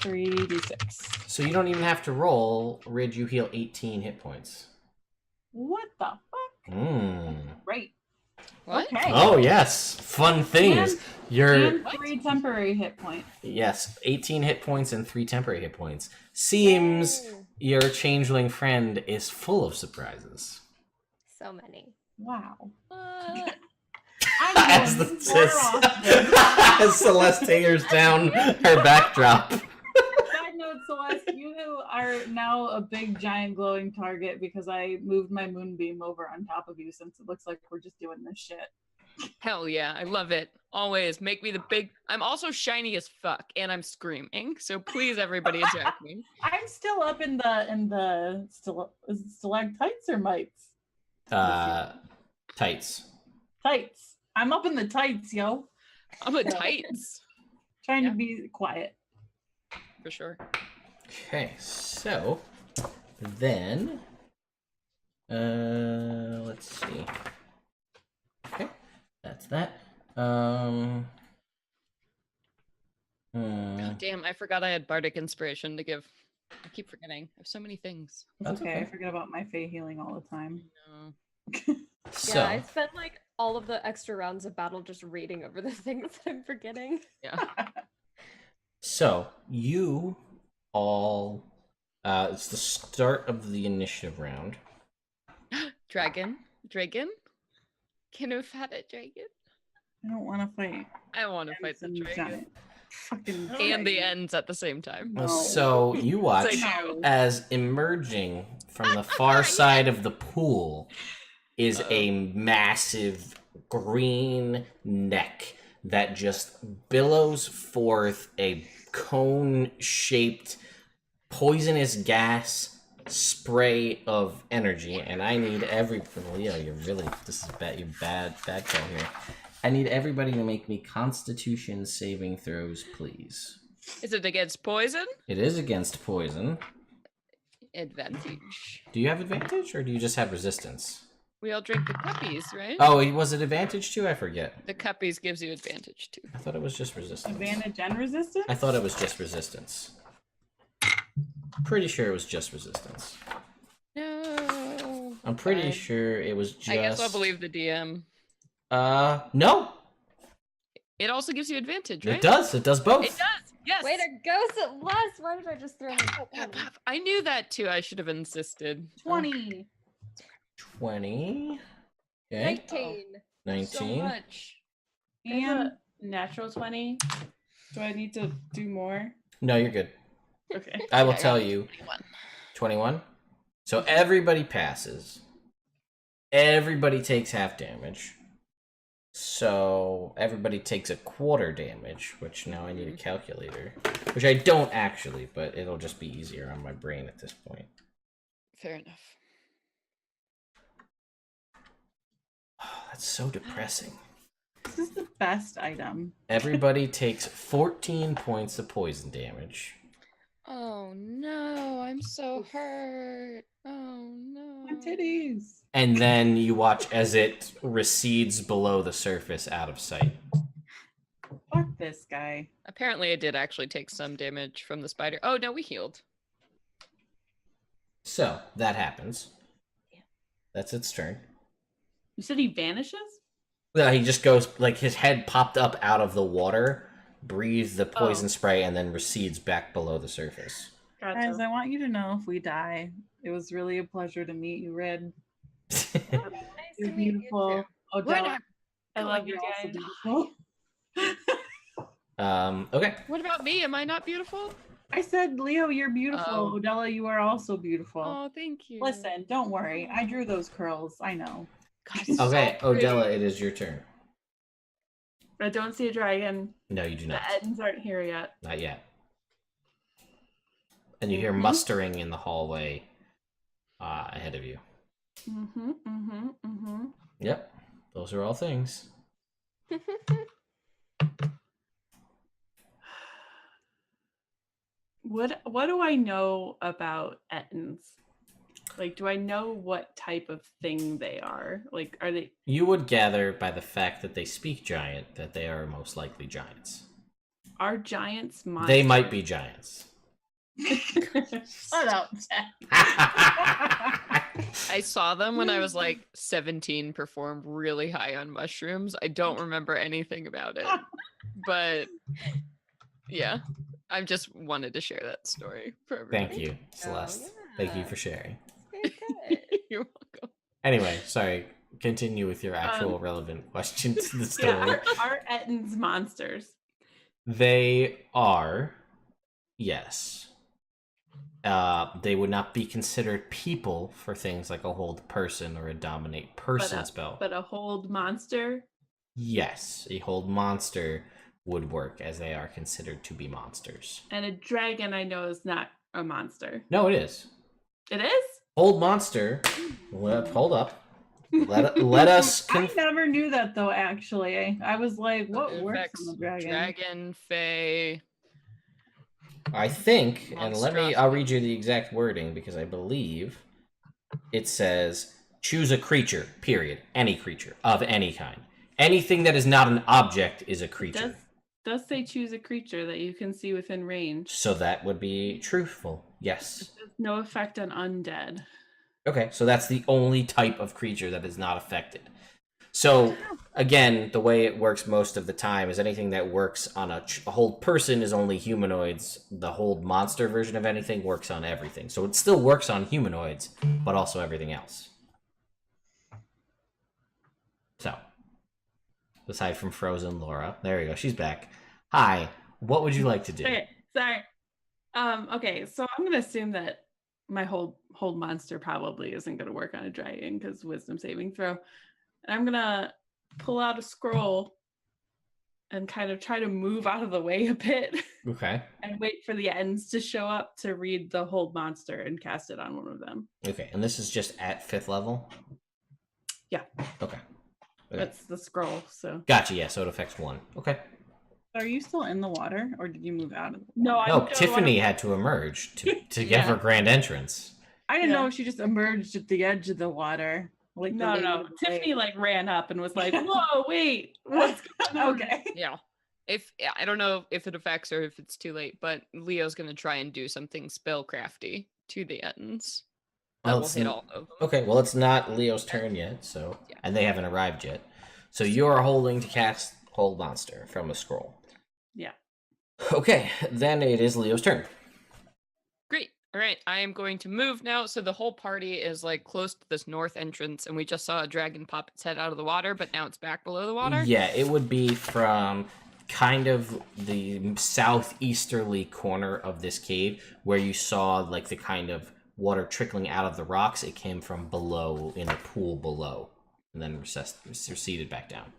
[SPEAKER 5] 3d6.
[SPEAKER 1] So you don't even have to roll. Rid, you heal 18 hit points.
[SPEAKER 5] What the fuck? Right.
[SPEAKER 2] What?
[SPEAKER 5] Okay.
[SPEAKER 1] Oh, yes. Fun things.
[SPEAKER 5] And 3 temporary hit points.
[SPEAKER 1] Yes, 18 hit points and 3 temporary hit points. Seems
[SPEAKER 4] Yay.
[SPEAKER 1] your changeling friend is full of surprises.
[SPEAKER 4] So many.
[SPEAKER 5] Wow.
[SPEAKER 2] What?
[SPEAKER 1] As, as Celeste tears down her backdrop.
[SPEAKER 5] Side note, Celeste, you are now a big, giant, glowing target because I moved my moonbeam over on top of you since it looks like we're just doing this shit.
[SPEAKER 2] Hell yeah, I love it. Always make me the big. I'm also shiny as fuck, and I'm screaming. So please, everybody, attack me.
[SPEAKER 5] I'm still up in the is it stalactites or mites?
[SPEAKER 1] Tights.
[SPEAKER 5] Tights. I'm up in the tights, yo.
[SPEAKER 2] I'm a Titans
[SPEAKER 5] Trying
[SPEAKER 2] Yeah.
[SPEAKER 5] to be quiet.
[SPEAKER 2] for sure.
[SPEAKER 1] Okay, so then let's see. Okay, that's that.
[SPEAKER 2] God damn, I forgot I had bardic inspiration to give. I keep forgetting. I have so many things.
[SPEAKER 5] It's
[SPEAKER 1] That's
[SPEAKER 5] okay.
[SPEAKER 1] okay.
[SPEAKER 5] I forget about my Fey healing all the time.
[SPEAKER 2] No.
[SPEAKER 1] So
[SPEAKER 4] Yeah, I spent like all of the extra rounds of battle just reading over the things that I'm forgetting.
[SPEAKER 2] Yeah.
[SPEAKER 1] So you all it's the start of the initiative round.
[SPEAKER 2] Dragon. Can you fight a dragon?
[SPEAKER 5] I don't want to fight.
[SPEAKER 2] I want to fight the
[SPEAKER 5] Some
[SPEAKER 2] dragon.
[SPEAKER 5] giant fucking
[SPEAKER 2] And the
[SPEAKER 5] dragon.
[SPEAKER 2] ends at the same time.
[SPEAKER 5] No.
[SPEAKER 1] So you watch
[SPEAKER 2] It's like, no.
[SPEAKER 1] as emerging from the far side of the pool is a massive green neck that just billows forth a cone-shaped poisonous gas spray of energy. And I need Leo, this is bad. You're bad call here. I need everybody to make me Constitution saving throws, please.
[SPEAKER 2] Is it against poison?
[SPEAKER 1] It is against poison.
[SPEAKER 2] Advantage.
[SPEAKER 1] Do you have advantage, or do you just have resistance?
[SPEAKER 2] We all drink the cuppies, right?
[SPEAKER 1] Oh, was it advantage too? I forget.
[SPEAKER 2] The cuppies gives you advantage too.
[SPEAKER 1] I thought it was just resistance.
[SPEAKER 5] Advantage and resistance?
[SPEAKER 1] I thought it was just resistance. Pretty sure it was just resistance.
[SPEAKER 2] No.
[SPEAKER 1] I'm pretty
[SPEAKER 2] Fine.
[SPEAKER 1] sure it was just...
[SPEAKER 2] I guess I'll believe the DM.
[SPEAKER 1] No.
[SPEAKER 2] It also gives you advantage, right?
[SPEAKER 1] It does. It does both.
[SPEAKER 2] It does. Yes.
[SPEAKER 4] Way to go, Celeste! Why did I just throw myself
[SPEAKER 2] Pap,
[SPEAKER 4] on?
[SPEAKER 2] pap. I knew that too. I should have insisted.
[SPEAKER 5] 20.
[SPEAKER 1] 20. Okay.
[SPEAKER 4] 19.
[SPEAKER 1] 19.
[SPEAKER 2] So much.
[SPEAKER 5] And natural 20. Do I need to do more?
[SPEAKER 1] No, you're good.
[SPEAKER 5] Okay.
[SPEAKER 1] I will
[SPEAKER 2] Yeah, I
[SPEAKER 1] tell
[SPEAKER 2] got
[SPEAKER 1] you.
[SPEAKER 2] 21.
[SPEAKER 1] 21. So everybody passes. Everybody takes half damage. So everybody takes a quarter damage, which now I need a calculator. Which I don't actually, but it'll just be easier on my brain at this point.
[SPEAKER 2] Fair enough.
[SPEAKER 1] Oh, that's so depressing.
[SPEAKER 5] This is the best item.
[SPEAKER 1] Everybody takes 14 points of poison damage.
[SPEAKER 2] Oh no, I'm so hurt. Oh no.
[SPEAKER 5] My titties.
[SPEAKER 1] And then you watch as it recedes below the surface out of sight.
[SPEAKER 5] Fuck this guy.
[SPEAKER 2] Apparently, I did actually take some damage from the spider. Oh no, we healed.
[SPEAKER 1] So, that happens. That's its turn.
[SPEAKER 5] You said he vanishes?
[SPEAKER 1] Yeah, he just goes, like, his head popped up out of the water, breathed the poison spray, and then recedes back below the surface.
[SPEAKER 5] Gotcha. Guys, I want you to know if we die, it was really a pleasure to meet you, Red.
[SPEAKER 4] Nice
[SPEAKER 5] You're
[SPEAKER 4] to meet you
[SPEAKER 5] beautiful.
[SPEAKER 4] too.
[SPEAKER 5] Odella, I
[SPEAKER 2] going
[SPEAKER 5] love you
[SPEAKER 2] to
[SPEAKER 5] also beautiful.
[SPEAKER 1] Okay.
[SPEAKER 2] What about me? Am I not beautiful?
[SPEAKER 5] I said, Leo, you're beautiful.
[SPEAKER 2] Oh.
[SPEAKER 5] Odella, you are also beautiful.
[SPEAKER 2] Oh, thank you.
[SPEAKER 5] Listen, don't worry. I drew those curls. I know.
[SPEAKER 2] God, it's
[SPEAKER 1] Okay,
[SPEAKER 2] so pretty.
[SPEAKER 1] Odella, it is your turn.
[SPEAKER 5] I don't see a dragon.
[SPEAKER 1] No, you do
[SPEAKER 5] The
[SPEAKER 1] not.
[SPEAKER 5] Edens aren't here yet.
[SPEAKER 1] Not yet. And you hear mustering in the hallway ahead of you. Yep, those are all things.
[SPEAKER 5] What do I know about Ettins? Like, do I know what type of thing they are? Like, are they...
[SPEAKER 1] You would gather by the fact that they speak giant that they are most likely giants.
[SPEAKER 5] Are giants monsters?
[SPEAKER 1] They might be giants.
[SPEAKER 5] Shut up, Jack.
[SPEAKER 2] I saw them when I was like 17, performed really high on mushrooms. I don't remember anything about it. But yeah, I just wanted to share that story for everybody.
[SPEAKER 1] Thank you, Celeste.
[SPEAKER 4] yeah.
[SPEAKER 1] Thank you for sharing.
[SPEAKER 4] Very good.
[SPEAKER 2] You're welcome.
[SPEAKER 1] Anyway, sorry. Continue with your actual relevant question to the story.
[SPEAKER 5] Yeah, are Ettins monsters?
[SPEAKER 1] They are, yes. They would not be considered people for things like a hold person or a dominate person spell.
[SPEAKER 5] But a hold monster?
[SPEAKER 1] Yes, a hold monster would work as they are considered to be monsters.
[SPEAKER 5] And a dragon, I know, is not a monster.
[SPEAKER 1] No, it is.
[SPEAKER 5] It is?
[SPEAKER 1] Hold monster. Hold up. Let us.
[SPEAKER 5] I never knew that though. Actually, I was like, "What
[SPEAKER 2] It
[SPEAKER 5] works
[SPEAKER 2] affects
[SPEAKER 5] on the dragon?"
[SPEAKER 2] Dragon, fae.
[SPEAKER 1] I think, and
[SPEAKER 2] Monstrosity.
[SPEAKER 1] I'll read you the exact wording because I believe it says choose a creature, period. Any creature of any kind. Anything that is not an object is a creature.
[SPEAKER 5] Does say choose a creature that you can see within range.
[SPEAKER 1] So that would be truthful. Yes.
[SPEAKER 5] It says no effect on undead.
[SPEAKER 1] Okay, so that's the only type of creature that is not affected. So, again, the way it works most of the time is anything that works on a hold person is only humanoids. The hold monster version of anything works on everything. So it still works on humanoids, but also everything else. So, aside from Frozen Laura, there we go, she's back. Hi, what would you like to do?
[SPEAKER 5] Okay, sorry. Okay, so I'm gonna assume that my hold monster probably isn't gonna work on a dragon because wisdom saving throw. And I'm gonna pull out a scroll and kind of try to move out of the way a bit
[SPEAKER 1] Okay.
[SPEAKER 5] and wait for the ends to show up to read the hold monster and cast it on one of them.
[SPEAKER 1] Okay, and this is just at 5th level?
[SPEAKER 5] Yeah.
[SPEAKER 1] Okay.
[SPEAKER 5] That's the scroll. So
[SPEAKER 1] Gotcha, yeah, so it affects 1. Okay.
[SPEAKER 5] are you still in the water or did you move out of the water?
[SPEAKER 1] No, Tiffany had to emerge to give
[SPEAKER 5] Yeah.
[SPEAKER 1] her grand entrance.
[SPEAKER 5] I didn't know if she just emerged at the edge of the water. Like no. Tiffany like ran up and was like, "Whoa, wait, what's going on?" Okay.
[SPEAKER 2] Yeah. I don't know if it affects or if it's too late, but Leo's gonna try and do something spellcrafty to the Ettins. That
[SPEAKER 1] Well,
[SPEAKER 2] will hit all of them.
[SPEAKER 1] Okay, well, it's not Leo's turn yet, so
[SPEAKER 2] Yeah.
[SPEAKER 1] and they haven't arrived yet. So you're holding to cast whole monster from a scroll.
[SPEAKER 5] Yeah.
[SPEAKER 1] Okay, then it is Leo's turn.
[SPEAKER 2] Great. All right, I am going to move now. So the whole party is like close to this north entrance, and we just saw a dragon pop its head out of the water, but now it's back below the water.
[SPEAKER 1] Yeah, it would be from kind of the southeasterly corner of this cave where you saw like the kind of water trickling out of the rocks. It came from below in a pool below and then receded back down.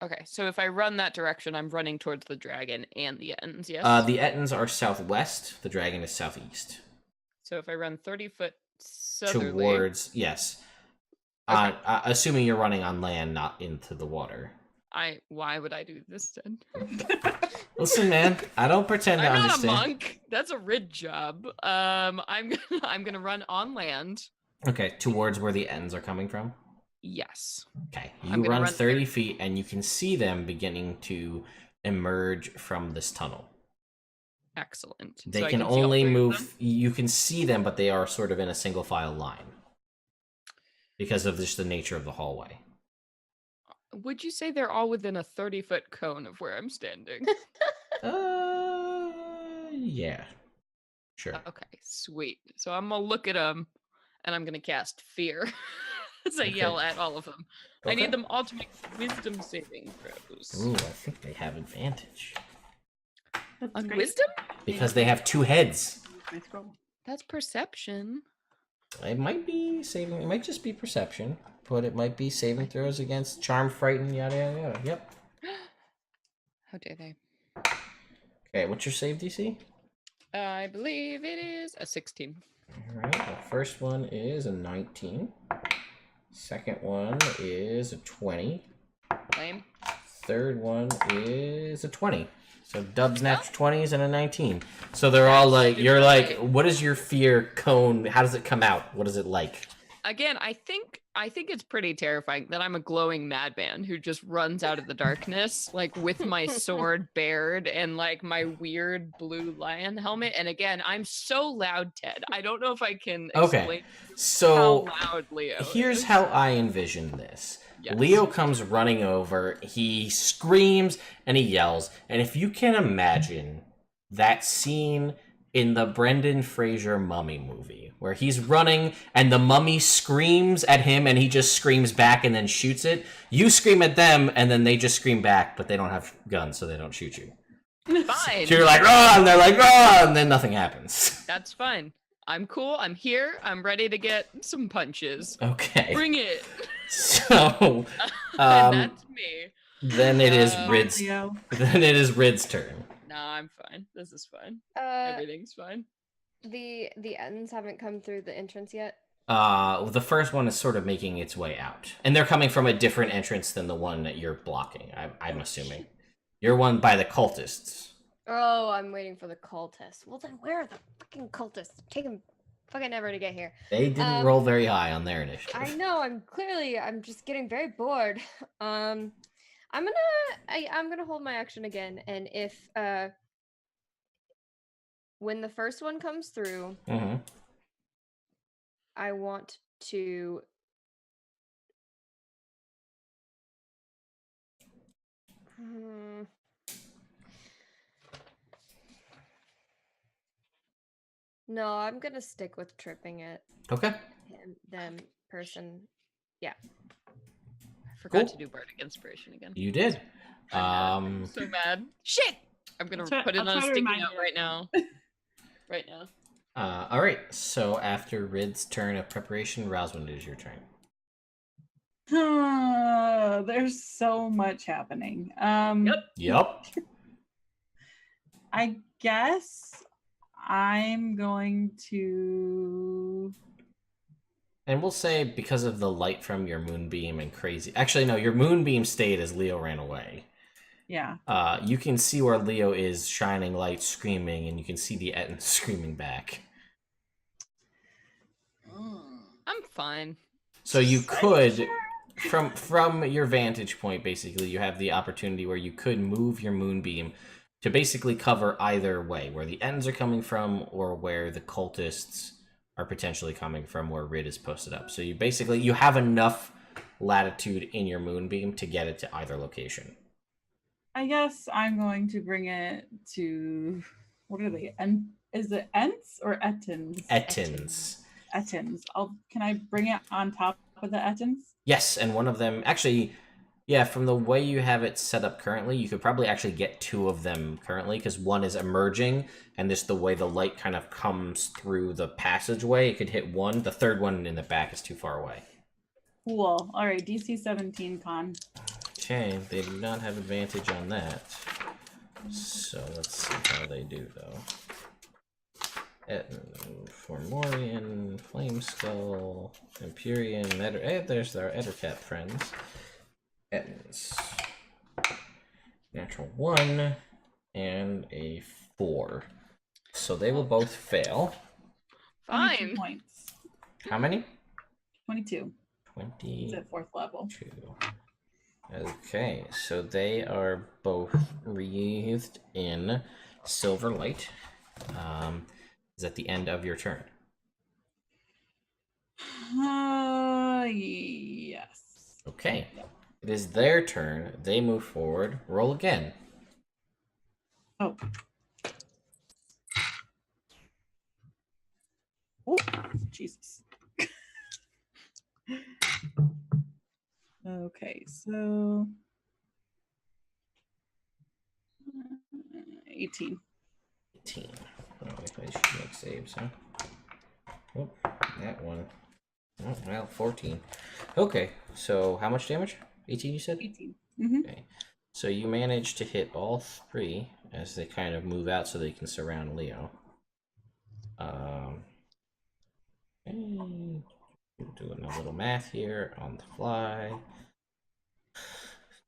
[SPEAKER 2] Okay, so if I run that direction, I'm running towards the dragon and the Ettins, yes?
[SPEAKER 1] The Ettins are southwest. The dragon is southeast.
[SPEAKER 2] So if I run 30 foot southerly...
[SPEAKER 1] Towards, yes.
[SPEAKER 2] Okay.
[SPEAKER 1] Assuming you're running on land, not into the water.
[SPEAKER 2] Why would I do this then?
[SPEAKER 1] Listen, man, I don't pretend to
[SPEAKER 2] I'm not
[SPEAKER 1] understand.
[SPEAKER 2] a monk. That's a rid job. I'm gonna run on land.
[SPEAKER 1] Okay, towards where the Ettins are coming from?
[SPEAKER 2] Yes.
[SPEAKER 1] Okay,
[SPEAKER 2] I'm
[SPEAKER 1] you
[SPEAKER 2] gonna
[SPEAKER 1] run
[SPEAKER 2] run
[SPEAKER 1] 30 feet, and you can see them beginning to emerge from this tunnel.
[SPEAKER 2] Excellent.
[SPEAKER 1] They
[SPEAKER 2] So I
[SPEAKER 1] can
[SPEAKER 2] see all
[SPEAKER 1] only
[SPEAKER 2] three of
[SPEAKER 1] move.
[SPEAKER 2] them?
[SPEAKER 1] You can see them, but they are sort of in a single file line because of just the nature of the hallway.
[SPEAKER 2] Would you say they're all within a 30-foot cone of where I'm standing?
[SPEAKER 1] Yeah, sure.
[SPEAKER 2] Okay, sweet. So I'm gonna look at them, and I'm gonna cast fear as I
[SPEAKER 1] Okay.
[SPEAKER 2] yell at all of them. I
[SPEAKER 1] Okay.
[SPEAKER 2] need them all to make wisdom saving throws.
[SPEAKER 1] Ooh, I think they have advantage
[SPEAKER 5] That's
[SPEAKER 2] On
[SPEAKER 5] great.
[SPEAKER 2] wisdom?
[SPEAKER 1] because they have 2 heads.
[SPEAKER 5] My scroll.
[SPEAKER 2] That's perception.
[SPEAKER 1] It might be saving. It might just be perception, but it might be saving throws against charm, frighten, yada yada yada. Yep.
[SPEAKER 2] How dare they?
[SPEAKER 1] Okay, what's your save DC?
[SPEAKER 2] I believe it is a 16.
[SPEAKER 1] All right. The first one is a 19. Second one is a 20.
[SPEAKER 2] Lame.
[SPEAKER 1] Third one is a 20. So Dub's natural 20s and a 19. So they're all like, you're like, what is your fear cone? How does it come out? What is it like?
[SPEAKER 2] Again, I think it's pretty terrifying that I'm a glowing madman who just runs out of the darkness, like with my sword bared and like my weird blue lion helmet. And again, I'm so loud, Ted. I don't know if I can explain
[SPEAKER 1] Okay. So
[SPEAKER 2] how loud Leo
[SPEAKER 1] here's
[SPEAKER 2] is.
[SPEAKER 1] how I envision this.
[SPEAKER 2] Yes.
[SPEAKER 1] Leo comes running over, he screams and he yells. And if you can imagine that scene in the Brendan Fraser Mummy movie, where he's running and the mummy screams at him and he just screams back and then shoots it, you scream at them and then they just scream back, but they don't have guns, so they don't shoot you.
[SPEAKER 2] Fine.
[SPEAKER 1] So you're like, oh, and they're like, oh, and then nothing happens.
[SPEAKER 2] That's fine. I'm cool. I'm here. I'm ready to get some punches.
[SPEAKER 1] Okay.
[SPEAKER 2] Bring it.
[SPEAKER 1] So,
[SPEAKER 2] And that's me.
[SPEAKER 1] then it is
[SPEAKER 2] Uh,
[SPEAKER 1] Rid's.
[SPEAKER 5] Leo.
[SPEAKER 1] Then it is Rid's turn.
[SPEAKER 2] No, I'm fine. This is fine.
[SPEAKER 4] Uh,
[SPEAKER 2] Everything's fine.
[SPEAKER 4] the ends haven't come through the entrance yet.
[SPEAKER 1] The first one is sort of making its way out, and they're coming from a different entrance than the one that you're blocking. I'm assuming you're one by the cultists.
[SPEAKER 4] Oh, I'm waiting for the cultists. Well, then where are the fucking cultists? Take them fucking ever to get here.
[SPEAKER 1] They didn't
[SPEAKER 4] Um,
[SPEAKER 1] roll very high on their initiative.
[SPEAKER 4] I know. I'm just getting very bored. I'm gonna hold my action again, and if when the first one comes through,
[SPEAKER 1] Mm-hmm.
[SPEAKER 4] I want to. No, I'm gonna stick with tripping it.
[SPEAKER 1] Okay.
[SPEAKER 4] Them person.
[SPEAKER 2] I forgot
[SPEAKER 1] Cool.
[SPEAKER 2] to do bardic inspiration again.
[SPEAKER 1] You did.
[SPEAKER 2] I'm mad. So mad. Shit! I'm gonna put it
[SPEAKER 5] I'll
[SPEAKER 2] on a
[SPEAKER 5] try to
[SPEAKER 2] sticky
[SPEAKER 5] remind
[SPEAKER 2] note
[SPEAKER 5] you.
[SPEAKER 2] right now. Right now.
[SPEAKER 1] All right. So after Rid's turn of preparation, Rosalind, it is your turn.
[SPEAKER 5] There's so much happening.
[SPEAKER 1] Yep.
[SPEAKER 5] I guess I'm going to.
[SPEAKER 1] And we'll say because of the light from your moonbeam and crazy. Actually, no, your moonbeam stayed as Leo ran away.
[SPEAKER 5] Yeah.
[SPEAKER 1] You can see where Leo is shining light, screaming, and you can see the Etten screaming back.
[SPEAKER 2] I'm fine.
[SPEAKER 1] So you could, from your vantage point, basically, you have the opportunity where you could move your moonbeam to basically cover either way, where the Ettins are coming from or where the cultists are potentially coming from, where Rid is posted up. So you have enough latitude in your moonbeam to get it to either location.
[SPEAKER 5] I guess I'm going to bring it to, what are they? Is it Ents or Ettins?
[SPEAKER 1] Ettins.
[SPEAKER 5] Ettins. Can I bring it on top of the Ettins?
[SPEAKER 1] Yes, and one of them actually, yeah, from the way you have it set up currently, you could probably actually get two of them currently because one is emerging, and just the way the light kind of comes through the passageway, it could hit one. The third one in the back is too far away.
[SPEAKER 5] Cool. All right, DC 17 con.
[SPEAKER 1] Okay, they do not have advantage on that. So let's see how they do though. Formorian, Flame Skull, Empyrean, there's our Ettercat friends. Ettins. Natural 1 and a 4. So they will both fail.
[SPEAKER 5] 22
[SPEAKER 2] Fine.
[SPEAKER 5] points.
[SPEAKER 1] How many?
[SPEAKER 5] 22.
[SPEAKER 1] 20.
[SPEAKER 5] It's at 4th level.
[SPEAKER 1] 2. Okay, so they are both wreathed in silver light. Is at the end of your turn.
[SPEAKER 5] Yes.
[SPEAKER 1] Okay. It is their turn. They move forward. Roll again.
[SPEAKER 5] Oh. Oh, Jesus. Okay, so 18.
[SPEAKER 1] 18. Oh, I should make saves, huh? Oh, that one. Oh, well, 14. Okay, so how much damage? 18, you said?
[SPEAKER 5] 18. Mm-hmm.
[SPEAKER 1] Okay. So you manage to hit all three as they kind of move out so they can surround Leo. Okay. Doing a little math here on the fly.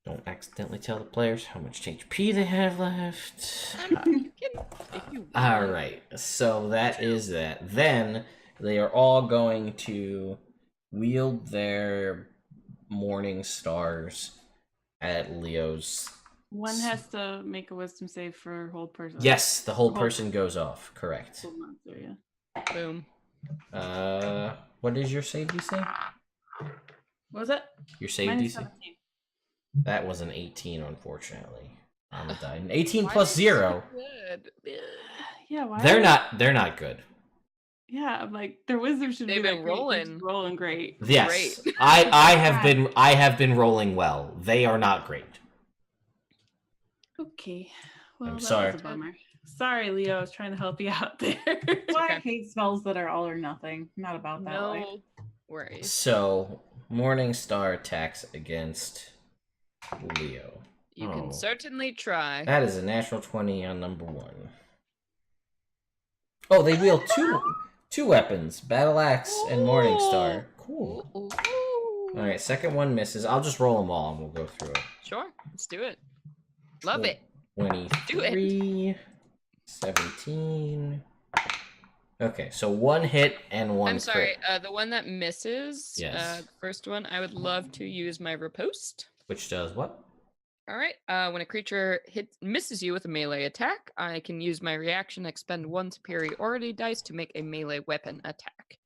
[SPEAKER 1] Don't accidentally tell the players how much HP they have left.
[SPEAKER 2] You can, if you want.
[SPEAKER 1] Alright, so that is that. Then they are all going to wield their morning stars at Leo's.
[SPEAKER 5] One has to make a wisdom save for hold person.
[SPEAKER 1] Yes, the whole
[SPEAKER 5] Hold-
[SPEAKER 1] person goes off. Correct.
[SPEAKER 5] Hold monster, yeah.
[SPEAKER 2] Boom.
[SPEAKER 1] What is your save DC?
[SPEAKER 5] What was it?
[SPEAKER 1] Your save
[SPEAKER 5] Minus
[SPEAKER 1] DC?
[SPEAKER 5] 17.
[SPEAKER 1] That was an 18, unfortunately. On the die. An 18
[SPEAKER 2] Why
[SPEAKER 1] plus
[SPEAKER 2] are you so
[SPEAKER 1] 0.
[SPEAKER 2] good?
[SPEAKER 5] Yeah, why?
[SPEAKER 1] They're not good.
[SPEAKER 5] Yeah, I'm like their wisdom should
[SPEAKER 2] They've
[SPEAKER 5] be
[SPEAKER 2] been
[SPEAKER 5] like great, they're just
[SPEAKER 2] rolling.
[SPEAKER 5] rolling great.
[SPEAKER 1] Yes.
[SPEAKER 2] Great.
[SPEAKER 1] I have been rolling well. They are not great.
[SPEAKER 5] Okay. Well,
[SPEAKER 1] I'm
[SPEAKER 5] that
[SPEAKER 1] sorry.
[SPEAKER 5] was a bummer. Sorry, Leo. I was trying to help you out there. Why I
[SPEAKER 2] okay.
[SPEAKER 5] hate spells that are all or nothing. Not about that life.
[SPEAKER 2] No worries.
[SPEAKER 1] So, Morningstar attacks against Leo.
[SPEAKER 2] You
[SPEAKER 1] Oh.
[SPEAKER 2] can certainly try.
[SPEAKER 1] That is a natural 20 on number 1. Oh, they wield two weapons, Battle Axe and Morningstar. Cool.
[SPEAKER 2] Ooh, ooh.
[SPEAKER 1] Alright, second one misses. I'll just roll them all and we'll go through it.
[SPEAKER 2] Sure, let's do it. Love it.
[SPEAKER 1] 23, 17. Okay, so one hit and one
[SPEAKER 2] I'm sorry,
[SPEAKER 1] crit,
[SPEAKER 2] the one that misses,
[SPEAKER 1] Yes.
[SPEAKER 2] the first one, I would love to use my riposte.
[SPEAKER 1] which does what?
[SPEAKER 2] All right, when a creature misses you with a melee attack, I can use my reaction, expend one superiority dice to make a melee weapon attack.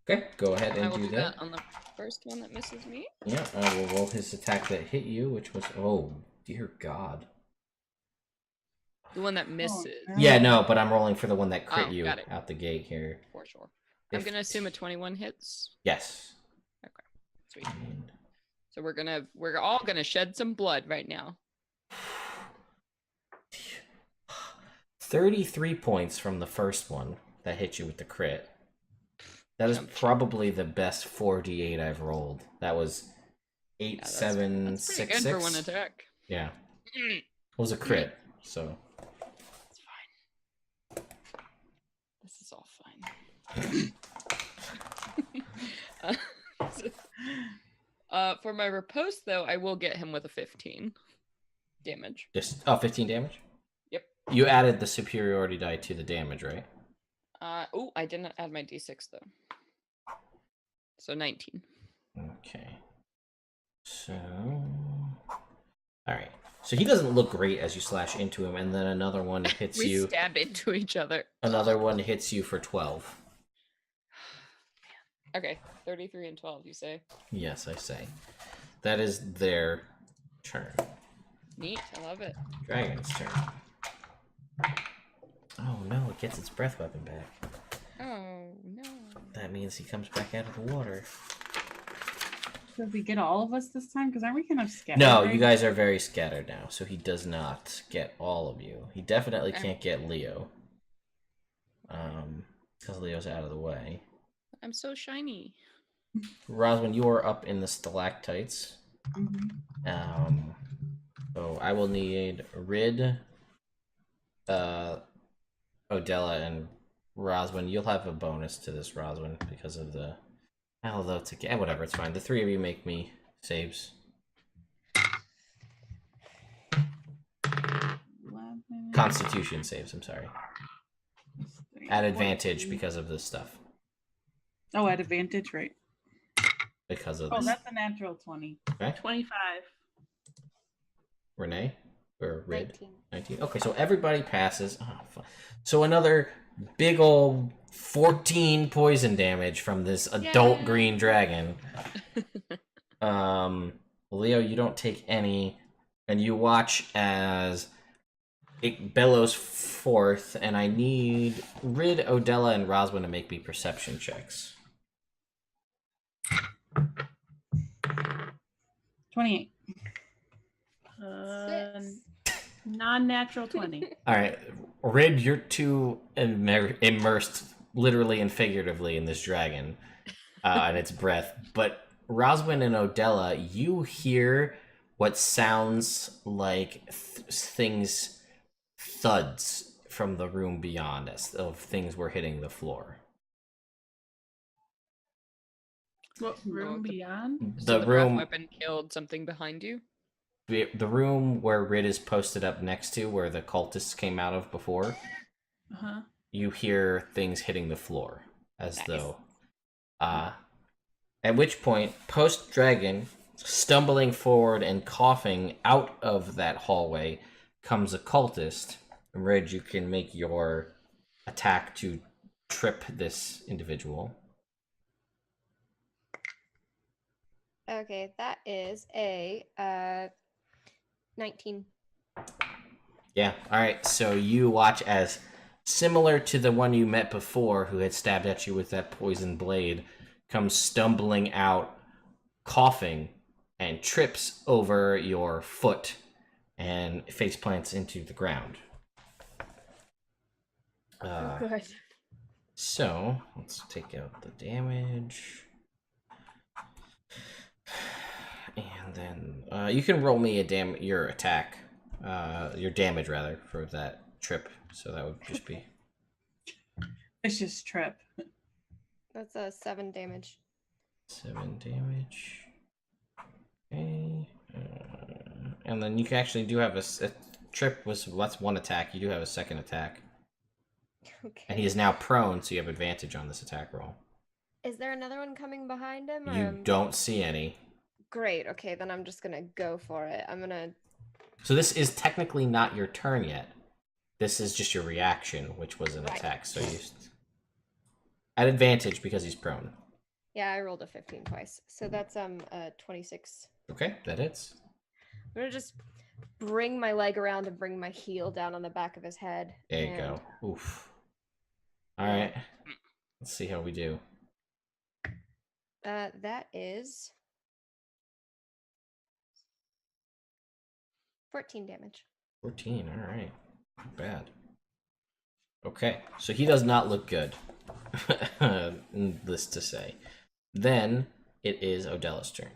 [SPEAKER 1] Okay, go ahead
[SPEAKER 2] I
[SPEAKER 1] and
[SPEAKER 2] will
[SPEAKER 1] do
[SPEAKER 2] do
[SPEAKER 1] that.
[SPEAKER 2] that on the first one that misses me.
[SPEAKER 1] Yeah, I will roll his attack that hit you, which was, oh, dear God.
[SPEAKER 2] The one that misses,
[SPEAKER 5] no.
[SPEAKER 1] Yeah, no, but I'm rolling for the one that crit
[SPEAKER 2] Oh,
[SPEAKER 1] you
[SPEAKER 2] got it.
[SPEAKER 1] out the gate here.
[SPEAKER 2] for sure. I'm gonna assume a 21 hits.
[SPEAKER 1] Yes.
[SPEAKER 2] Sweet. So we're all gonna shed some blood right now.
[SPEAKER 1] 33 points from the first one that hit you with the crit. That is
[SPEAKER 2] Chump, chump.
[SPEAKER 1] probably the best 4d8 I've rolled. That was 8,
[SPEAKER 2] Yeah,
[SPEAKER 1] 7,
[SPEAKER 2] that's pretty
[SPEAKER 1] 6,
[SPEAKER 2] good
[SPEAKER 1] 6.
[SPEAKER 2] for one attack.
[SPEAKER 1] Yeah. It was a crit, so.
[SPEAKER 2] It's fine. This is all fine. For my riposte, though, I will get him with a 15 damage.
[SPEAKER 1] Just 15 damage?
[SPEAKER 2] Yep.
[SPEAKER 1] You added the superiority die to the damage, right?
[SPEAKER 2] Oh, I didn't add my d6 though. So 19.
[SPEAKER 1] Okay. So. Alright. So he doesn't look great as you slash into him, and then another one hits
[SPEAKER 2] We
[SPEAKER 1] you.
[SPEAKER 2] stab into each other.
[SPEAKER 1] Another one hits you for 12.
[SPEAKER 2] Okay, 33 and 12, you say?
[SPEAKER 1] Yes, I say. That is their turn.
[SPEAKER 2] Neat. I love it.
[SPEAKER 1] Dragon's turn. Oh no, it gets its breath weapon back.
[SPEAKER 2] Oh no.
[SPEAKER 1] That means he comes back out of the water.
[SPEAKER 5] Did we get all of us this time? Because aren't we kind of scattered?
[SPEAKER 1] No,
[SPEAKER 5] right
[SPEAKER 1] you guys are very scattered now, so he does not get all of you. He definitely
[SPEAKER 2] Okay.
[SPEAKER 1] can't get Leo. Because Leo's out of the way.
[SPEAKER 2] I'm so shiny.
[SPEAKER 1] Roswin, you are up in the stalactites.
[SPEAKER 5] Mhm.
[SPEAKER 1] So I will need Rid, Odella, and Roswin. You'll have a bonus to this, Roswin, because of the... Although it's again, whatever, it's fine. The three of you make me saves.
[SPEAKER 5] 11,
[SPEAKER 1] Constitution saves, I'm sorry.
[SPEAKER 5] three,
[SPEAKER 1] At advantage
[SPEAKER 5] 14.
[SPEAKER 1] because of this stuff.
[SPEAKER 5] Oh, at advantage, right?
[SPEAKER 1] Because of
[SPEAKER 5] Oh,
[SPEAKER 1] this.
[SPEAKER 5] that's a natural 20.
[SPEAKER 1] Okay.
[SPEAKER 3] 25.
[SPEAKER 1] Renee? Or Rid?
[SPEAKER 4] 19.
[SPEAKER 1] 19. Okay, so everybody passes. Oh, fuck. So another big old 14 poison damage from this adult
[SPEAKER 2] Yay.
[SPEAKER 1] green dragon. Leo, you don't take any, and you watch as it bellows forth, and I need Rid, Odella, and Roswin to make me perception checks.
[SPEAKER 5] 28.
[SPEAKER 4] Six.
[SPEAKER 3] Non-natural 20.
[SPEAKER 1] All right, Rid, you're too immersed, literally and figuratively, in this dragon and its breath. But Roswin and Odella, you hear what sounds like things, thuds from the room beyond us, of things were hitting the floor.
[SPEAKER 3] What room beyond?
[SPEAKER 2] So
[SPEAKER 1] The
[SPEAKER 2] the breath
[SPEAKER 1] room,
[SPEAKER 2] weapon killed something behind you.
[SPEAKER 1] the room where Rid is posted up next to, where the cultists came out of before.
[SPEAKER 3] Uh-huh.
[SPEAKER 1] You hear things hitting the floor as
[SPEAKER 2] Nice.
[SPEAKER 1] though at which point post dragon, stumbling forward and coughing out of that hallway, comes a cultist. Red, you can make your attack to trip this individual.
[SPEAKER 4] Okay, that is a 19.
[SPEAKER 1] Yeah, alright, so you watch as, similar to the one you met before who had stabbed at you with that poison blade, comes stumbling out, coughing, and trips over your foot and face plants into the ground.
[SPEAKER 4] Good.
[SPEAKER 1] So, let's take out the damage. And then you can roll me your attack, your damage rather, for that trip. So that would just be
[SPEAKER 5] It's just trip.
[SPEAKER 4] That's a 7 damage.
[SPEAKER 1] 7 damage. Okay. And then you can actually do have a trip was that's one attack. You do have a second attack.
[SPEAKER 4] Okay.
[SPEAKER 1] And he is now prone, so you have advantage on this attack roll.
[SPEAKER 4] Is there another one coming behind him? Or
[SPEAKER 1] You don't see any.
[SPEAKER 4] Great. Okay, then I'm just gonna go for it. I'm gonna.
[SPEAKER 1] So this is technically not your turn yet. This is just your reaction, which was an
[SPEAKER 4] Right.
[SPEAKER 1] attack. So you at advantage because he's prone.
[SPEAKER 4] Yeah, I rolled a 15 twice, so that's 26.
[SPEAKER 1] Okay, that hits.
[SPEAKER 4] I'm gonna just bring my leg around and bring my heel down on the back of his head.
[SPEAKER 1] There you
[SPEAKER 4] and-
[SPEAKER 1] go. Oof. All right. Let's see how we do.
[SPEAKER 4] That is 14 damage.
[SPEAKER 1] 14. All right. Not bad. Okay, so he does not look good. Needless to say. Then it is Odella's turn.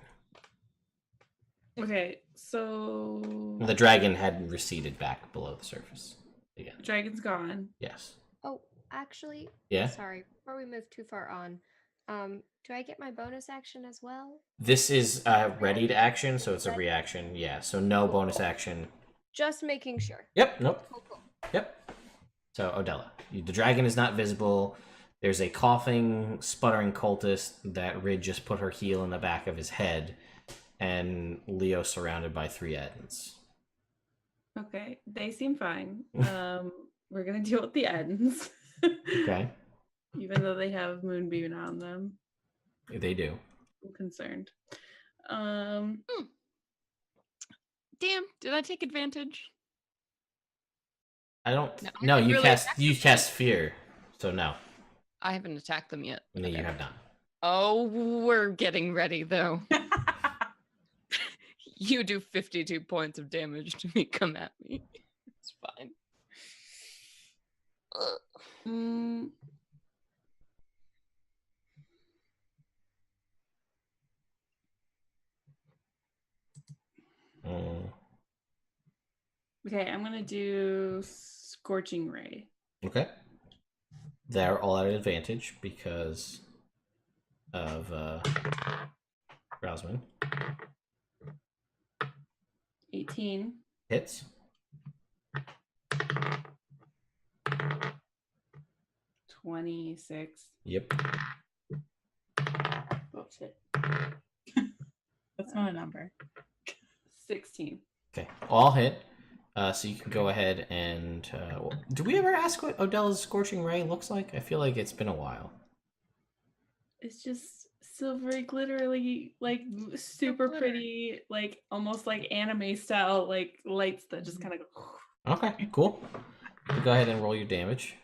[SPEAKER 3] Okay, so
[SPEAKER 1] The dragon had receded back below the surface again.
[SPEAKER 3] dragon's gone.
[SPEAKER 1] Yes.
[SPEAKER 4] Oh, actually,
[SPEAKER 1] Yeah.
[SPEAKER 4] sorry. Before we move too far on, do I get my bonus action as well?
[SPEAKER 1] This is a readied action, so it's a reaction. Yeah, so no bonus action.
[SPEAKER 4] Just making sure.
[SPEAKER 1] Yep, nope.
[SPEAKER 4] Cool.
[SPEAKER 1] Yep. So, Odella. The dragon is not visible. There's a coughing, sputtering cultist that Rid just put her heel in the back of his head, and Leo surrounded by 3 Edens.
[SPEAKER 3] Okay, they seem fine. We're gonna deal with the ends.
[SPEAKER 1] Okay.
[SPEAKER 3] Even though they have moonbeam on them.
[SPEAKER 1] They do.
[SPEAKER 3] I'm concerned.
[SPEAKER 2] Damn, did I take advantage?
[SPEAKER 1] I don't.
[SPEAKER 2] No, I
[SPEAKER 1] No,
[SPEAKER 2] didn't
[SPEAKER 1] you
[SPEAKER 2] really
[SPEAKER 1] cast
[SPEAKER 2] attack
[SPEAKER 1] you
[SPEAKER 2] them
[SPEAKER 1] cast fear, so no.
[SPEAKER 2] I haven't attacked them yet.
[SPEAKER 1] No, you
[SPEAKER 2] Okay.
[SPEAKER 1] have not.
[SPEAKER 2] Oh, we're getting ready though. You do 52 points of damage to me. Come at me. It's fine.
[SPEAKER 5] Mm,
[SPEAKER 1] Mm,
[SPEAKER 5] okay, I'm gonna do Scorching Ray.
[SPEAKER 1] okay. They're all at an advantage because of Rousman.
[SPEAKER 5] 18.
[SPEAKER 1] Hits.
[SPEAKER 5] 26.
[SPEAKER 1] Yep.
[SPEAKER 5] Oh shit. That's not a number. 16.
[SPEAKER 1] Okay. All hit. So you can go ahead and. Do we ever ask what Odella's Scorching Ray looks like? I feel like it's been a while.
[SPEAKER 5] It's just silvery, glittery, like super
[SPEAKER 2] glitter.
[SPEAKER 5] pretty, like almost like anime style, like lights that just kind of go.
[SPEAKER 1] Okay, cool. So go ahead and roll your damage.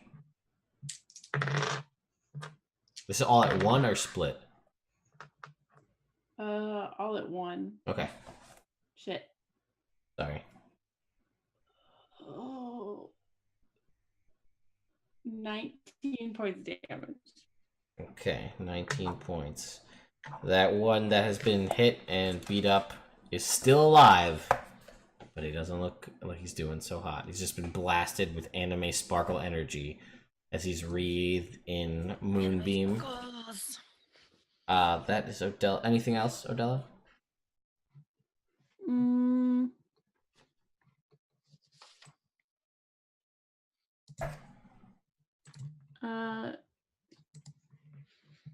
[SPEAKER 1] This is all at one or split?
[SPEAKER 5] All at one.
[SPEAKER 1] Okay.
[SPEAKER 5] Shit.
[SPEAKER 1] Sorry.
[SPEAKER 5] Oh. 19 points damage.
[SPEAKER 1] Okay, 19 points. That one that has been hit and beat up is still alive, but he doesn't look like he's doing so hot. He's just been blasted with anime sparkle energy as he's wreathed in moonbeam. That is Odella. Anything else, Odella?
[SPEAKER 5] Mm.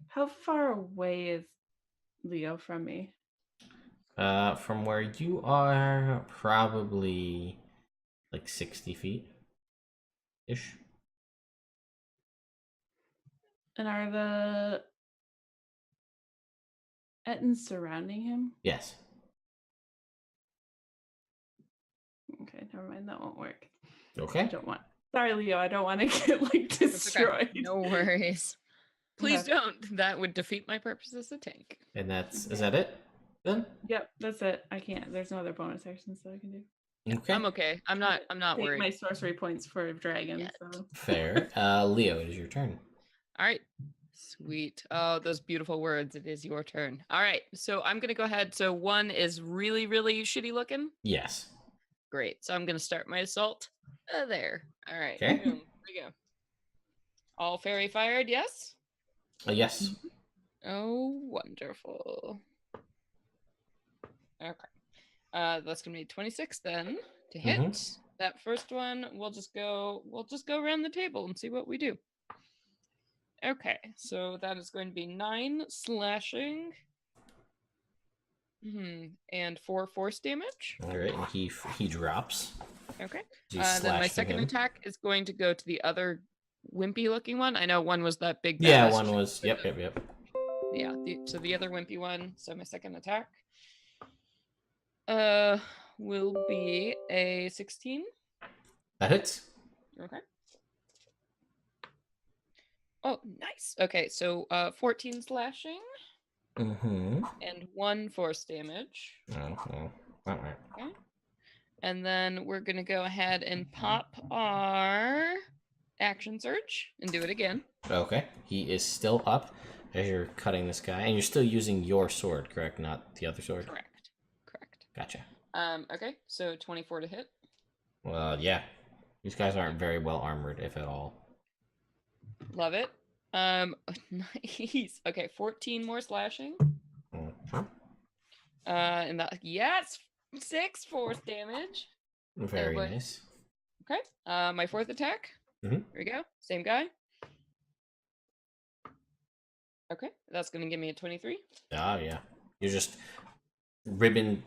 [SPEAKER 5] How far away is Leo from me?
[SPEAKER 1] From where you are, probably like 60 feet ish.
[SPEAKER 5] And are the Ettins surrounding him?
[SPEAKER 1] Yes.
[SPEAKER 5] Okay, never mind. That won't work. I
[SPEAKER 1] Okay.
[SPEAKER 5] don't want. Sorry, Leo. I don't want to get like
[SPEAKER 2] It's okay.
[SPEAKER 5] destroyed.
[SPEAKER 2] No worries. Please
[SPEAKER 5] Okay.
[SPEAKER 2] don't. That would defeat my purpose as a tank.
[SPEAKER 1] And is that it then?
[SPEAKER 5] Yep, that's it. I can't. There's no other bonus actions that I can do.
[SPEAKER 1] Okay.
[SPEAKER 2] I'm okay. I'm not
[SPEAKER 5] Take
[SPEAKER 2] worried.
[SPEAKER 5] my sorcery points for dragon.
[SPEAKER 2] Yet.
[SPEAKER 5] So
[SPEAKER 1] Fair. Leo, it is your turn.
[SPEAKER 2] All right. Sweet. Oh, those beautiful words. It is your turn. All right. So I'm going to go ahead. So one is really, really shitty looking.
[SPEAKER 1] Yes.
[SPEAKER 2] Great. So I'm going to start my assault there. All right.
[SPEAKER 1] Okay.
[SPEAKER 2] Boom. Here we go. All fairy fired. Yes.
[SPEAKER 1] Yes.
[SPEAKER 2] Oh, wonderful. Okay. That's going to be 26 then to hit.
[SPEAKER 1] Mhm.
[SPEAKER 2] That first one, we'll just go around the table and see what we do. Okay, so that is going to be 9 slashing. And 4 force damage.
[SPEAKER 1] All right, and he drops.
[SPEAKER 2] Okay.
[SPEAKER 1] He's
[SPEAKER 2] Then my
[SPEAKER 1] slashed
[SPEAKER 2] second
[SPEAKER 1] him.
[SPEAKER 2] attack is going to go to the other wimpy looking one. I know one was that big.
[SPEAKER 1] Yeah,
[SPEAKER 2] badass
[SPEAKER 1] one was. Yep.
[SPEAKER 2] Yeah. So the other wimpy one. So my second attack. Will be a 16.
[SPEAKER 1] That hits.
[SPEAKER 2] Okay. Oh, nice. Okay, so 14 slashing
[SPEAKER 1] Mm-hmm.
[SPEAKER 2] and 1 force damage.
[SPEAKER 1] All right.
[SPEAKER 2] Okay. And then we're gonna go ahead and pop our action surge and do it again.
[SPEAKER 1] Okay. He is still up as you're cutting this guy, and you're still using your sword, correct? Not the other sword.
[SPEAKER 2] Correct.
[SPEAKER 1] Gotcha.
[SPEAKER 2] Okay, so 24 to hit.
[SPEAKER 1] Well, yeah. These guys aren't very well armored, if at all.
[SPEAKER 2] Love it. Nice. Okay, 14 more slashing.
[SPEAKER 1] Mhm.
[SPEAKER 2] And that, yes, 6 force damage.
[SPEAKER 1] Very
[SPEAKER 2] boy.
[SPEAKER 1] nice.
[SPEAKER 2] Okay. My fourth attack.
[SPEAKER 1] Mhm.
[SPEAKER 2] Here we go. Same guy. Okay, that's gonna give me a 23.
[SPEAKER 1] Ah, yeah. You're just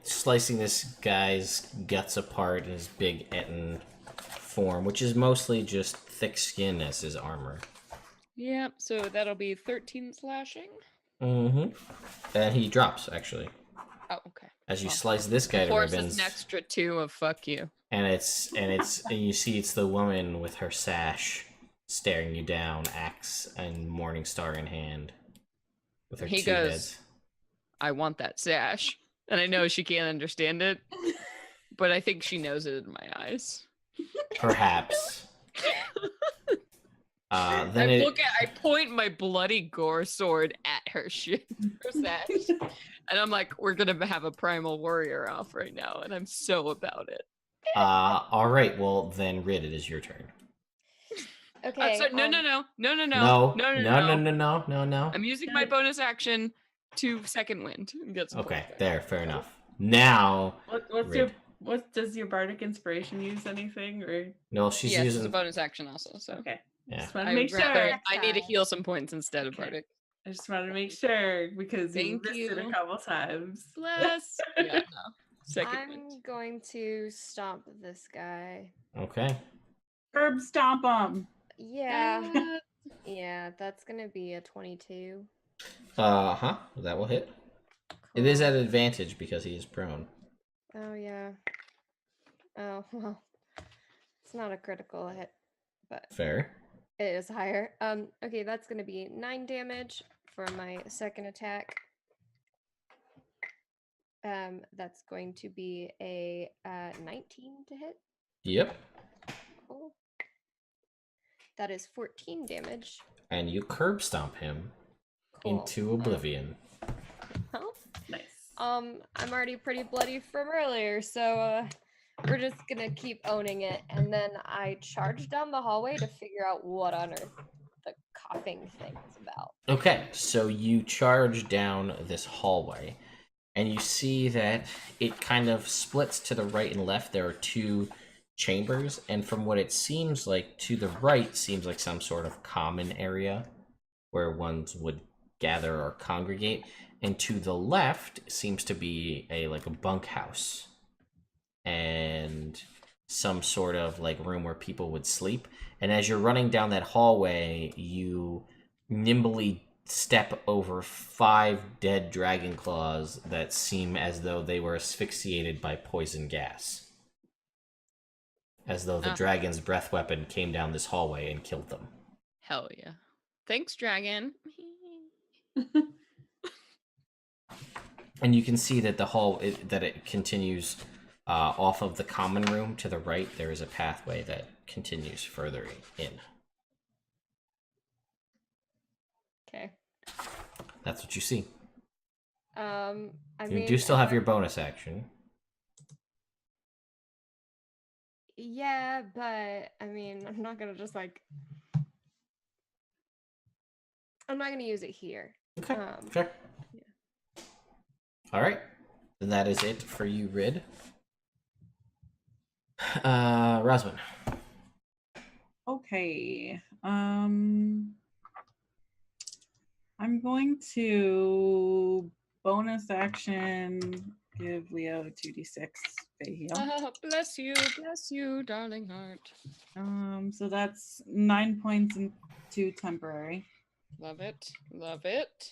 [SPEAKER 1] slicing this guy's guts apart in his big Etten form, which is mostly just thick skin as his armor.
[SPEAKER 2] Yeah, so that'll be 13 slashing.
[SPEAKER 1] Mm-hmm. And he drops, actually.
[SPEAKER 2] Oh, okay.
[SPEAKER 1] As you slice this guy to
[SPEAKER 2] Force
[SPEAKER 1] ribbons,
[SPEAKER 2] is an extra 2 of fuck you.
[SPEAKER 1] and you see it's the woman with her sash staring you down, axe and Morningstar in hand, with her
[SPEAKER 2] He
[SPEAKER 1] 2
[SPEAKER 2] goes,
[SPEAKER 1] heads.
[SPEAKER 2] I want that sash. And I know she can't understand it, but I think she knows it in my eyes.
[SPEAKER 1] Perhaps. Then
[SPEAKER 2] I point my bloody gore sword at her shit, her sash. And I'm like, we're gonna have a primal warrior off right now, and I'm so about it.
[SPEAKER 1] all right. Well, then, Rid, it is your turn.
[SPEAKER 4] Okay.
[SPEAKER 1] No.
[SPEAKER 2] I'm using my bonus action to second wind and get some
[SPEAKER 1] Okay,
[SPEAKER 2] points back.
[SPEAKER 1] there, fair enough. Now,
[SPEAKER 5] What does your bardic inspiration use anything or?
[SPEAKER 1] no, she's
[SPEAKER 2] Yes, it's
[SPEAKER 1] using
[SPEAKER 2] a bonus action also. So
[SPEAKER 5] Okay.
[SPEAKER 1] Yeah.
[SPEAKER 5] Just want to make sure.
[SPEAKER 2] I need to heal some points instead of
[SPEAKER 5] Okay.
[SPEAKER 2] bardic.
[SPEAKER 5] I just wanted to make sure because you
[SPEAKER 2] Thank
[SPEAKER 5] missed it a
[SPEAKER 2] you.
[SPEAKER 5] couple times.
[SPEAKER 2] Bless. Yeah, no. Second
[SPEAKER 4] I'm
[SPEAKER 2] wind.
[SPEAKER 4] going to stomp this guy.
[SPEAKER 1] Okay.
[SPEAKER 5] Herb stomp him.
[SPEAKER 4] Yeah. Yeah, that's gonna be a 22.
[SPEAKER 1] That will hit. It is at advantage because he is prone.
[SPEAKER 4] Oh yeah. Oh well. It's not a critical hit, but
[SPEAKER 1] Fair.
[SPEAKER 4] it is higher. Okay, that's gonna be 9 damage for my second attack. That's going to be a 19 to hit.
[SPEAKER 1] Yep.
[SPEAKER 4] Cool. That is 14 damage.
[SPEAKER 1] And you curb stomp him
[SPEAKER 4] Cool.
[SPEAKER 1] into oblivion.
[SPEAKER 4] Well,
[SPEAKER 5] Nice.
[SPEAKER 4] I'm already pretty bloody from earlier, so we're just gonna keep owning it. And then I charge down the hallway to figure out what on earth the coughing thing is about.
[SPEAKER 1] Okay, so you charge down this hallway, and you see that it kind of splits to the right and left. There are 2 chambers, and from what it seems like, to the right seems like some sort of common area where ones would gather or congregate, and to the left seems to be a bunkhouse and some sort of room where people would sleep. And as you're running down that hallway, you nimbly step over 5 dead dragon claws that seem as though they were asphyxiated by poison gas. As though the dragon's breath weapon came down this hallway and killed them.
[SPEAKER 2] Hell yeah. Thanks, dragon.
[SPEAKER 1] And you can see that it continues off of the common room to the right. There is a pathway that continues further in.
[SPEAKER 4] Okay.
[SPEAKER 1] That's what you see.
[SPEAKER 4] You
[SPEAKER 1] do still have your bonus action.
[SPEAKER 4] Yeah, but I'm not gonna just I'm not gonna use it here.
[SPEAKER 1] Okay, sure.
[SPEAKER 4] Yeah.
[SPEAKER 1] All right, then that is it for you, Rid. Rosman.
[SPEAKER 5] Okay. I'm going to bonus action give Leo 2d6 Fey heal.
[SPEAKER 2] Bless you, darling heart.
[SPEAKER 5] So that's 9 points into temporary.
[SPEAKER 2] Love it. Love it.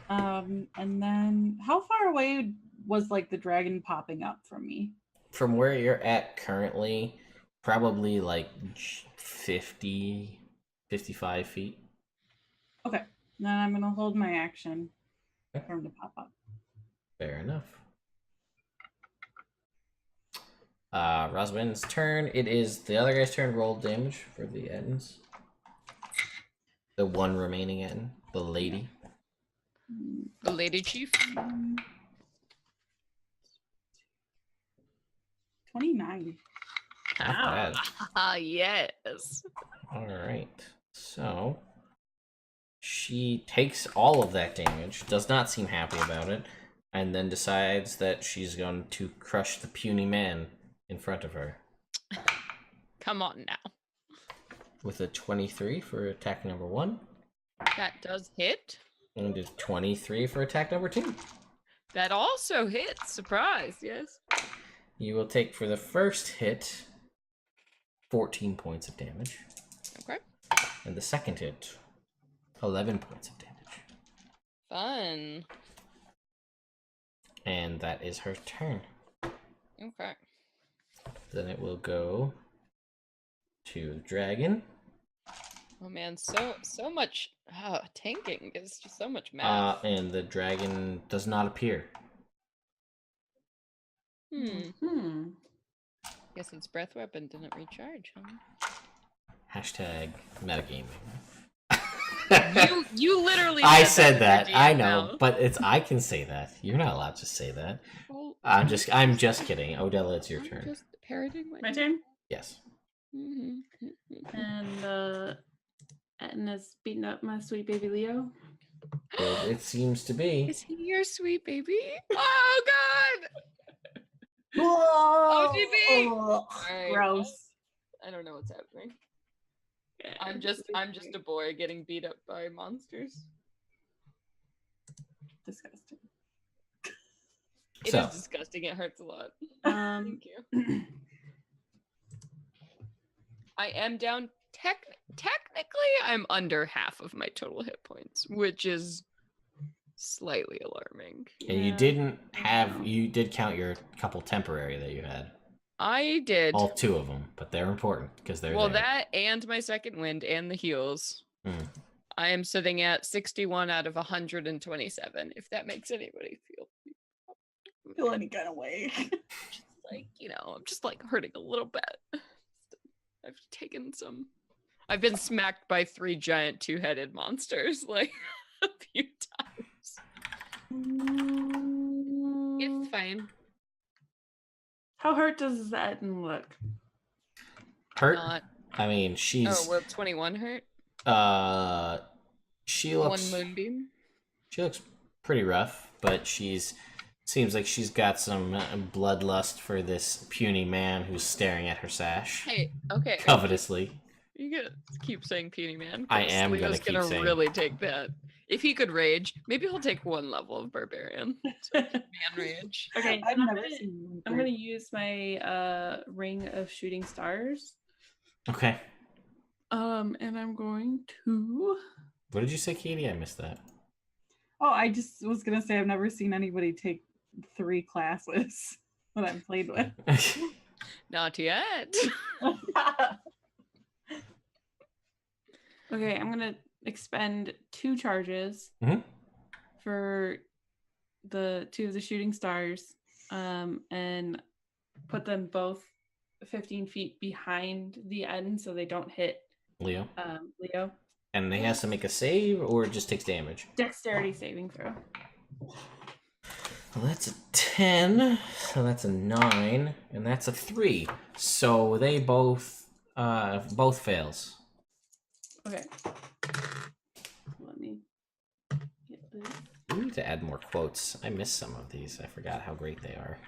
[SPEAKER 5] And then how far away was the dragon popping up from me?
[SPEAKER 1] From where you're at currently, probably 50, 55 feet.
[SPEAKER 5] Okay. Then I'm going to hold my action for him to pop up.
[SPEAKER 1] Fair enough. Rosman's turn. It is the other guy's turn. Roll damage for the Ettins. The one remaining Ettin. The lady.
[SPEAKER 2] The lady chief.
[SPEAKER 5] 29.
[SPEAKER 1] Not bad.
[SPEAKER 2] Yes.
[SPEAKER 1] Alright. So she takes all of that damage, does not seem happy about it, and then decides that she's going to crush the puny man in front of her.
[SPEAKER 2] Come on now.
[SPEAKER 1] With a 23 for attack number 1.
[SPEAKER 2] That does hit.
[SPEAKER 1] And a 23 for attack number 2.
[SPEAKER 2] That also hits. Surprise, yes.
[SPEAKER 1] You will take for the first hit 14 points of damage.
[SPEAKER 2] Okay.
[SPEAKER 1] And the second hit, 11 points of damage.
[SPEAKER 2] Fun.
[SPEAKER 1] And that is her turn.
[SPEAKER 2] Okay.
[SPEAKER 1] Then it will go to the dragon.
[SPEAKER 2] Oh man, so much tanking is just so much math.
[SPEAKER 1] And the dragon does not appear.
[SPEAKER 2] Guess its breath weapon didn't recharge, huh?
[SPEAKER 1] Hashtag metagaming.
[SPEAKER 2] You literally
[SPEAKER 1] I
[SPEAKER 2] said
[SPEAKER 1] said that.
[SPEAKER 2] in your
[SPEAKER 1] I
[SPEAKER 2] DM
[SPEAKER 1] know,
[SPEAKER 2] mouth.
[SPEAKER 1] but I can say that. You're not allowed to say that.
[SPEAKER 2] Well,
[SPEAKER 1] I'm just kidding. Odella, it's your
[SPEAKER 2] I'm
[SPEAKER 1] turn.
[SPEAKER 2] just parroting
[SPEAKER 5] My turn.
[SPEAKER 1] Yes.
[SPEAKER 5] And Etna's beating up my sweet baby Leo.
[SPEAKER 1] It seems to be.
[SPEAKER 2] Is he your sweet baby? Oh god!
[SPEAKER 5] Whoa!
[SPEAKER 2] OGB!
[SPEAKER 5] Oh,
[SPEAKER 2] Alright,
[SPEAKER 5] gross.
[SPEAKER 2] I don't know what's happening.
[SPEAKER 5] Yeah,
[SPEAKER 2] I'm just a boy getting beat up by monsters.
[SPEAKER 5] disgusting.
[SPEAKER 2] It is disgusting. It hurts a lot. Thank you. I am down. Technically, I'm under half of my total hit points, which is slightly alarming.
[SPEAKER 1] And you did count your couple temporary that you had.
[SPEAKER 2] I did.
[SPEAKER 1] All 2 of them, but they're important because they're there.
[SPEAKER 2] That and my second wind and the heals. I am sitting at 61 out of 127, if that makes anybody
[SPEAKER 5] Feel any kind of way.
[SPEAKER 2] just like, I'm just like hurting a little bit. I've been smacked by 3 giant 2-headed monsters like a few times. It's fine.
[SPEAKER 5] How hurt does that look?
[SPEAKER 1] Hurt?
[SPEAKER 2] Not.
[SPEAKER 1] I mean, she's.
[SPEAKER 2] Oh, will 21 hurt?
[SPEAKER 1] She looks.
[SPEAKER 2] 1 moonbeam.
[SPEAKER 1] She looks pretty rough, but seems like she's got some bloodlust for this puny man who's staring at her sash.
[SPEAKER 2] Hey, okay.
[SPEAKER 1] Covetously.
[SPEAKER 2] You gotta keep saying puny man.
[SPEAKER 1] I am
[SPEAKER 2] Leo's
[SPEAKER 1] gonna keep saying.
[SPEAKER 2] really take that. If he could rage, maybe he'll take 1 level of barbarian. Man rage.
[SPEAKER 5] Okay,
[SPEAKER 3] I've
[SPEAKER 5] I'm
[SPEAKER 3] never
[SPEAKER 5] gonna,
[SPEAKER 3] seen
[SPEAKER 5] I'm gonna use my ring of shooting stars.
[SPEAKER 1] Okay.
[SPEAKER 5] And I'm going to.
[SPEAKER 1] What did you say, Katie? I missed that.
[SPEAKER 3] Oh, I just was gonna say I've never seen anybody take 3 classes that I've played with.
[SPEAKER 2] Not yet.
[SPEAKER 5] Okay, I'm gonna expend 2 charges for the 2 of the shooting stars, and put them both 15 feet behind the end so they don't hit
[SPEAKER 1] Leo.
[SPEAKER 5] Leo.
[SPEAKER 1] And he has to make a save, or it just takes damage?
[SPEAKER 5] Dexterity saving throw.
[SPEAKER 1] Well, that's a 10, so that's a 9, and that's a 3. So they both fails.
[SPEAKER 5] Okay. Let me get this.
[SPEAKER 1] We need to add more quotes. I missed some of these. I forgot how great they are.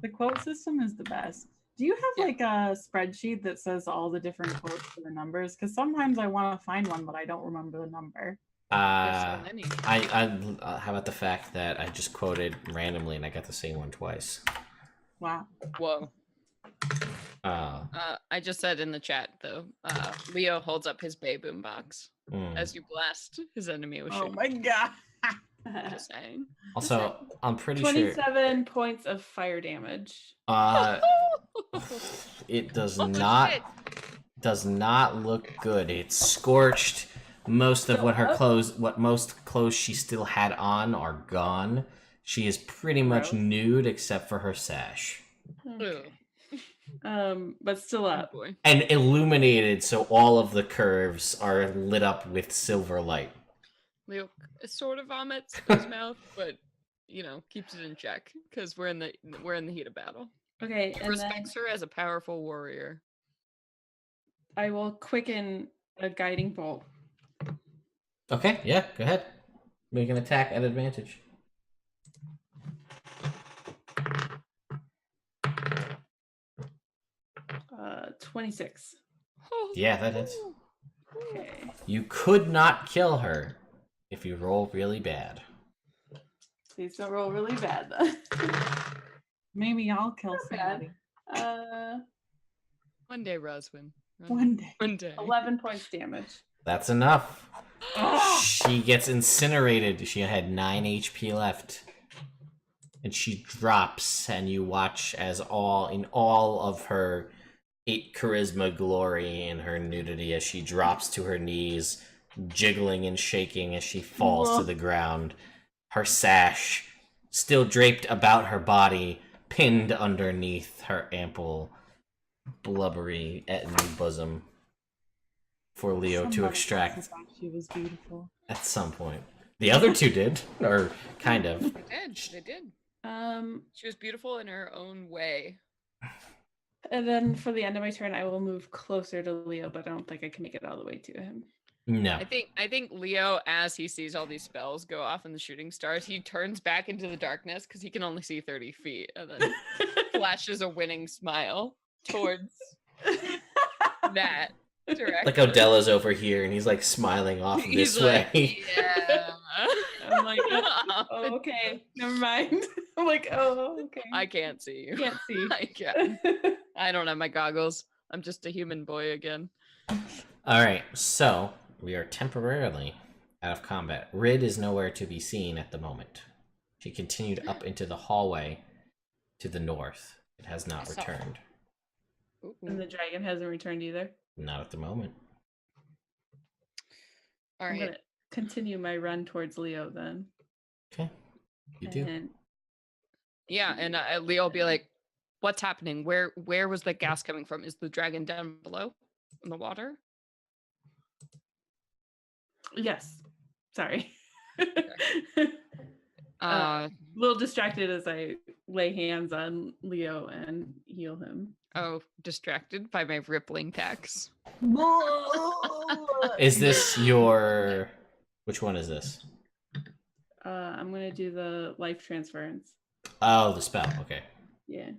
[SPEAKER 3] The quote system is the best. Do you have like a spreadsheet that says all the different quotes for the numbers? Because sometimes I want to find one, but I don't remember the number.
[SPEAKER 2] There's so many.
[SPEAKER 1] How about the fact that I just quoted randomly and I got the same one twice?
[SPEAKER 3] Wow.
[SPEAKER 2] Whoa. I just said in the chat though, Leo holds up his Bay boom box as you blast his enemy with shooting.
[SPEAKER 3] Oh my god.
[SPEAKER 2] Just saying.
[SPEAKER 1] Also, I'm pretty sure
[SPEAKER 5] 27 points of fire damage.
[SPEAKER 1] it does
[SPEAKER 2] Oh,
[SPEAKER 1] not
[SPEAKER 2] shit.
[SPEAKER 1] does not look good. It's scorched. Most of what most clothes she still had on are gone. She is pretty much nude except for her sash.
[SPEAKER 2] Ew.
[SPEAKER 5] But still
[SPEAKER 2] Oh,
[SPEAKER 5] up.
[SPEAKER 2] boy.
[SPEAKER 1] And illuminated, so all of the curves are lit up with silver light.
[SPEAKER 2] Leo sort of vomits in his mouth, but keeps it in check because we're in the heat of battle.
[SPEAKER 5] Okay, and then
[SPEAKER 2] Respects her as a powerful warrior.
[SPEAKER 5] I will quicken a guiding bolt.
[SPEAKER 1] Okay, yeah, go ahead. Make an attack at advantage.
[SPEAKER 5] Uh, 26.
[SPEAKER 1] Yeah, that hits.
[SPEAKER 5] Okay.
[SPEAKER 1] You could not kill her if you roll really bad.
[SPEAKER 5] Please don't roll really bad then.
[SPEAKER 3] Maybe I'll kill
[SPEAKER 5] Not bad.
[SPEAKER 3] somebody.
[SPEAKER 2] One day, Roswin.
[SPEAKER 3] One day.
[SPEAKER 2] One day.
[SPEAKER 5] 11 points damage.
[SPEAKER 1] That's enough. She gets incinerated. She had 9 HP left. And she drops, and you watch as all of her 8 charisma glory and her nudity as she drops to her knees, jiggling and shaking as she falls to the ground. Her sash still draped about her body, pinned underneath her ample, blubbery Etna bosom for Leo to
[SPEAKER 3] Somebody
[SPEAKER 1] extract
[SPEAKER 3] also thought she was beautiful.
[SPEAKER 1] at some point. The other two did, or kind of.
[SPEAKER 2] They did. She was beautiful in her own way.
[SPEAKER 5] And then for the end of my turn, I will move closer to Leo, but I don't think I can make it all the way to him.
[SPEAKER 1] No.
[SPEAKER 2] I think Leo, as he sees all these spells go off in the shooting stars, he turns back into the darkness because he can only see 30 feet, and then flashes a winning smile towards that direction.
[SPEAKER 1] Like Odella's over here, and he's like smiling off
[SPEAKER 2] He's
[SPEAKER 1] this
[SPEAKER 2] like,
[SPEAKER 1] way.
[SPEAKER 2] yeah.
[SPEAKER 5] I'm like, oh, okay, never mind. I'm like, oh, okay.
[SPEAKER 2] I can't see you.
[SPEAKER 5] Can't see.
[SPEAKER 2] I can't. I don't have my goggles. I'm just a human boy again.
[SPEAKER 1] All right, so we are temporarily out of combat. Rid is nowhere to be seen at the moment. She continued up into the hallway to the north. It has not returned.
[SPEAKER 2] Ooh.
[SPEAKER 5] And the dragon hasn't returned either.
[SPEAKER 1] Not at the moment.
[SPEAKER 2] All
[SPEAKER 5] I'm
[SPEAKER 2] right.
[SPEAKER 5] gonna continue my run towards Leo then.
[SPEAKER 1] Okay, you do.
[SPEAKER 5] And
[SPEAKER 2] Yeah, and Leo will be like, "What's happening? Where was the gas coming from? Is the dragon down below in the water?"
[SPEAKER 5] yes, sorry.
[SPEAKER 2] Uh,
[SPEAKER 5] A little distracted as I lay hands on Leo and heal him.
[SPEAKER 2] oh, distracted by my rippling tax.
[SPEAKER 1] Is this your... Which one is this?
[SPEAKER 5] I'm gonna do the life transference.
[SPEAKER 1] Oh, the spell. Okay.
[SPEAKER 5] Yeah.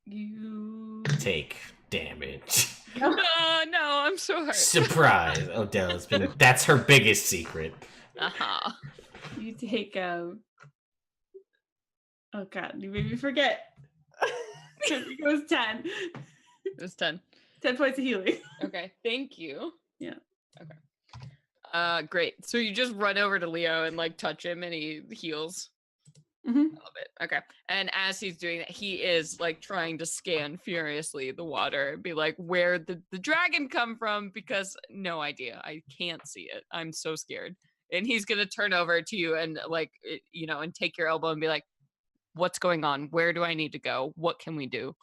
[SPEAKER 5] You
[SPEAKER 1] Take damage.
[SPEAKER 2] Oh no, I'm sorry.
[SPEAKER 1] Surprise. Odella's been... That's her biggest secret.
[SPEAKER 2] Uh-huh.
[SPEAKER 5] you take oh god, you made me forget. It was 10.
[SPEAKER 2] It was 10.
[SPEAKER 5] 10 points of healing.
[SPEAKER 2] Okay, thank you.
[SPEAKER 5] Yeah.
[SPEAKER 2] Okay. Great. So you just run over to Leo and like touch him, and he heals.
[SPEAKER 5] Mm-hmm.
[SPEAKER 2] I love it. Okay. And as he's doing that, he is like trying to scan furiously the water and be like, where did the dragon come from? Because no idea. I can't see it. I'm so scared. And he's going to turn over to you and like, and take your elbow and be like, what's going on? Where do I need to go? What can we do?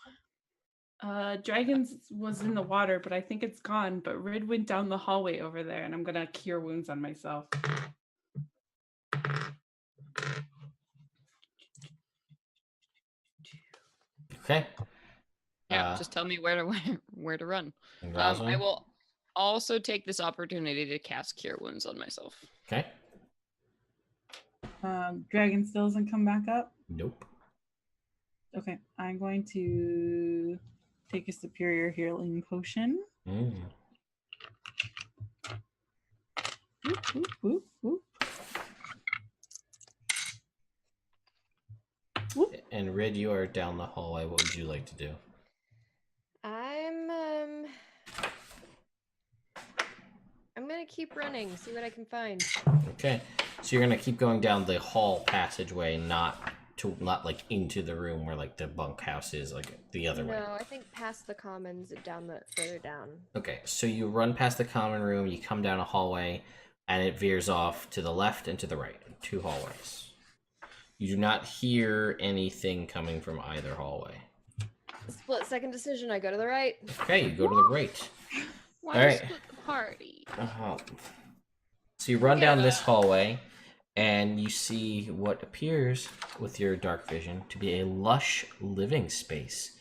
[SPEAKER 5] Dragons was in the water, but I think it's gone. But Rid went down the hallway over there, and I'm gonna cure wounds on myself.
[SPEAKER 1] Okay.
[SPEAKER 2] Yeah, just tell me where to run.
[SPEAKER 1] And
[SPEAKER 2] I
[SPEAKER 1] Rosalind?
[SPEAKER 2] will also take this opportunity to cast Cure Wounds on myself.
[SPEAKER 1] Okay.
[SPEAKER 3] Dragon still doesn't come back up.
[SPEAKER 1] Nope.
[SPEAKER 3] Okay, I'm going to take a superior healing potion.
[SPEAKER 1] Mm.
[SPEAKER 3] Whoop, whoop, whoop, whoop. Whoop.
[SPEAKER 1] And Rid, you are down the hallway. What would you like to do?
[SPEAKER 4] I'm gonna keep running, see what I can find.
[SPEAKER 1] Okay. So you're gonna keep going down the hall passageway, not like into the room where like the bunkhouse is, like the other way.
[SPEAKER 4] No, I think past the commons, further down.
[SPEAKER 1] Okay, so you run past the common room, you come down a hallway, and it veers off to the left and to the right. 2 hallways. You do not hear anything coming from either hallway.
[SPEAKER 4] Split second decision, I go to the right.
[SPEAKER 1] Okay, you go to the right.
[SPEAKER 2] Why
[SPEAKER 1] All right.
[SPEAKER 2] split the party?
[SPEAKER 1] So you run down this hallway, and you see what appears, with your dark vision, to be a lush living space.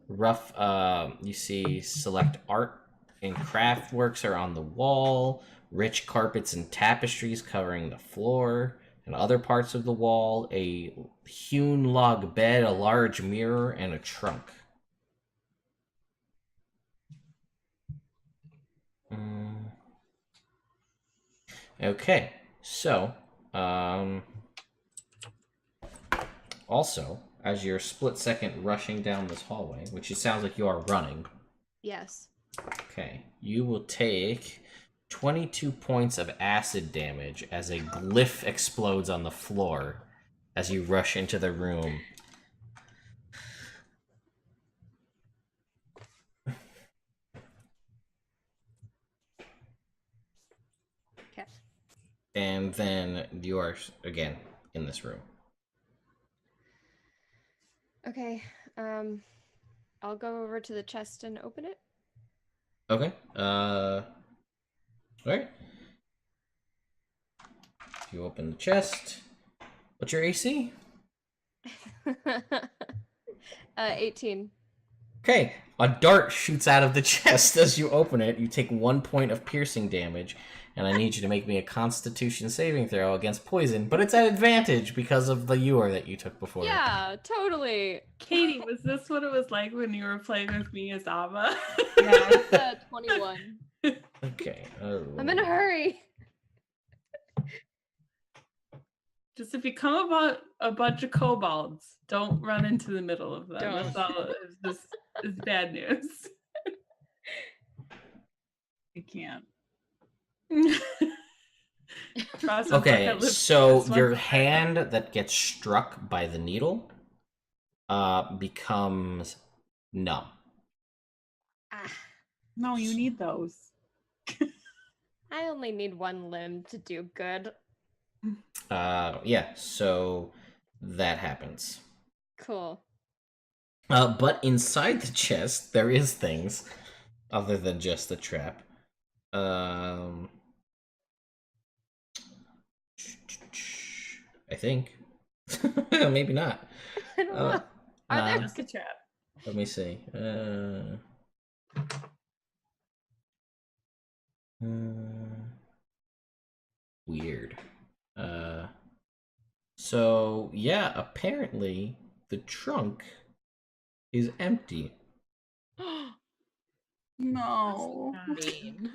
[SPEAKER 1] You see select art and craft works are on the wall, rich carpets and tapestries covering the floor and other parts of the wall, a hewn log bed, a large mirror, and a trunk. Mm. Okay, so also, as you're split second rushing down this hallway, which it sounds like you are running.
[SPEAKER 4] Yes.
[SPEAKER 1] Okay, you will take 22 points of acid damage as a glyph explodes on the floor as you rush into the room.
[SPEAKER 4] Okay.
[SPEAKER 1] And then you are, again, in this room.
[SPEAKER 4] Okay. I'll go over to the chest and open it.
[SPEAKER 1] Okay, alright. You open the chest. What's your AC?
[SPEAKER 4] 18.
[SPEAKER 1] Okay, a dart shoots out of the chest as you open it. You take 1 point of piercing damage, and I need you to make me a Constitution saving throw against poison, but it's at advantage because of the Ewer that you took before.
[SPEAKER 4] Yeah, totally.
[SPEAKER 5] Katie, was this what it was like when you were playing with me as Ava?
[SPEAKER 4] Yeah, it's 21.
[SPEAKER 1] Okay.
[SPEAKER 4] I'm in a hurry.
[SPEAKER 5] Just if you come about a bunch of kobolds, don't run into the middle of them.
[SPEAKER 2] Don't.
[SPEAKER 5] That's all. This is bad news.
[SPEAKER 3] I can't.
[SPEAKER 1] Okay, so your hand that gets struck by the needle becomes numb.
[SPEAKER 4] Ah,
[SPEAKER 3] No, you need those.
[SPEAKER 4] I only need one limb to do good.
[SPEAKER 1] Yeah, so that happens.
[SPEAKER 4] Cool.
[SPEAKER 1] But inside the chest, there is things other than just the trap. I think. Maybe not.
[SPEAKER 4] I don't know. Are there
[SPEAKER 5] Just a trap.
[SPEAKER 1] Let me see. Weird. So yeah, apparently the trunk is empty.
[SPEAKER 3] No.
[SPEAKER 2] Mean.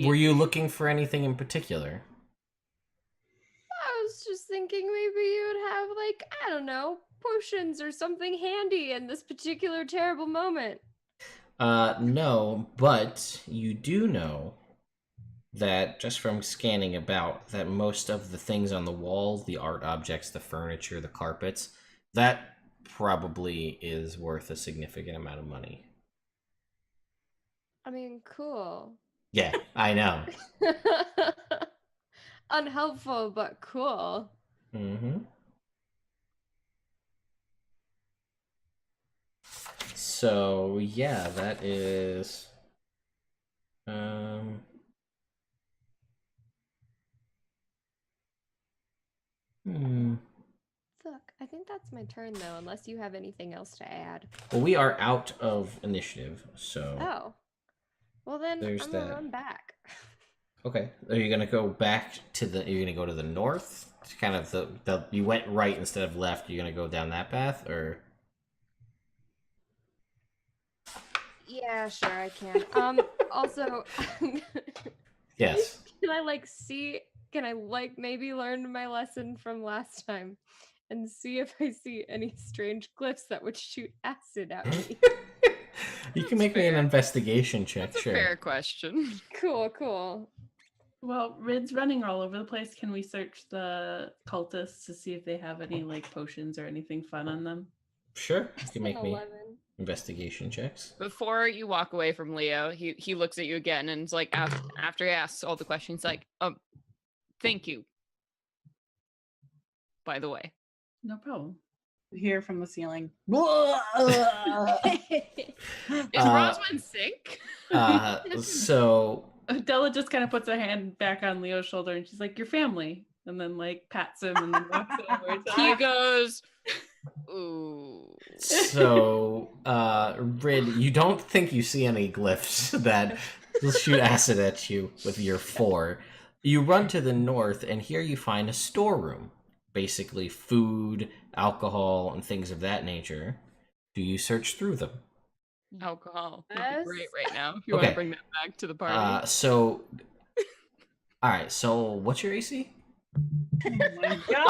[SPEAKER 1] Were you looking for anything in particular?
[SPEAKER 4] I was just thinking maybe you'd have, like, I don't know, potions or something handy in this particular terrible moment.
[SPEAKER 1] No, but you do know that just from scanning about that most of the things on the walls, the art objects, the furniture, the carpets, that probably is worth a significant amount of money.
[SPEAKER 4] I mean, cool.
[SPEAKER 1] Yeah, I know.
[SPEAKER 4] Unhelpful, but cool.
[SPEAKER 1] Mm-hmm. So yeah, that is
[SPEAKER 4] Look, I think that's my turn though, unless you have anything else to add.
[SPEAKER 1] Well, we are out of initiative, so
[SPEAKER 4] Oh. Well then
[SPEAKER 1] There's
[SPEAKER 4] I'm gonna
[SPEAKER 1] that.
[SPEAKER 4] run back.
[SPEAKER 1] okay. Are you gonna go back to the? You're gonna go to the north? It's kind of the you went right instead of left. You're gonna go down that path, or
[SPEAKER 4] Yeah, sure I can. Also
[SPEAKER 1] yes.
[SPEAKER 4] can I maybe learn my lesson from last time and see if I see any strange glyphs that would shoot acid at me?
[SPEAKER 1] You can make me an investigation check,
[SPEAKER 2] That's a
[SPEAKER 1] sure.
[SPEAKER 2] fair question.
[SPEAKER 4] Cool.
[SPEAKER 5] Well, Rid's running all over the place. Can we search the cultists to see if they have any like potions or anything fun on them?
[SPEAKER 1] Sure, you can make me
[SPEAKER 4] 11.
[SPEAKER 1] investigation checks.
[SPEAKER 2] Before you walk away from Leo, he looks at you again and is like, after he asks all the questions, like, thank you. By the way.
[SPEAKER 5] No problem.
[SPEAKER 3] Hear from the ceiling.
[SPEAKER 2] Is Rosman sick?
[SPEAKER 1] So
[SPEAKER 5] Della just kind of puts her hand back on Leo's shoulder and she's like, "Your family," and then like pats him and then walks over.
[SPEAKER 2] He goes, ooh.
[SPEAKER 1] So, Rid, you don't think you see any glyphs that will shoot acid at you with your 4. You run to the north, and here you find a storeroom. Basically, food, alcohol, and things of that nature. Do you search through them?
[SPEAKER 2] Alcohol would be great
[SPEAKER 4] Yes.
[SPEAKER 2] right now. If you want
[SPEAKER 1] Okay.
[SPEAKER 2] to bring that back to the party.
[SPEAKER 1] So, all right. So, what's your AC?
[SPEAKER 3] Oh my god.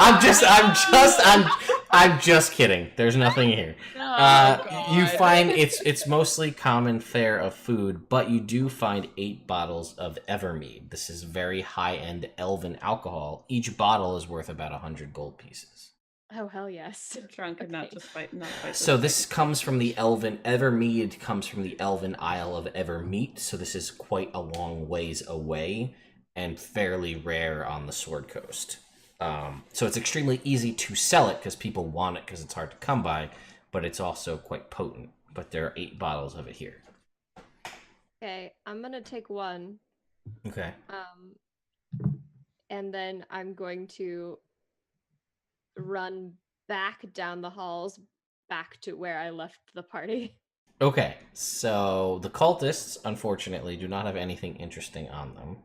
[SPEAKER 1] I'm just kidding. There's nothing here. You
[SPEAKER 2] God.
[SPEAKER 1] find it's mostly common fare of food, but you do find 8 bottles of Evermead. This is very high-end elven alcohol. Each bottle is worth about 100 gold pieces.
[SPEAKER 4] Oh hell yes.
[SPEAKER 5] Get drunk and not
[SPEAKER 4] Okay.
[SPEAKER 5] just fight. Not fight.
[SPEAKER 1] So this comes from the elven Evermead comes from the elven Isle of Evermeet. So this is quite a long ways away and fairly rare on the Sword Coast. So it's extremely easy to sell it because people want it because it's hard to come by, but it's also quite potent. But there are 8 bottles of it here.
[SPEAKER 4] Okay, I'm gonna take one.
[SPEAKER 1] Okay.
[SPEAKER 4] And then I'm going to run back down the halls back to where I left the party.
[SPEAKER 1] Okay. So the cultists, unfortunately, do not have anything interesting on them.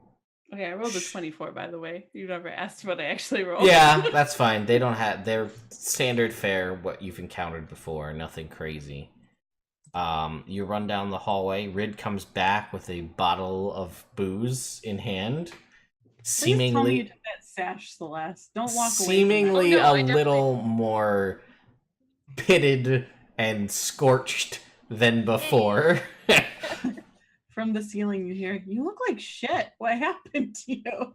[SPEAKER 5] Okay, I rolled a 24, by the way. You never asked what I actually rolled.
[SPEAKER 1] Yeah, that's fine. They don't have their standard fare, what you've encountered before, nothing crazy. You run down the hallway. Rid comes back with a bottle of booze in hand,
[SPEAKER 3] Please tell me you
[SPEAKER 1] seemingly
[SPEAKER 3] took that sash, Celeste. Don't walk away.
[SPEAKER 1] seemingly
[SPEAKER 2] Oh, no, I
[SPEAKER 1] a
[SPEAKER 2] definitely-
[SPEAKER 1] little more pitted and scorched than before.
[SPEAKER 3] From the ceiling, you hear, "You look like shit. What happened to you?"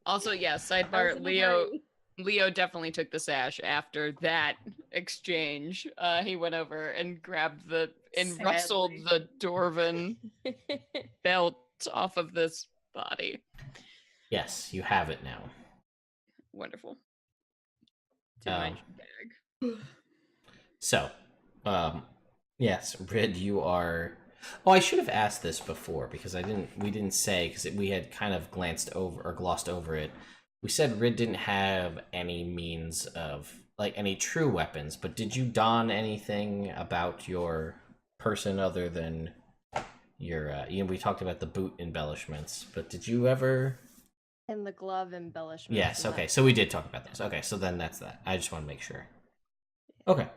[SPEAKER 2] Also, yeah,
[SPEAKER 4] I was
[SPEAKER 2] sidebar,
[SPEAKER 4] in a
[SPEAKER 2] Leo
[SPEAKER 4] hurry.
[SPEAKER 2] Leo definitely took the sash after that exchange. He went over and grabbed rustled
[SPEAKER 3] Sadly.
[SPEAKER 2] the dwarven belt off of this body.
[SPEAKER 1] Yes, you have it now.
[SPEAKER 2] Wonderful. To my
[SPEAKER 1] Um,
[SPEAKER 2] bag.
[SPEAKER 1] So, yes, Rid, you are. Oh, I should have asked this before because we didn't say because we had kind of glanced over or glossed over it. We said Rid didn't have any means of like any true weapons, but did you don anything about your person other than your? We talked about the boot embellishments, but did you ever?
[SPEAKER 4] And the glove embellishments.
[SPEAKER 1] Yes.
[SPEAKER 4] and
[SPEAKER 1] Okay.
[SPEAKER 4] that.
[SPEAKER 1] So we did talk about those. Okay. So then that's that. I just want to make sure. Okay.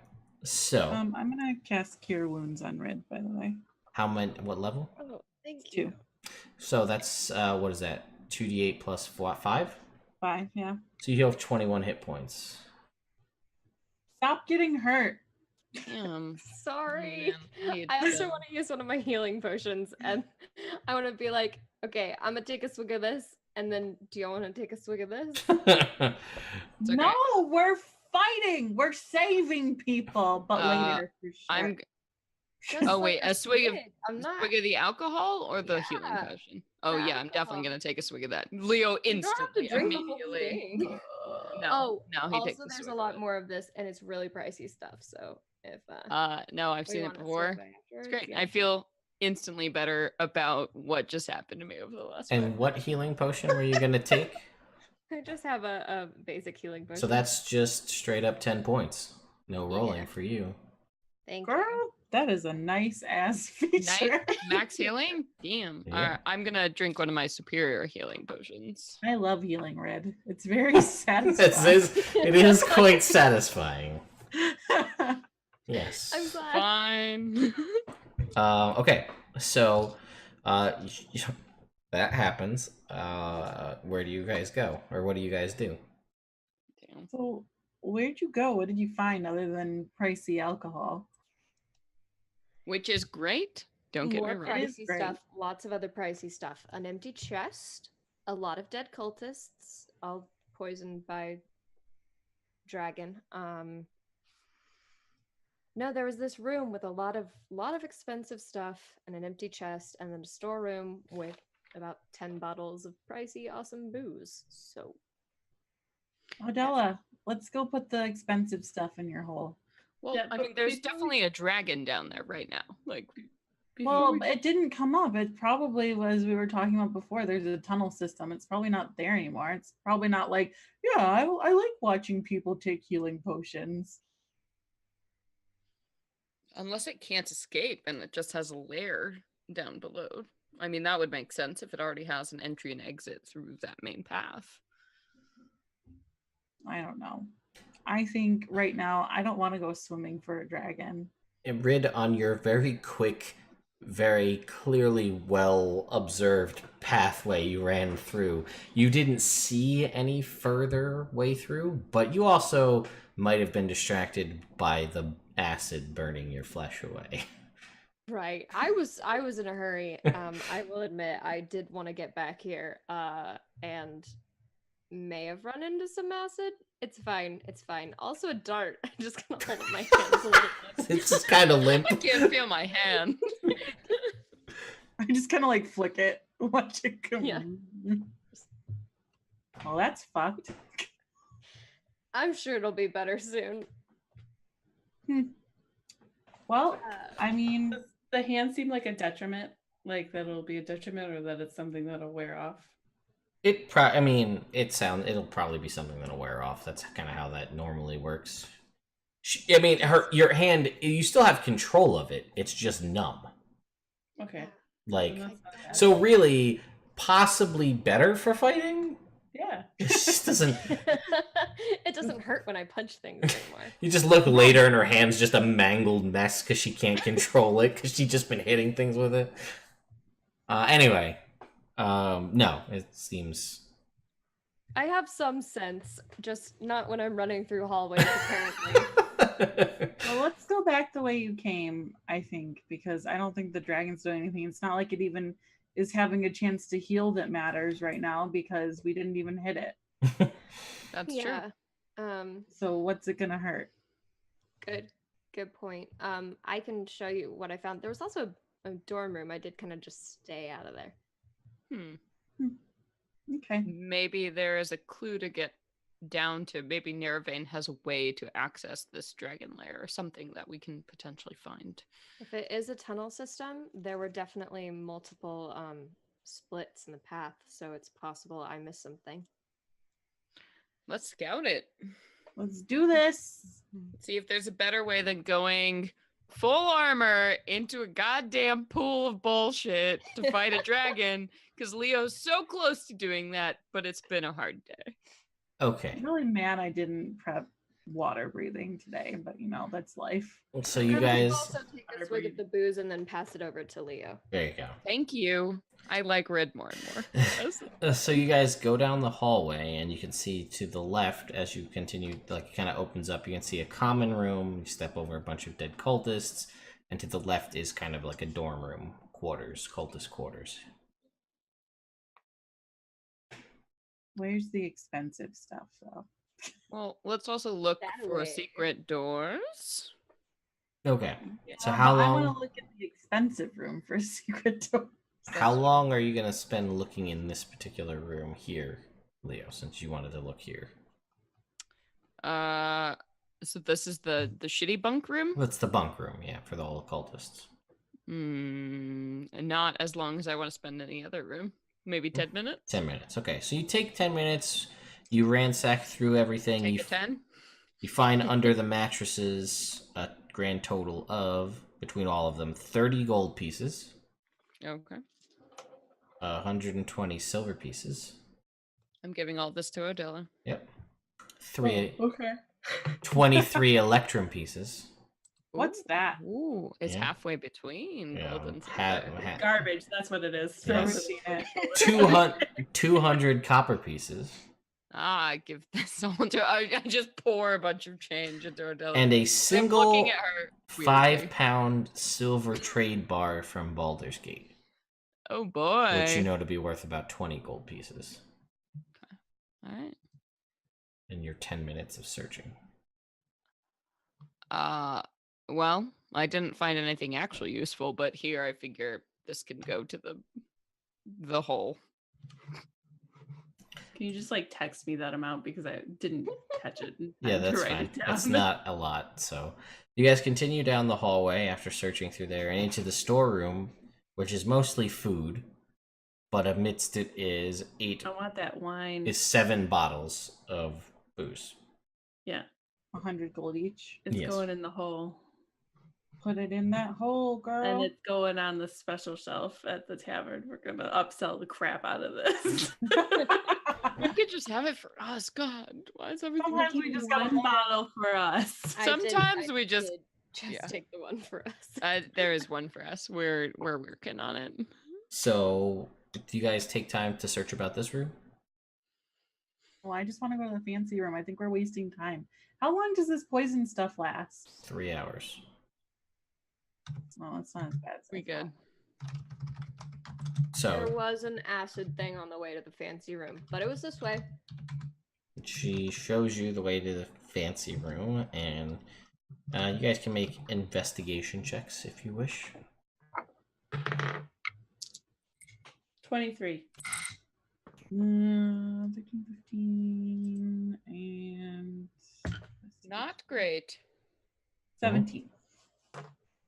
[SPEAKER 1] So
[SPEAKER 3] I'm gonna cast Cure Wounds on Red, by the way.
[SPEAKER 1] how many? What level?
[SPEAKER 4] Oh, thank
[SPEAKER 3] 2.
[SPEAKER 4] you.
[SPEAKER 1] So that's what is that? 2d8 plus 5.
[SPEAKER 3] 5, yeah.
[SPEAKER 1] So you have 21 hit points.
[SPEAKER 3] Stop getting hurt.
[SPEAKER 2] Damn.
[SPEAKER 4] Sorry.
[SPEAKER 2] Man, need
[SPEAKER 4] I also
[SPEAKER 2] to-
[SPEAKER 4] want to use one of my healing potions, and I want to be like, okay, I'm gonna take a swig of this, and then do you want to take a swig of this?
[SPEAKER 2] okay.
[SPEAKER 3] No, we're fighting. We're saving people, but later for sure.
[SPEAKER 2] I'm
[SPEAKER 4] Just
[SPEAKER 2] Oh,
[SPEAKER 4] like
[SPEAKER 2] wait, a swig of-
[SPEAKER 4] I'm not.
[SPEAKER 2] swig of the alcohol or the healing
[SPEAKER 4] Yeah,
[SPEAKER 2] potion? Oh
[SPEAKER 4] the
[SPEAKER 2] yeah, I'm definitely
[SPEAKER 4] alcohol.
[SPEAKER 2] gonna take a swig of that. Leo
[SPEAKER 4] You don't have to
[SPEAKER 2] instantly,
[SPEAKER 4] drink the whole
[SPEAKER 2] immediately.
[SPEAKER 4] thing.
[SPEAKER 2] No,
[SPEAKER 4] Oh,
[SPEAKER 2] no, he takes
[SPEAKER 4] also,
[SPEAKER 2] the
[SPEAKER 4] there's
[SPEAKER 2] swig
[SPEAKER 4] a
[SPEAKER 2] of
[SPEAKER 4] lot
[SPEAKER 2] it.
[SPEAKER 4] more of this, and it's really pricey stuff. So if
[SPEAKER 2] No, I've
[SPEAKER 4] we
[SPEAKER 2] seen it
[SPEAKER 4] want a swig
[SPEAKER 2] before.
[SPEAKER 4] by
[SPEAKER 2] It's
[SPEAKER 4] afterwards,
[SPEAKER 2] great.
[SPEAKER 4] yeah.
[SPEAKER 2] I feel instantly better about what just happened to me over the last.
[SPEAKER 1] And
[SPEAKER 2] 5
[SPEAKER 1] what
[SPEAKER 2] minutes.
[SPEAKER 1] healing potion were you going to take?
[SPEAKER 4] I just have a basic healing potion.
[SPEAKER 1] So that's just straight up 10 points. No rolling
[SPEAKER 4] Yeah.
[SPEAKER 1] for you.
[SPEAKER 4] Thank you.
[SPEAKER 3] Girl, that is a nice ass feature.
[SPEAKER 2] Max healing? Damn.
[SPEAKER 1] Yeah.
[SPEAKER 2] Alright, I'm gonna drink one of my superior healing potions.
[SPEAKER 3] I love healing Red. It's very satisfying.
[SPEAKER 1] It is quite satisfying. Yes.
[SPEAKER 4] I'm glad.
[SPEAKER 2] Fine.
[SPEAKER 1] Okay, so that happens. Where do you guys go? Or what do you guys do?
[SPEAKER 2] Damn.
[SPEAKER 3] So, where'd you go? What did you find other than pricey alcohol?
[SPEAKER 2] Which is great. Don't get me
[SPEAKER 4] More
[SPEAKER 2] wrong.
[SPEAKER 3] It is
[SPEAKER 4] pricey
[SPEAKER 3] great.
[SPEAKER 4] stuff. Lots of other pricey stuff. An empty chest. A lot of dead cultists, all poisoned by dragon. No, there was this room with a lot of expensive stuff and an empty chest, and then a storeroom with about 10 bottles of pricey, awesome booze. So
[SPEAKER 3] Odella, let's go put the expensive stuff in your hole.
[SPEAKER 2] Well,
[SPEAKER 5] Yeah,
[SPEAKER 2] I
[SPEAKER 5] but
[SPEAKER 2] mean, there's
[SPEAKER 5] before we-
[SPEAKER 2] definitely a dragon down there right now. Like,
[SPEAKER 5] Before
[SPEAKER 3] Well,
[SPEAKER 5] we get-
[SPEAKER 3] it didn't come up. It probably was, we were talking about before, there's a tunnel system. It's probably not there anymore. It's probably not like, yeah, I like watching people take healing potions.
[SPEAKER 2] unless it can't escape and it just has a lair down below. I mean, that would make sense if it already has an entry and exit through that main path.
[SPEAKER 3] I don't know. I think right now, I don't want to go swimming for a dragon.
[SPEAKER 1] Rid, on your very quick, very clearly well observed pathway you ran through, you didn't see any further way through, but you also might have been distracted by the acid burning your flesh away.
[SPEAKER 4] Right. I was in a hurry. I will admit I did want to get back here. And may have run into some acid. It's fine. It's fine. Also a dart. I'm just gonna hold up my hands a little bit.
[SPEAKER 1] It's just kind of limp.
[SPEAKER 2] I can't feel my hand.
[SPEAKER 3] I just kind of like flick it, watch it come.
[SPEAKER 4] Yeah.
[SPEAKER 3] Well, that's fucked.
[SPEAKER 4] I'm sure it'll be better soon.
[SPEAKER 3] Well, I mean,
[SPEAKER 5] Does the hand seem like a detriment? Like that it'll be a detriment, or that it's something that'll wear off?
[SPEAKER 1] It'll probably be something that'll wear off. That's kind of how that normally works. Your hand, you still have control of it. It's just numb.
[SPEAKER 5] Okay.
[SPEAKER 1] Like,
[SPEAKER 5] Then that's not bad.
[SPEAKER 1] so really, possibly better for fighting?
[SPEAKER 5] Yeah.
[SPEAKER 1] It just doesn't.
[SPEAKER 4] It doesn't hurt when I punch things anymore.
[SPEAKER 1] You just look later and her hand's just a mangled mess because she can't control it because she's just been hitting things with it. Anyway, no, it seems.
[SPEAKER 4] I have some sense, just not when I'm running through hallways, apparently.
[SPEAKER 3] well, let's go back the way you came, I think, because I don't think the dragon's doing anything. It's not like it even is having a chance to heal that matters right now because we didn't even hit it.
[SPEAKER 2] That's true.
[SPEAKER 3] So what's it gonna hurt?
[SPEAKER 4] Good point. I can show you what I found. There was also a dorm room. I did kind of just stay out of there.
[SPEAKER 3] Okay.
[SPEAKER 2] Maybe there is a clue to get down to. Maybe Nerovain has a way to access this dragon lair or something that we can potentially find.
[SPEAKER 4] If it is a tunnel system, there were definitely multiple splits in the path, so it's possible I missed something.
[SPEAKER 2] Let's scout it.
[SPEAKER 3] Let's do this.
[SPEAKER 2] See if there's a better way than going full armor into a goddamn pool of bullshit to fight a dragon, because Leo's so close to doing that, but it's been a hard day.
[SPEAKER 1] Okay.
[SPEAKER 3] I'm really mad I didn't prep water breathing today, but that's life.
[SPEAKER 1] So you
[SPEAKER 4] Or we could
[SPEAKER 1] guys.
[SPEAKER 4] also take a swig of the booze and then pass it over to Leo.
[SPEAKER 1] There you go.
[SPEAKER 2] Thank you. I like red more and more.
[SPEAKER 1] So you guys go down the hallway, and you can see to the left as you continue, like it kind of opens up. You can see a common room. You step over a bunch of dead cultists, and to the left is kind of like a dorm room, quarters, cultist quarters.
[SPEAKER 3] Where's the expensive stuff, though?
[SPEAKER 2] Well, let's also look
[SPEAKER 4] That
[SPEAKER 2] for
[SPEAKER 4] way.
[SPEAKER 2] secret doors.
[SPEAKER 1] Okay. So
[SPEAKER 3] But
[SPEAKER 1] how
[SPEAKER 3] I
[SPEAKER 1] long?
[SPEAKER 3] want to look at the expensive room for a secret door.
[SPEAKER 1] How long are you gonna spend looking in this particular room here, Leo? Since you wanted to look here.
[SPEAKER 2] So this is the shitty bunk room.
[SPEAKER 1] That's the bunk room, yeah, for the all cultists.
[SPEAKER 2] Not as long as I want to spend any other room. Maybe 10 minutes.
[SPEAKER 1] 10 minutes. Okay, so you take 10 minutes. You ransack through everything.
[SPEAKER 2] Take a 10.
[SPEAKER 1] You find under the mattresses a grand total of, between all of them, 30 gold pieces,
[SPEAKER 2] Okay.
[SPEAKER 1] 120 silver pieces.
[SPEAKER 2] I'm giving all this to Odella.
[SPEAKER 1] Yep.
[SPEAKER 5] Okay.
[SPEAKER 1] 23 electrum pieces.
[SPEAKER 3] What's that?
[SPEAKER 2] Ooh, it's
[SPEAKER 1] Yeah.
[SPEAKER 2] halfway between
[SPEAKER 1] Yeah,
[SPEAKER 2] gold and silver.
[SPEAKER 5] Garbage. That's what it is.
[SPEAKER 3] Never
[SPEAKER 1] Yes.
[SPEAKER 3] seen it.
[SPEAKER 1] 200 copper pieces.
[SPEAKER 2] I give this all to. I just pour a bunch of change into Odella.
[SPEAKER 1] And a
[SPEAKER 2] I'm
[SPEAKER 1] single
[SPEAKER 2] looking at her weirdly.
[SPEAKER 1] 5-pound silver trade bar from Baldur's Gate,
[SPEAKER 2] Oh boy.
[SPEAKER 1] which you know to be worth about 20 gold pieces
[SPEAKER 2] All right.
[SPEAKER 1] in your 10 minutes of searching.
[SPEAKER 2] Well, I didn't find anything actually useful, but here I figure this can go to the hole.
[SPEAKER 5] Can you just text me that amount because I didn't catch it? in
[SPEAKER 1] Yeah,
[SPEAKER 5] time to
[SPEAKER 1] that's
[SPEAKER 5] write
[SPEAKER 1] fine.
[SPEAKER 5] it down.
[SPEAKER 1] That's not a lot. So you guys continue down the hallway after searching through there and into the storeroom, which is mostly food, but amidst it is
[SPEAKER 5] I want that wine.
[SPEAKER 1] 7 bottles of booze.
[SPEAKER 5] Yeah,
[SPEAKER 3] 100 gold each.
[SPEAKER 5] it's
[SPEAKER 1] Yes.
[SPEAKER 5] going in the hole,
[SPEAKER 3] Put it in that hole, girl.
[SPEAKER 5] and it's going on the special shelf at the tavern. We're gonna upsell the crap out of this.
[SPEAKER 2] We could just have it for us. God, why is everything?
[SPEAKER 3] Sometimes we just got
[SPEAKER 5] one bottle for us.
[SPEAKER 2] Sometimes we just
[SPEAKER 4] Just
[SPEAKER 2] Yeah.
[SPEAKER 4] take the one for us.
[SPEAKER 2] There is one for us. We're working on it.
[SPEAKER 1] So, do you guys take time to search about this room?
[SPEAKER 3] Well, I just want to go to the fancy room. I think we're wasting time. How long does this poison stuff last?
[SPEAKER 1] 3 hours.
[SPEAKER 3] Well, it's not as bad. As I
[SPEAKER 2] We good.
[SPEAKER 3] thought.
[SPEAKER 4] There
[SPEAKER 1] So,
[SPEAKER 4] was an acid thing on the way to the fancy room, but it was this way.
[SPEAKER 1] she shows you the way to the fancy room, and you guys can make investigation checks if you wish.
[SPEAKER 5] 23.
[SPEAKER 3] 13, 15, and
[SPEAKER 2] Not great.
[SPEAKER 3] 17.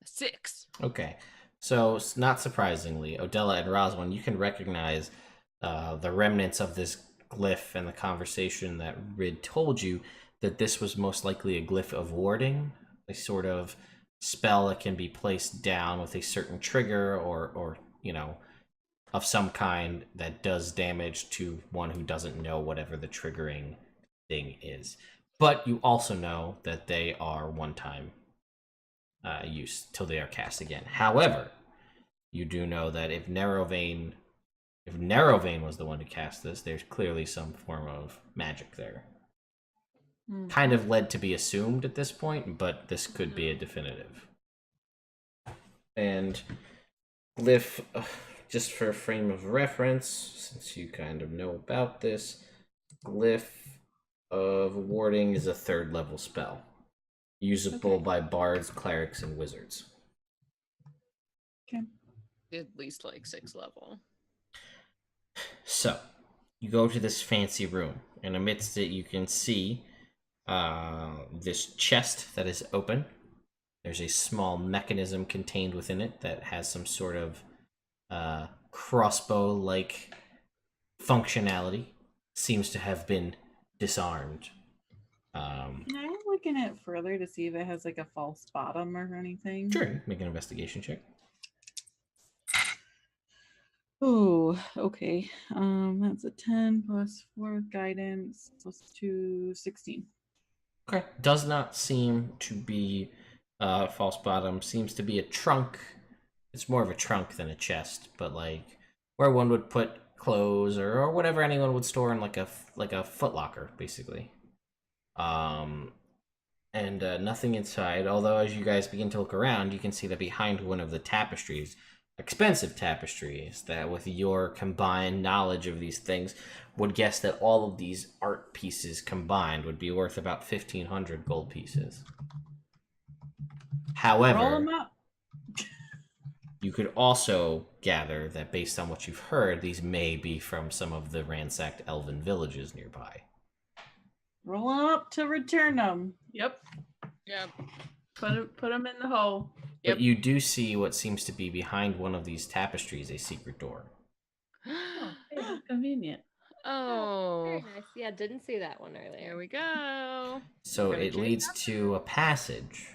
[SPEAKER 2] 6.
[SPEAKER 1] Okay, so not surprisingly, Odella and Roswin, you can recognize the remnants of this glyph and the conversation that Rid told you that this was most likely a glyph of warding, a sort of spell that can be placed down with a certain trigger or of some kind that does damage to one who doesn't know whatever the triggering thing is. But you also know that they are one-time use till they are cast again. However, you do know that if Nerovain was the one to cast this, there's clearly some form of magic there. Kind of led to be assumed at this point, but this could be a definitive. And glyph, just for a frame of reference, since you kind of know about this, glyph of warding is a 3rd level spell, usable by bards, clerics, and wizards.
[SPEAKER 3] Okay.
[SPEAKER 2] At least like 6th level.
[SPEAKER 1] So, you go to this fancy room, and amidst it you can see this chest that is open. There's a small mechanism contained within it that has some sort of crossbow-like functionality. Seems to have been disarmed.
[SPEAKER 3] Can I look in it further to see if it has like a false bottom or anything?
[SPEAKER 1] Sure, make an investigation check.
[SPEAKER 3] Oh, okay. That's a 10 plus 4 with guidance plus 2, 16.
[SPEAKER 1] Okay. Does not seem to be false bottom. Seems to be a trunk. It's more of a trunk than a chest, but like where one would put clothes or whatever anyone would store in like a Foot Locker, basically. And nothing inside. Although as you guys begin to look around, you can see that behind one of the tapestries, expensive tapestries, that with your combined knowledge of these things, would guess that all of these art pieces combined would be worth about 1,500 gold pieces.
[SPEAKER 3] Roll
[SPEAKER 1] However,
[SPEAKER 3] 'em up.
[SPEAKER 1] you could also gather that based on what you've heard, these may be from some of the ransacked elven villages nearby.
[SPEAKER 3] Roll 'em up to return them.
[SPEAKER 5] Yep.
[SPEAKER 2] Yep.
[SPEAKER 5] Put them in the hole.
[SPEAKER 2] Yep.
[SPEAKER 1] But you do see what seems to be behind one of these tapestries, a secret door.
[SPEAKER 5] Oh, hey, convenient.
[SPEAKER 2] Oh.
[SPEAKER 4] Very nice. Yeah, didn't see that one
[SPEAKER 2] There
[SPEAKER 4] earlier.
[SPEAKER 2] we go.
[SPEAKER 1] So
[SPEAKER 2] Gonna
[SPEAKER 1] it
[SPEAKER 2] check
[SPEAKER 1] leads
[SPEAKER 2] that
[SPEAKER 1] to a passage.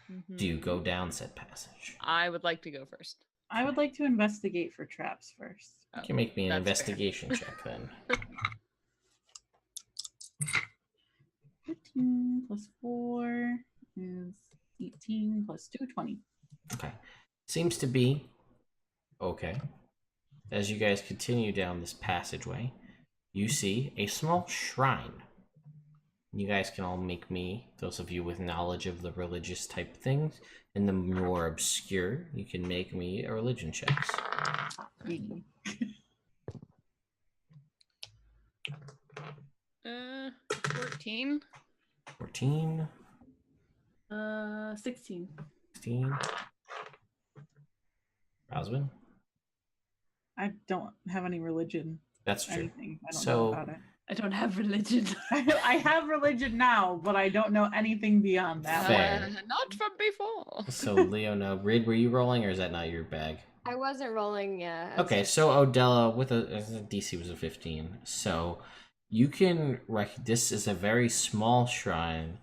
[SPEAKER 2] Mhm.
[SPEAKER 1] Do you go down said passage?
[SPEAKER 2] I would like to go first.
[SPEAKER 3] I would like to investigate for traps first.
[SPEAKER 1] You can make me an
[SPEAKER 2] That's fair.
[SPEAKER 1] investigation check then.
[SPEAKER 3] 15 plus 4 is 18 plus 2, 20.
[SPEAKER 1] Okay. Seems to be okay. As you guys continue down this passageway, you see a small shrine. You guys can all make me, those of you with knowledge of the religious type things, and the more obscure, you can make me a religion checks.
[SPEAKER 2] 14.
[SPEAKER 1] 14,
[SPEAKER 5] 16.
[SPEAKER 1] 16. Roswin?
[SPEAKER 3] I don't have any religion.
[SPEAKER 1] That's true.
[SPEAKER 3] Anything. I don't know
[SPEAKER 1] So,
[SPEAKER 3] about it.
[SPEAKER 5] I don't have religion.
[SPEAKER 3] I have religion now, but I don't know anything beyond that.
[SPEAKER 1] Fair.
[SPEAKER 2] Not from before.
[SPEAKER 1] so Leona, Rid, were you rolling, or is that not your bag?
[SPEAKER 4] I wasn't rolling, yeah.
[SPEAKER 1] Okay, so Odella with a DC was a 15. So you can this is a very small shrine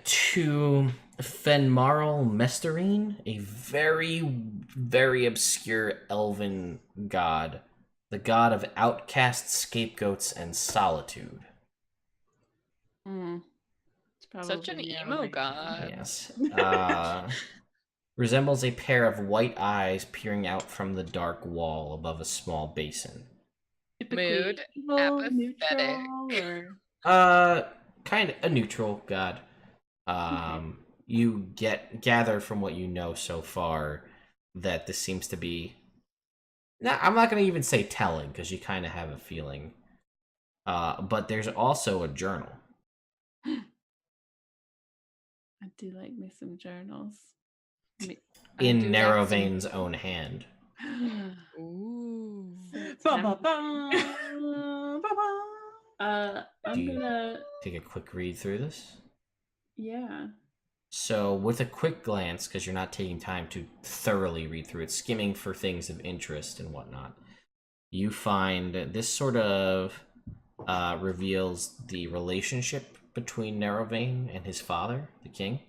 [SPEAKER 1] to Fenmarl Mesterine, a very, very obscure elven god, the god of outcasts, scapegoats, and solitude.
[SPEAKER 5] Mm.
[SPEAKER 2] It's Such an
[SPEAKER 5] probably
[SPEAKER 2] emo
[SPEAKER 5] Nerovain.
[SPEAKER 2] god.
[SPEAKER 1] Yes. Resembles a pair of white eyes peering out from the dark wall above a small basin.
[SPEAKER 5] Typically
[SPEAKER 2] Mood,
[SPEAKER 5] evil,
[SPEAKER 2] apathetic.
[SPEAKER 5] neutral, or
[SPEAKER 1] Kind of a neutral god. You gather from what you know so far that this seems to be. Nah, I'm not going to even say telling because you kind of have a feeling. But there's also a journal.
[SPEAKER 5] I do like me some journals.
[SPEAKER 1] In
[SPEAKER 2] do like some-
[SPEAKER 1] Nerovain's own hand.
[SPEAKER 2] Ooh.
[SPEAKER 5] I'm
[SPEAKER 1] Do you-
[SPEAKER 5] gonna
[SPEAKER 1] Take a quick read through this.
[SPEAKER 5] yeah.
[SPEAKER 1] So, with a quick glance, because you're not taking time to thoroughly read through it, skimming for things of interest and whatnot, you find this sort of reveals the relationship between Nerovain and his father, the king.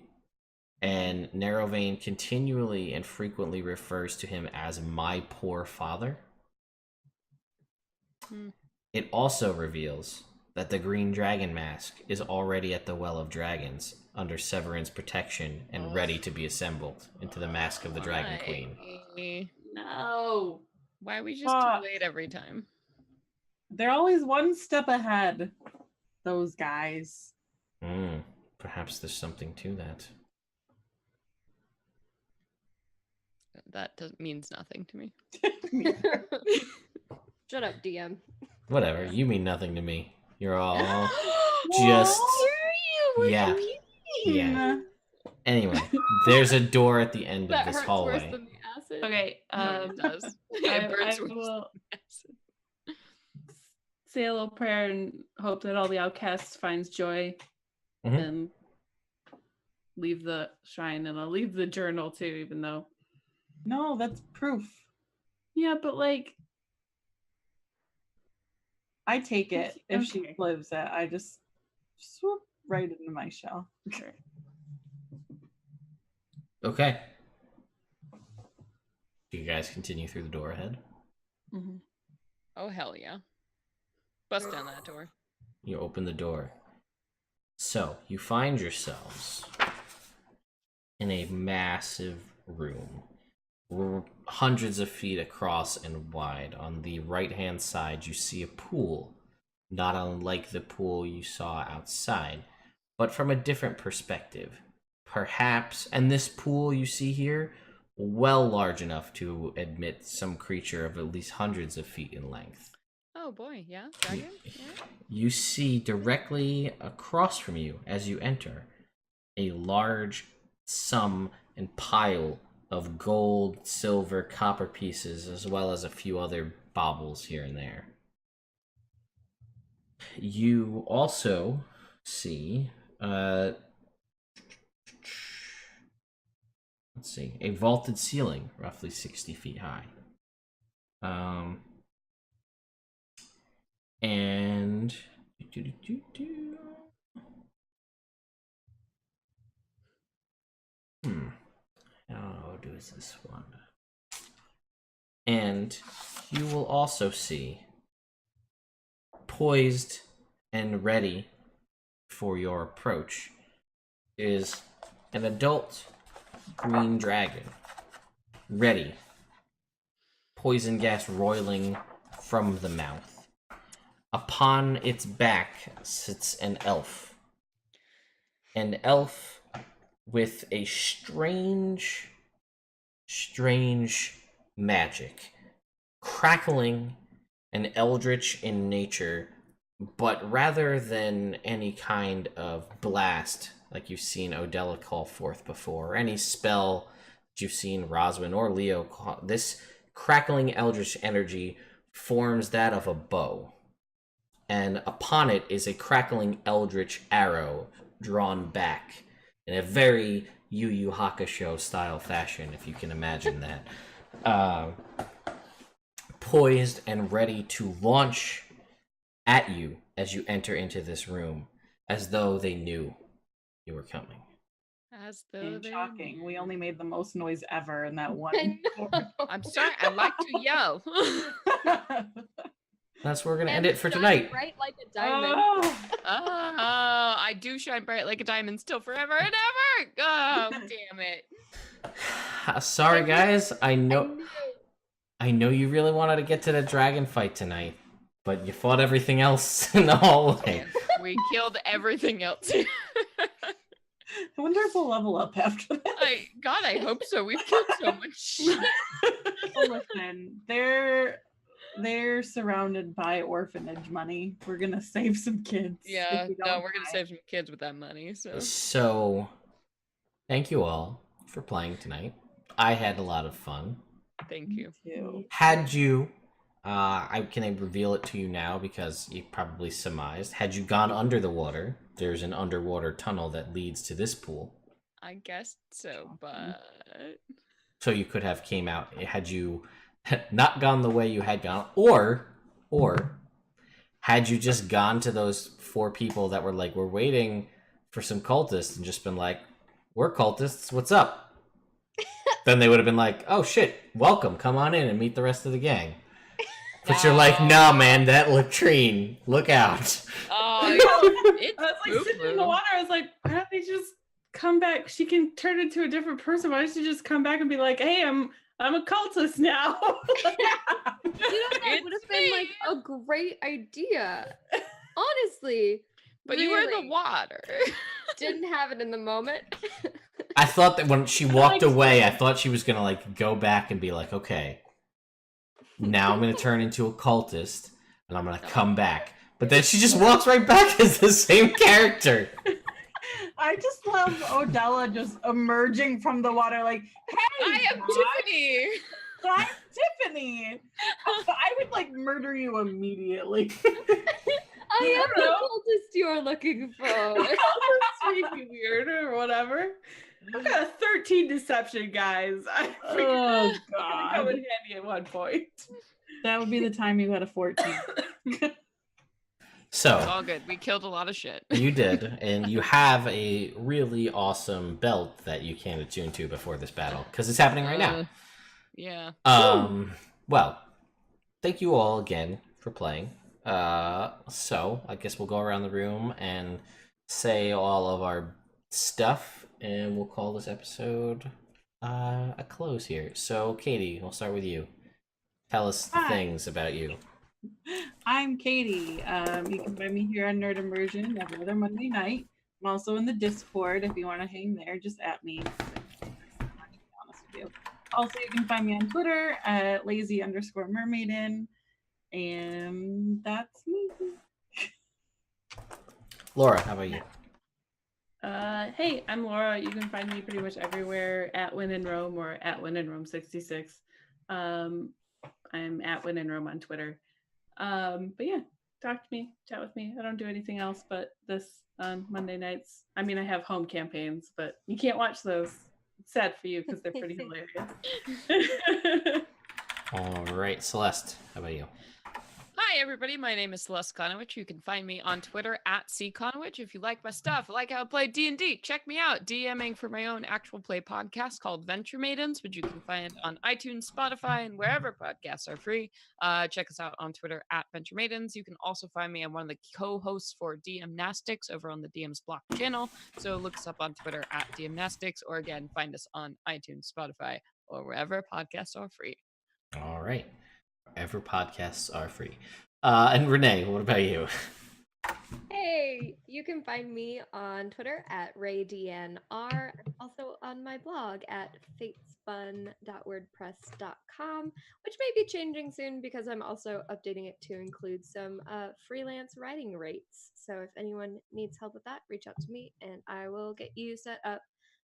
[SPEAKER 1] And Nerovain continually and frequently refers to him as my poor father. It also reveals that the green dragon mask is already at the Well of Dragons under Severin's protection and ready to be assembled into the mask of the Dragon Queen.
[SPEAKER 5] No.
[SPEAKER 2] Why are we just
[SPEAKER 3] Fuck.
[SPEAKER 2] too late every time?
[SPEAKER 3] They're always one step ahead. Those guys.
[SPEAKER 1] Perhaps there's something to that.
[SPEAKER 2] That means nothing to me.
[SPEAKER 4] Shut up, DM.
[SPEAKER 1] Whatever, you mean nothing to me. You're all just... Yeah. Yeah. Anyway, there's a door at the end of
[SPEAKER 4] That
[SPEAKER 1] this
[SPEAKER 4] hurts
[SPEAKER 1] hallway.
[SPEAKER 4] worse than the acid.
[SPEAKER 5] Okay.
[SPEAKER 2] No, it does.
[SPEAKER 5] I
[SPEAKER 2] It burns worse
[SPEAKER 5] will
[SPEAKER 2] than acid.
[SPEAKER 5] say a little prayer and hope that all the outcasts finds joy
[SPEAKER 1] Mhm.
[SPEAKER 5] and leave the shrine, and I'll leave the journal too, even though
[SPEAKER 3] No, that's proof.
[SPEAKER 5] yeah, but like
[SPEAKER 3] I take it if she
[SPEAKER 5] Okay.
[SPEAKER 3] lives it. I just swoop right into my shell.
[SPEAKER 5] sure.
[SPEAKER 1] Okay. Do you guys continue through the door ahead?
[SPEAKER 5] Mhm.
[SPEAKER 2] Oh, hell yeah. Bust down that door.
[SPEAKER 1] You open the door. So, you find yourselves in a massive room, hundreds of feet across and wide. On the right-hand side, you see a pool, not unlike the pool you saw outside, but from a different perspective. Perhaps, and this pool you see here, well large enough to admit some creature of at least hundreds of feet in length.
[SPEAKER 2] Oh boy, yeah, dragon? Yeah.
[SPEAKER 1] You see directly across from you as you enter a large sum and pile of gold, silver, copper pieces, as well as a few other baubles here and there. You also see, let's see, a vaulted ceiling, roughly 60 feet high. And how do is this one? And you will also see, poised and ready for your approach, is an adult green dragon, ready, poison gas roiling from the mouth. Upon its back sits an elf with a strange magic, crackling and eldritch in nature, but rather than any kind of blast like you've seen Odella call forth before, or any spell that you've seen Roswin or Leo call, this crackling eldritch energy forms that of a bow. And upon it is a crackling eldritch arrow drawn back in a very Yu Yu Hakusho style fashion, if you can imagine that. Poised and ready to launch at you as you enter into this room, as though they knew you were coming.
[SPEAKER 2] As though
[SPEAKER 3] And
[SPEAKER 2] they
[SPEAKER 3] shocking.
[SPEAKER 2] knew.
[SPEAKER 3] We only made the most noise ever in that one.
[SPEAKER 2] I'm sorry, I like to yell.
[SPEAKER 1] That's where we're going to end
[SPEAKER 4] And
[SPEAKER 1] it for
[SPEAKER 4] shine
[SPEAKER 1] tonight.
[SPEAKER 4] bright like a diamond.
[SPEAKER 3] Oh,
[SPEAKER 2] Oh, I I do shine bright like a diamond still forever and ever. Oh, damn it.
[SPEAKER 1] Sorry, guys. I know
[SPEAKER 4] knew.
[SPEAKER 1] you really wanted to get to the dragon fight tonight, but you fought everything else in the hallway.
[SPEAKER 2] We killed everything else.
[SPEAKER 3] I wonder if we'll level up after that.
[SPEAKER 2] I hope so. We've killed so much shit.
[SPEAKER 3] Well, listen, they're surrounded by orphanage money. We're gonna save some kids.
[SPEAKER 2] Yeah, no, we're gonna save some kids with that money.
[SPEAKER 1] So, thank you all for playing tonight. I had a lot of fun.
[SPEAKER 2] Thank you.
[SPEAKER 1] Had you, I reveal it to you now because you probably surmised. Had you gone under the water, there's an underwater tunnel that leads to this pool.
[SPEAKER 2] I guess so, but
[SPEAKER 1] So you could have came out had you not gone the way you had gone, or had you just gone to those 4 people that were like, we're waiting for some cultists, and just been like, we're cultists, what's up? Then they would have been like, oh shit, welcome, come on in and meet the rest of the gang. But you're like, nah, man, that latrine, look out.
[SPEAKER 2] oh, it's
[SPEAKER 5] I was like sitting in the water. I was like, why don't they just come back? She can turn into a different person. Why don't she just come back and be like, hey, I'm a cultist now.
[SPEAKER 4] That would have been like a great idea. Honestly.
[SPEAKER 2] But you were in the water.
[SPEAKER 4] Didn't have it in the moment.
[SPEAKER 1] I thought that when she walked away, I thought she was gonna like go back and be like, okay, now I'm gonna turn into a cultist and I'm gonna come back. But then she just walks right back as the same character.
[SPEAKER 3] I just love Odella just emerging from the water like, hey,
[SPEAKER 2] I am Tiffany.
[SPEAKER 3] I'm Tiffany. I would like murder you immediately.
[SPEAKER 4] I am the cultist you're looking for.
[SPEAKER 5] Creepy weird or whatever. I got a 13 deception, guys.
[SPEAKER 3] Oh
[SPEAKER 5] God. Come in handy at one point.
[SPEAKER 3] That would be the time you had a 14.
[SPEAKER 1] So
[SPEAKER 2] It's all good. We killed a lot of shit.
[SPEAKER 1] you did, and you have a really awesome belt that you can attune to before this battle because it's happening right now.
[SPEAKER 2] Yeah.
[SPEAKER 1] Well, thank you all again for playing. So I guess we'll go around the room and say all of our stuff, and we'll call this episode a close here. So, Katie, we'll start with you. Tell us the things about you.
[SPEAKER 3] I'm Katie. You can find me here on Nerd Immersion every other Monday night. I'm also in the Discord if you want to hang there. Just at me. To be honest with you. Also, you can find me on Twitter at lazy_mermaiden. And that's me.
[SPEAKER 1] Laura, how about you?
[SPEAKER 5] Hey, I'm Laura. You can find me pretty much everywhere at Win in Rome or at Win in Rome 66. I'm at Win in Rome on Twitter. But yeah, talk to me, chat with me. I don't do anything else but this on Monday nights. I mean, I have home campaigns, but you can't watch those. It's sad for you because they're pretty hilarious.
[SPEAKER 1] All right, Celeste, how about you?
[SPEAKER 2] Hi, everybody. My name is Celeste Conowich. You can find me on Twitter at @cconowich. If you like my stuff, like how I play D&D, check me out. DMing for my own actual play podcast called Venture Maidens, which you can find on iTunes, Spotify, and wherever podcasts are free. Check us out on Twitter at Venture Maidens. You can also find me. I'm one of the co-hosts for DMnastics over on the DM's Block channel. So look us up on Twitter at DMnastics, or again, find us on iTunes, Spotify, or wherever podcasts are free.
[SPEAKER 1] All right. Wherever podcasts are free. And Renee, what about you?
[SPEAKER 4] Hey, you can find me on Twitter at RayDNR, and also on my blog at fatespun.wordpress.com, which may be changing soon because I'm also updating it to include some freelance writing rates. So if anyone needs help with that, reach out to me and I will get you set up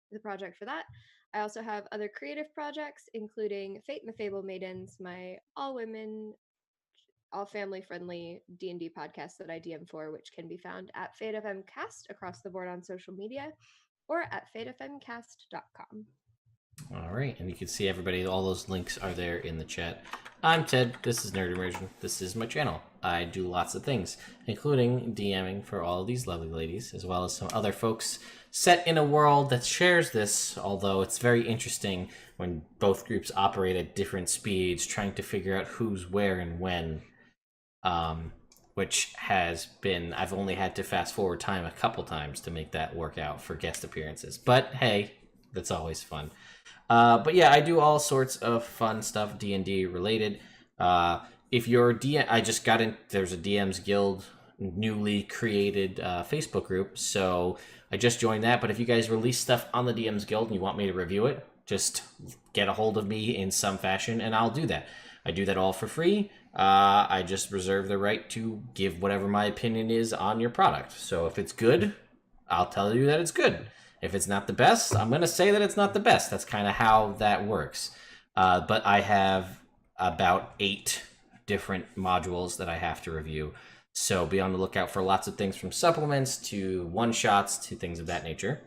[SPEAKER 4] with a project for that. I also have other creative projects, including Fate and the Fable Maidens, my all-women, all-family-friendly D&D podcast that I DM for, which can be found at FateFMcast across the board on social media, or at fatefmcast.com.
[SPEAKER 1] All right, and you can see everybody, all those links are there in the chat. I'm Ted, this is Nerd Immersion, this is my channel. I do lots of things, including DMing for all of these lovely ladies, as well as some other folks set in a world that shares this, although it's very interesting when both groups operate at different speeds, trying to figure out who's where and when. which has been, I've only had to fast forward time a couple times to make that work out for guest appearances. But hey, that's always fun. But yeah, I do all sorts of fun stuff D&D related. If you're DM, I just got in, there's a DM's Guild newly created Facebook group, so I just joined that. But if you guys release stuff on the DM's Guild and you want me to review it, just get a hold of me in some fashion and I'll do that. I do that all for free. I just reserve the right to give whatever my opinion is on your product. So if it's good, I'll tell you that it's good. If it's not the best, I'm going to say that it's not the best. That's kind of how that works. But I have about 8 different modules that I have to review. So be on the lookout for lots of things from supplements to one-shots to things of that nature.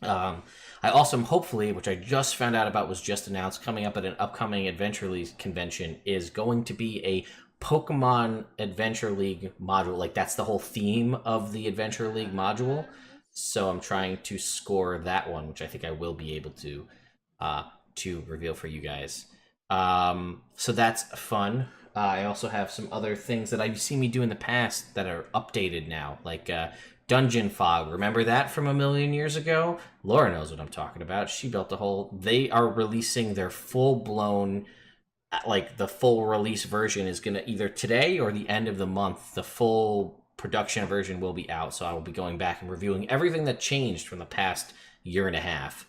[SPEAKER 1] I also am hopefully, which I just found out about, was just announced, coming up at an upcoming Adventure League convention, is going to be a Pokemon Adventure League module. Like, that's the whole theme of the Adventure League module. So I'm trying to score that one, which I think I will be able to reveal for you guys. So that's fun. I also have some other things that I've seen me do in the past that are updated now, like Dungeon Fog. Remember that from a million years ago? Laura knows what I'm talking about. She built a whole... They are releasing their full-blown... Like, the full release version is going to either today or the end of the month. The full production version will be out, so I will be going back and reviewing everything that changed from the past year and a half.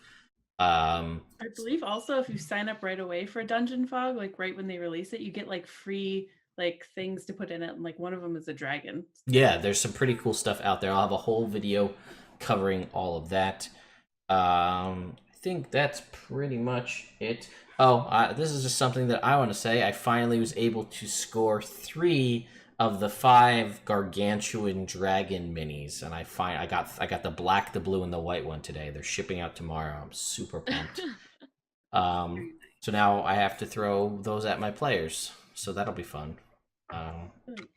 [SPEAKER 5] I believe also if you sign up right away for Dungeon Fog, like right when they release it, you get like free like things to put in it, and like one of them is a dragon.
[SPEAKER 1] Yeah, there's some pretty cool stuff out there. I'll have a whole video covering all of that. I think that's pretty much it. Oh, this is just something that I want to say. I finally was able to score 3 of the 5 gargantuan dragon minis, and I got the black, the blue, and the white one today. They're shipping out tomorrow. I'm super pumped. So now I have to throw those at my players, so that'll be fun.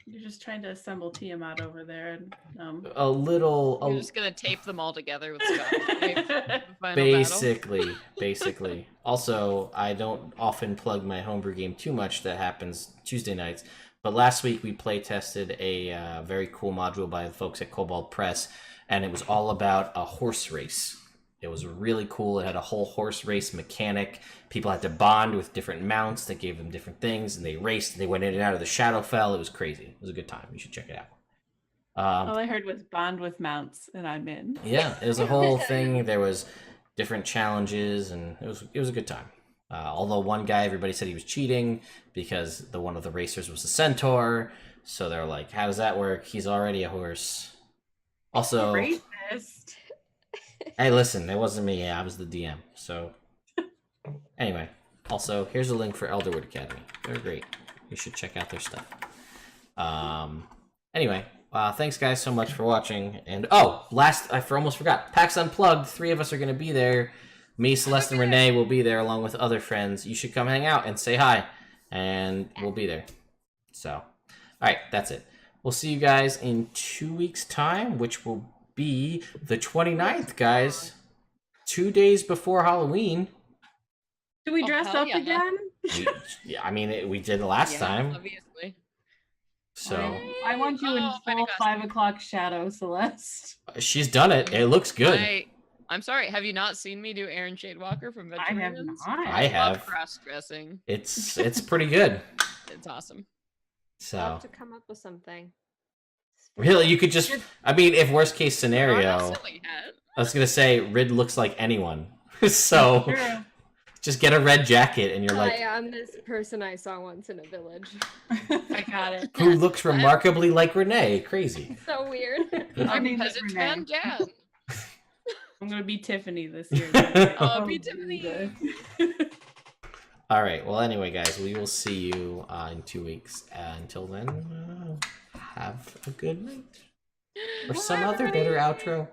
[SPEAKER 5] You're just trying to assemble Tiamat over there, and
[SPEAKER 1] a little.
[SPEAKER 2] You're just gonna tape them all together with Scotch tape for the final
[SPEAKER 1] Basically. Also, I don't often plug my homebrew game too much. That happens Tuesday nights. But last week we play tested a very cool module by the folks at Cobalt Press, and it was all about a horse race. It was really cool. It had a whole horse race mechanic. People had to bond with different mounts that gave them different things, and they raced. They went in and out of the Shadowfell. It was crazy. It was a good time. You should check it out.
[SPEAKER 5] All I heard was bond with mounts, and I'm in.
[SPEAKER 1] Yeah, it was a whole thing. There was different challenges, and it was a good time. Although one guy, everybody said he was cheating because one of the racers was a centaur. So they're like, how does that work? He's already a horse. Also,
[SPEAKER 5] Racist.
[SPEAKER 1] Hey, listen, it wasn't me. I was the DM. So anyway, also, here's a link for Elderwood Academy. They're great. You should check out their stuff. Anyway, thanks guys so much for watching. And I almost forgot. PAX Unplugged, 3 of us are going to be there. Me, Celeste, and Renee will be there along with other friends. You should come hang out and say hi, and we'll be there. So, all right, that's it. We'll see you guys in 2 weeks' time, which will be the 29th, guys. 2 days before Halloween.
[SPEAKER 5] Do we dress up again?
[SPEAKER 1] We did it last time.
[SPEAKER 2] Obviously.
[SPEAKER 1] So
[SPEAKER 3] I want you in full 5 o'clock shadow, Celeste.
[SPEAKER 1] she's done it. It looks good.
[SPEAKER 2] I'm sorry. Have you not seen me do Aaron Shadewalker from
[SPEAKER 3] I have
[SPEAKER 2] Veterinarians?
[SPEAKER 3] not.
[SPEAKER 1] I have.
[SPEAKER 2] Love cross-dressing.
[SPEAKER 1] It's pretty good.
[SPEAKER 2] It's awesome.
[SPEAKER 1] So
[SPEAKER 4] I'll have to come up with something.
[SPEAKER 1] really, you could just. I mean, if worst case
[SPEAKER 2] Throw on a
[SPEAKER 1] scenario,
[SPEAKER 2] silly hat.
[SPEAKER 1] I was gonna say Rid looks like anyone. So
[SPEAKER 3] True.
[SPEAKER 1] just get a red jacket, and you're
[SPEAKER 4] I
[SPEAKER 1] like,
[SPEAKER 4] am this person I saw once in a village.
[SPEAKER 5] I got it.
[SPEAKER 1] who looks remarkably like Renee? Crazy.
[SPEAKER 4] So weird.
[SPEAKER 2] I'm
[SPEAKER 3] name it
[SPEAKER 2] Peasant
[SPEAKER 3] Renee.
[SPEAKER 2] Van Jan.
[SPEAKER 5] I'm gonna be Tiffany this year.
[SPEAKER 2] Oh, be Tiffany.
[SPEAKER 1] All right. Well, anyway, guys, we will see you in 2 weeks. Until then, have a good night. Or some other better outro.